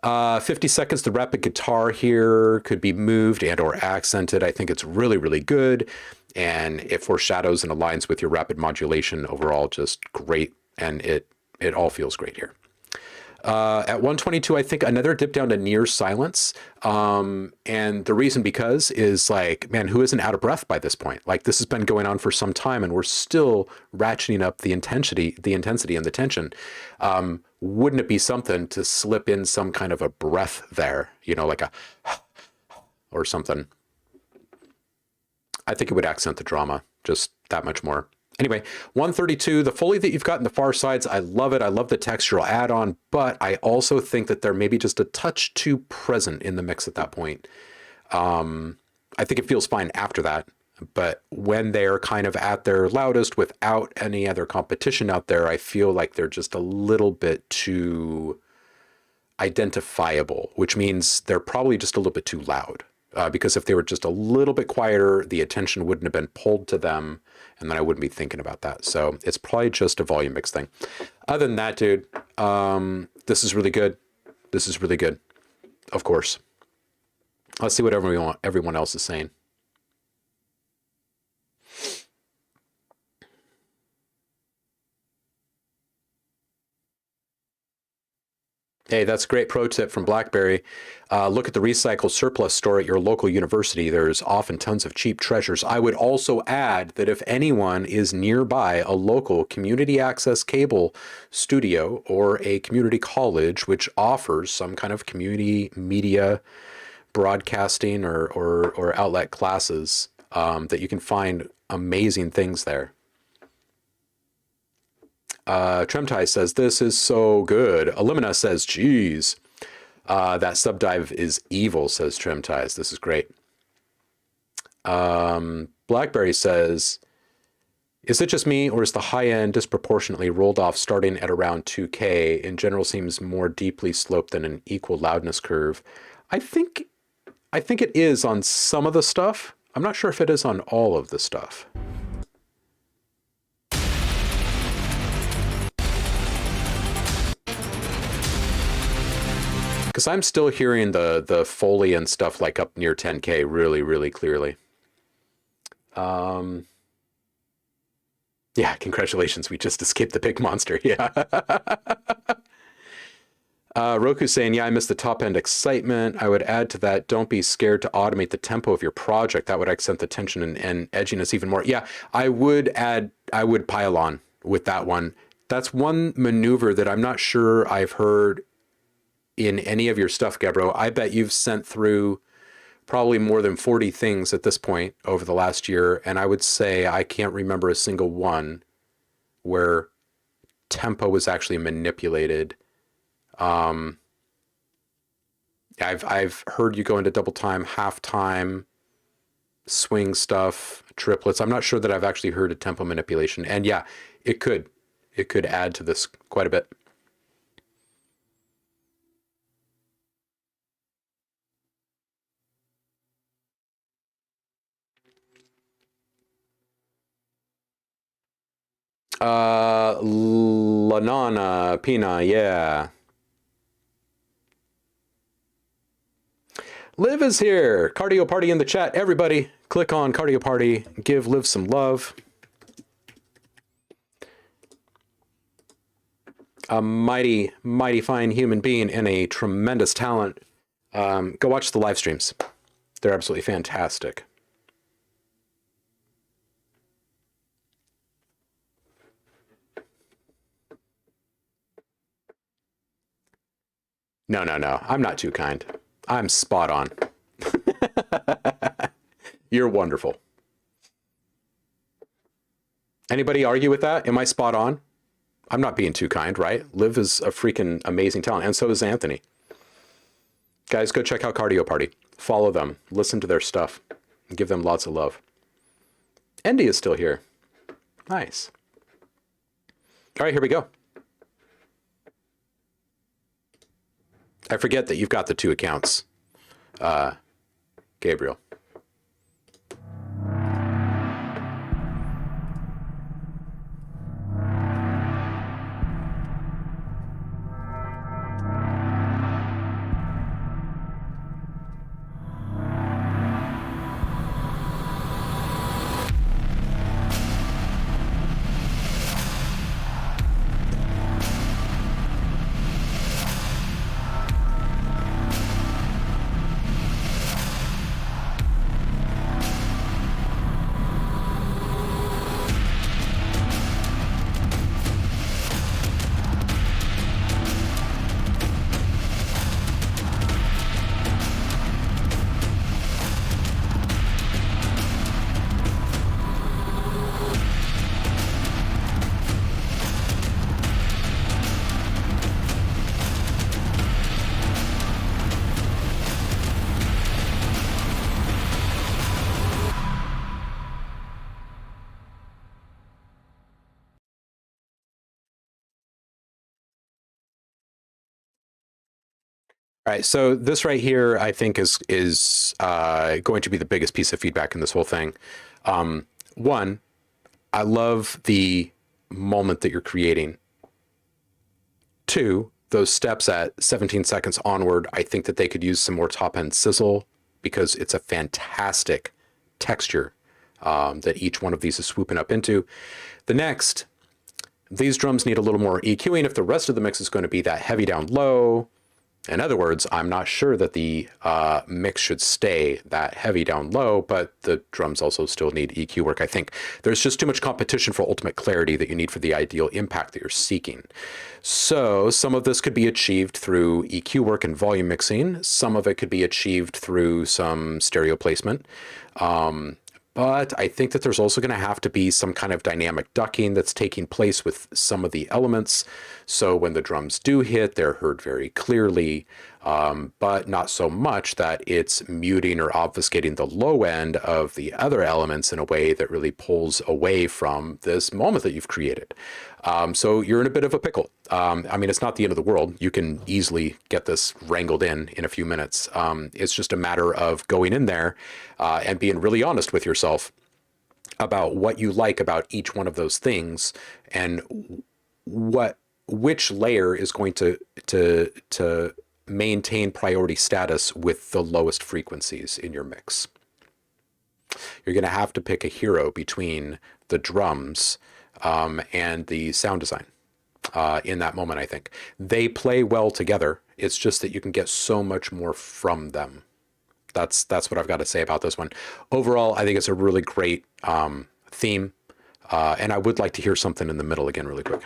50 seconds, the rapid guitar here could be moved and or accented. I think it's really, really good. And it foreshadows and aligns with your rapid modulation overall, just great. And it all feels great here. At 122, I think another dip down to near silence. And the reason because is like, man, who isn't out of breath by this point? Like this has been going on for some time and we're still ratcheting up the intensity and the tension. Wouldn't it be something to slip in some kind of a breath there, you know, like a or something? I think it would accent the drama just that much more. Anyway, 132, the Foley that you've got in the far sides, I love it. I love the textural add-on, but I also think that they're maybe just a touch too present in the mix at that point. I think it feels fine after that, but when they're kind of at their loudest without any other competition out there, I feel like they're just a little bit too identifiable, which means they're probably just a little bit too loud. Because if they were just a little bit quieter, the attention wouldn't have been pulled to them, and then I wouldn't be thinking about that. So it's probably just a volume mix thing. Other than that, dude, this is really good. This is really good, of course. Let's see what everyone else is saying. Hey, that's a great pro tip from BlackBerry. Look at the recycled surplus store at your local university. There's often tons of cheap treasures. I would also add that if anyone is nearby a local community access cable studio or a community college which offers some kind of community media broadcasting or outlet classes, that you can find amazing things there. Tremtai says, this is so good. Elimina says, geez. That subdive is evil, says Tremtai. This is great. Blackberry says, is it just me, or is the high end disproportionately rolled off starting at around 2K? In general, seems more deeply sloped than an equal loudness curve. I think it is on some of the stuff. I'm not sure if it is on all of the stuff. Because I'm still hearing the Foley and stuff like up near 10K really, really clearly. Yeah, congratulations. We just escaped the pig monster. Yeah. Roku's saying, yeah, I missed the top end excitement. I would add to that, don't be scared to automate the tempo of your project. That would accent the tension and edginess even more. Yeah, I would pile on with that one. That's one maneuver that I'm not sure I've heard in any of your stuff, Gebro. I bet you've sent through probably more than 40 things at this point over the last year, and I would say I can't remember a single one where tempo was actually manipulated. I've heard you go into double time, half time, swing stuff, triplets. I'm not sure that I've actually heard a tempo manipulation. And yeah, it could add to this quite a bit. Lanana, Pina, yeah. Liv is here. Cardio Party in the chat. Everybody, click on Cardio Party. Give Liv some love. A mighty, mighty fine human being and a tremendous talent. Go watch the live streams. They're absolutely fantastic. No. I'm not too kind. I'm spot on. You're wonderful. Anybody argue with that? Am I spot on? I'm not being too kind, right? Liv is a freaking amazing talent, and so is Anthony. Guys, go check out Cardio Party. Follow them. Listen to their stuff. And give them lots of love. Andy is still here. Nice. All right, here we go. I forget that you've got the two accounts, Gabriel. All right, so this right here, I think, is going to be the biggest piece of feedback in this whole thing. One, I love the moment that you're creating. Two, those steps at 17 seconds onward, I think that they could use some more top-end sizzle because it's a fantastic texture that each one of these is swooping up into. The next, these drums need a little more EQing if the rest of the mix is going to be that heavy down low. In other words, I'm not sure that the mix should stay that heavy down low, but the drums also still need EQ work. I think there's just too much competition for ultimate clarity that you need for the ideal impact that you're seeking. So some of this could be achieved through EQ work and volume mixing. Some of it could be achieved through some stereo placement. But I think that there's also going to have to be some kind of dynamic ducking that's taking place with some of the elements. So when the drums do hit, they're heard very clearly, but not so much that it's muting or obfuscating the low end of the other elements in a way that really pulls away from this moment that you've created. So you're in a bit of a pickle. I mean, it's not the end of the world. You can easily get this wrangled in a few minutes. It's just a matter of going in there and being really honest with yourself about what you like about each one of those things and which layer is going to maintain priority status with the lowest frequencies in your mix. You're going to have to pick a hero between the drums and the sound design in that moment. I think they play well together. It's just that you can get so much more from them. That's what I've got to say about this one. Overall, I think it's a really great theme, and I would like to hear something in the middle again really quick.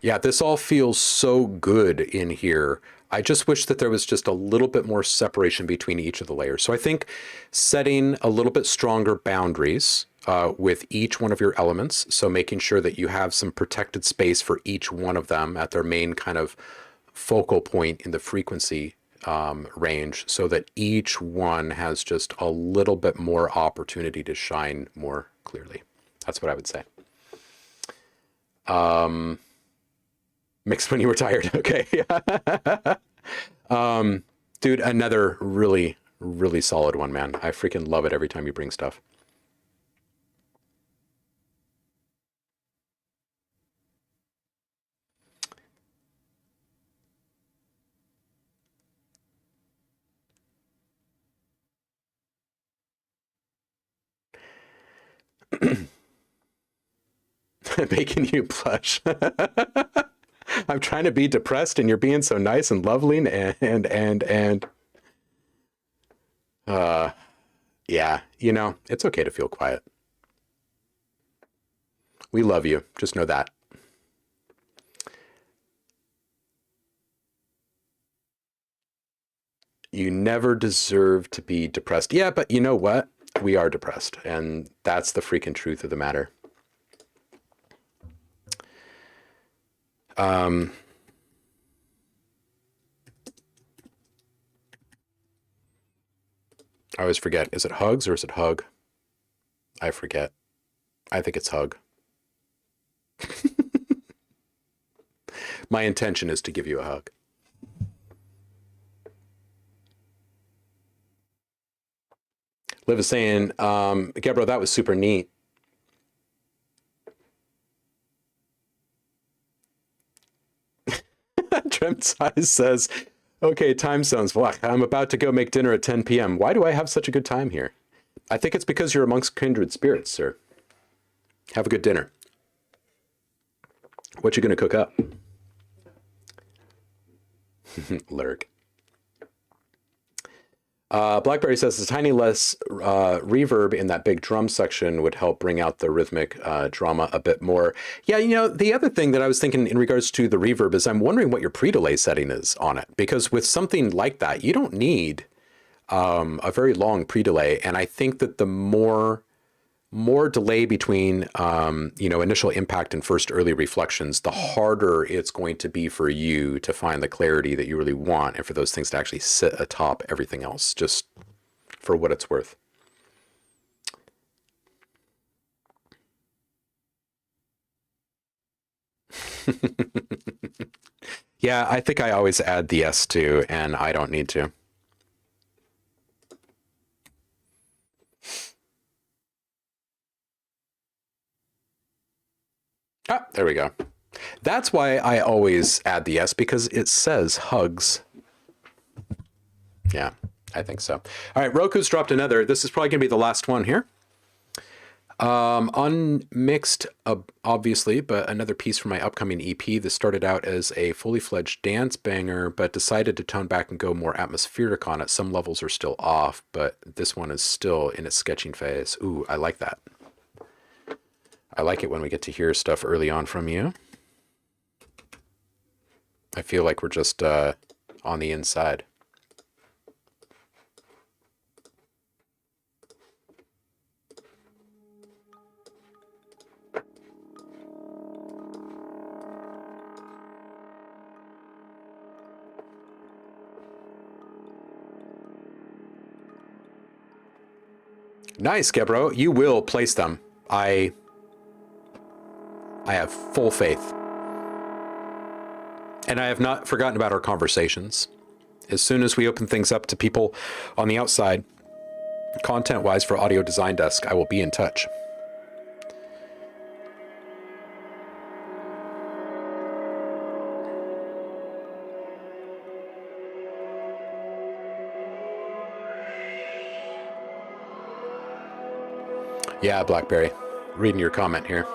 Yeah, this all feels so good in here. I just wish that there was just a little bit more separation between each of the layers. So I think setting a little bit stronger boundaries with each one of your elements. So making sure that you have some protected space for each one of them at their main kind of focal point in the frequency range, so that each one has just a little bit more opportunity to shine more clearly. That's what I would say. Mixed when you were tired. Okay. Dude, another really, really solid one, man. I freaking love it every time you bring stuff. Making you blush. I'm trying to be depressed and you're being so nice and lovely and yeah, you know, it's okay to feel quiet. We love you. Just know that. You never deserve to be depressed. Yeah, but you know what? We are depressed, and that's the freaking truth of the matter. I always forget. Is it hugs or is it hug? I forget. I think it's hug. My intention is to give you a hug. Liv is saying, Gebro, that was super neat. Trem Size says, okay, time zones. Well, I'm about to go make dinner at 10 p.m. Why do I have such a good time here? I think it's because you're amongst kindred spirits, sir. Have a good dinner. What you gonna cook up? Lurk. Blackberry says the tiny less reverb in that big drum section would help bring out the rhythmic drama a bit more. Yeah, you know, the other thing that I was thinking in regards to the reverb is I'm wondering what your pre-delay setting is on it, because with something like that, you don't need a very long pre-delay. And I think that the more delay between you know, initial impact and first early reflections, the harder it's going to be for you to find the clarity that you really want, and for those things to actually sit atop everything else, just for what it's worth. Yeah, I think I always add the S too, and I don't need to. Ah, there we go. That's why I always add the S, because it says hugs. Yeah, I think so. All right, Roku's dropped another. This is probably going to be the last one here. Unmixed, obviously, but another piece from my upcoming EP. This started out as a fully fledged dance banger, but decided to tone back and go more atmospheric on it. Some levels are still off, but this one is still in its sketching phase. Ooh, I like that. I like it when we get to hear stuff early on from you. I feel like we're just on the inside. Nice, Gebro. You will place them. I have full faith. And I have not forgotten about our conversations. As soon as we open things up to people on the outside, content-wise for Audio Design Desk, I will be in touch. Yeah, Blackberry. Reading your comment here.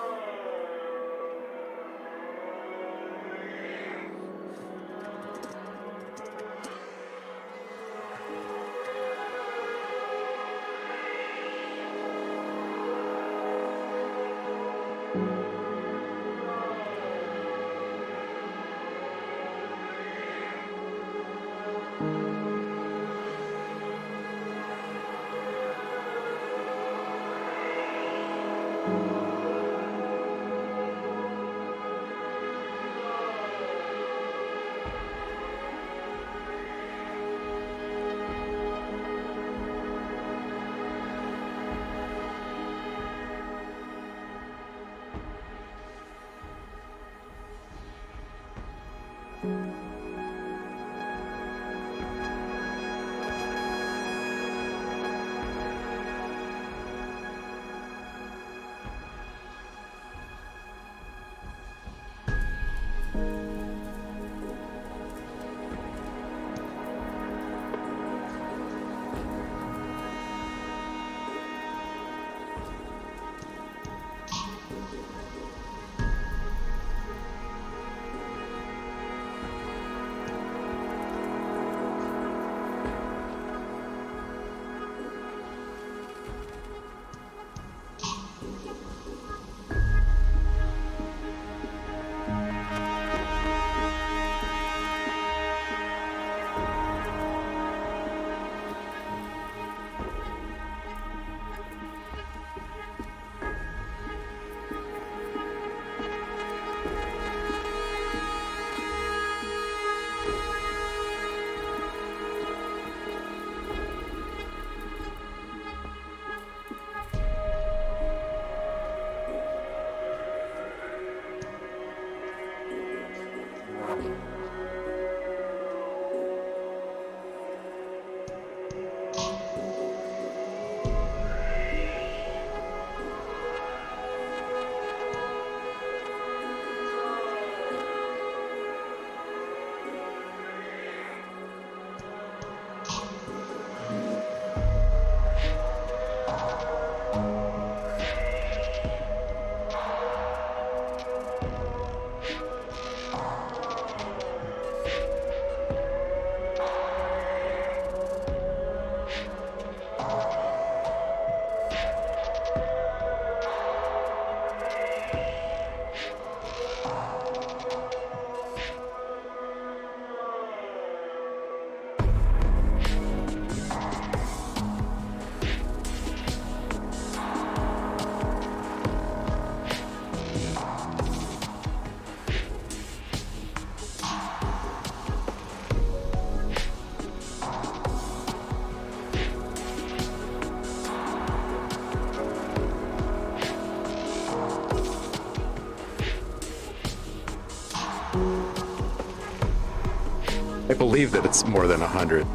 I believe that it's more than 100.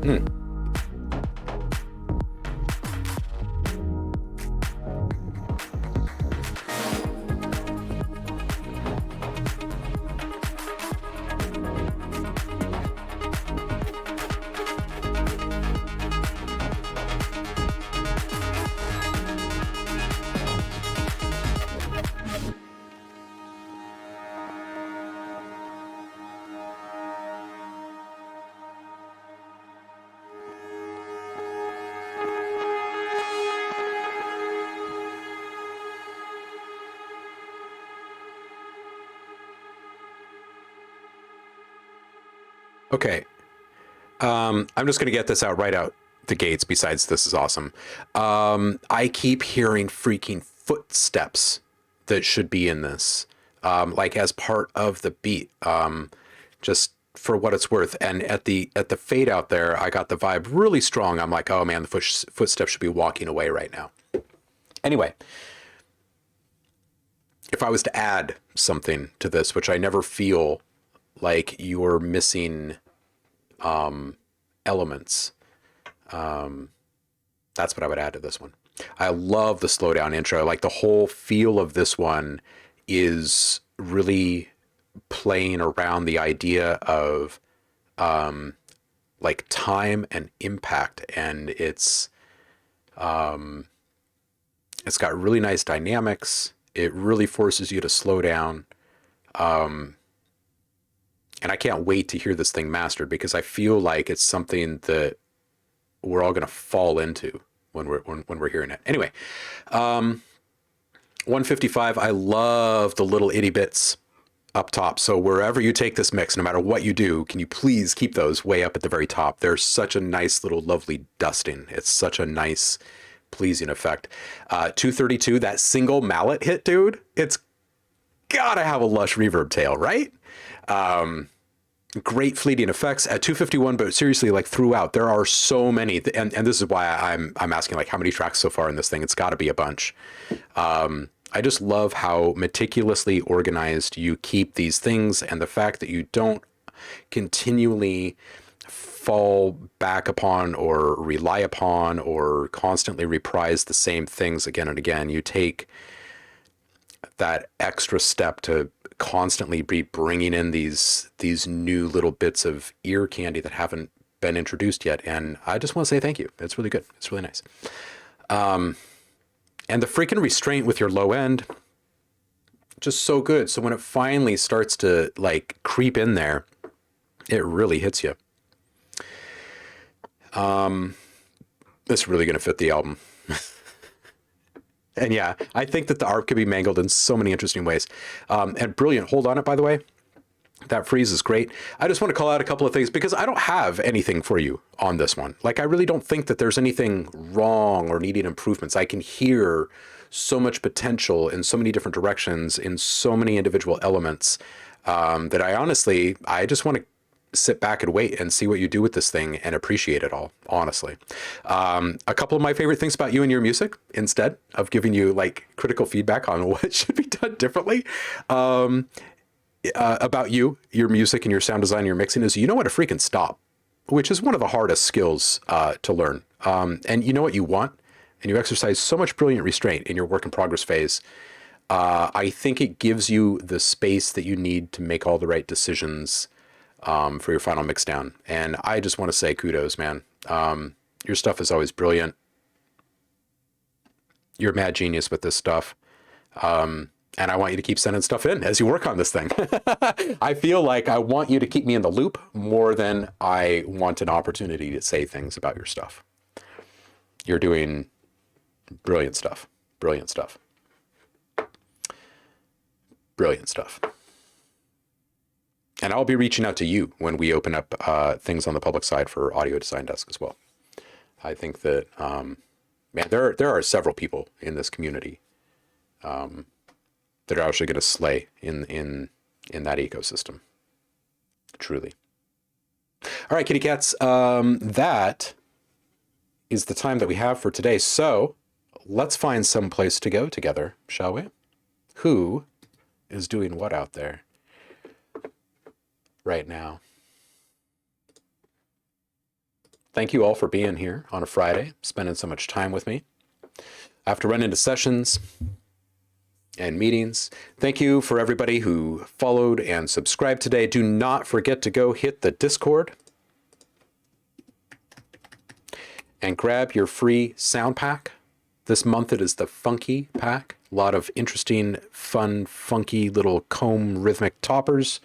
Man. Okay. I'm just going to get this out right out the gates. Besides, this is awesome. I keep hearing freaking footsteps that should be in this, like as part of the beat. Just for what it's worth. And at the fade out there, I got the vibe really strong. I'm like, oh man, the footsteps should be walking away right now. Anyway, if I was to add something to this, which I never feel like you're missing elements, that's what I would add to this one. I love the slowdown intro. Like the whole feel of this one is really playing around the idea of like time and impact, and it's got really nice dynamics. It really forces you to slow down. And I can't wait to hear this thing mastered, because I feel like it's something that we're all going to fall into when we're hearing it. Anyway, 155. I love the little itty bits up top. So wherever you take this mix, no matter what you do, can you please keep those way up at the very top? They're such a nice little lovely dusting. It's such a nice pleasing effect. 232, that single mallet hit, dude, it's gotta have a lush reverb tail, right? Great fleeting effects at 251, but seriously, like throughout, there are so many, and this is why I'm asking, like, how many tracks so far in this thing? It's got to be a bunch. I just love how meticulously organized you keep these things, and the fact that you don't continually fall back upon or rely upon or constantly reprise the same things again and again. You take that extra step to constantly be bringing in these new little bits of ear candy that haven't been introduced yet. And I just want to say thank you. It's really good. It's really nice. And the freaking restraint with your low end, just so good. So when it finally starts to like creep in there, it really hits you. It's really going to fit the album. And yeah, I think that the art could be mangled in so many interesting ways. And brilliant. Hold on it, by the way. That freeze is great. I just want to call out a couple of things, because I don't have anything for you on this one. Like, I really don't think that there's anything wrong or needing improvements. I can hear so much potential in so many different directions, in so many individual elements, that I just want to sit back and wait and see what you do with this thing and appreciate it all, honestly. A couple of my favorite things about you and your music, instead of giving you like critical feedback on what should be done differently, about you, your music and your sound design, your mixing, is you know what to freaking stop, which is one of the hardest skills to learn. And you know what you want, and you exercise so much brilliant restraint in your work in progress phase. I think it gives you the space that you need to make all the right decisions for your final mix down. And I just want to say kudos, man. Your stuff is always brilliant. You're a mad genius with this stuff. And I want you to keep sending stuff in as you work on this thing. I feel like I want you to keep me in the loop more than I want an opportunity to say things about your stuff. You're doing brilliant stuff. Brilliant stuff. Brilliant stuff. And I'll be reaching out to you when we open up things on the public side for Audio Design Desk as well. I think that, man, there are several people in this community that are actually going to slay in that ecosystem. Truly. All right, kitty cats, that is the time that we have for today. So let's find some place to go together, shall we? Who is doing what out there right now? Thank you all for being here on a Friday, spending so much time with me. I have to run into sessions and meetings. Thank you for everybody who followed and subscribed today. Do not forget to go hit the Discord and grab your free sound pack. This month it is the Funky Pack. A lot of interesting, fun, funky little comb rhythmic toppers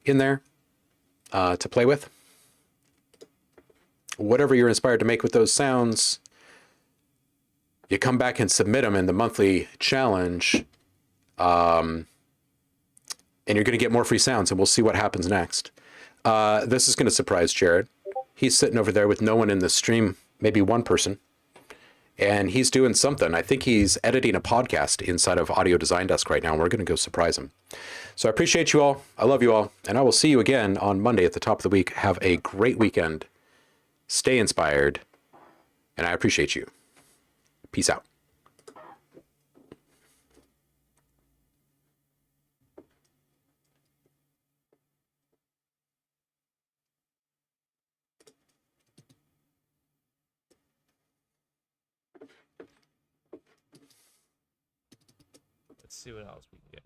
in there to play with. Whatever you're inspired to make with those sounds, you come back and submit them in the monthly challenge, and you're going to get more free sounds, and we'll see what happens next. This is going to surprise Jared. He's sitting over there with no one in the stream, maybe one person, and he's doing something. I think he's editing a podcast inside of Audio Design Desk right now, and we're going to go surprise him. So I appreciate you all. I love you all, and I will see you again on Monday at the top of the week. Have a great weekend. Stay inspired, and I appreciate you. Peace out. Let's see what else we can get.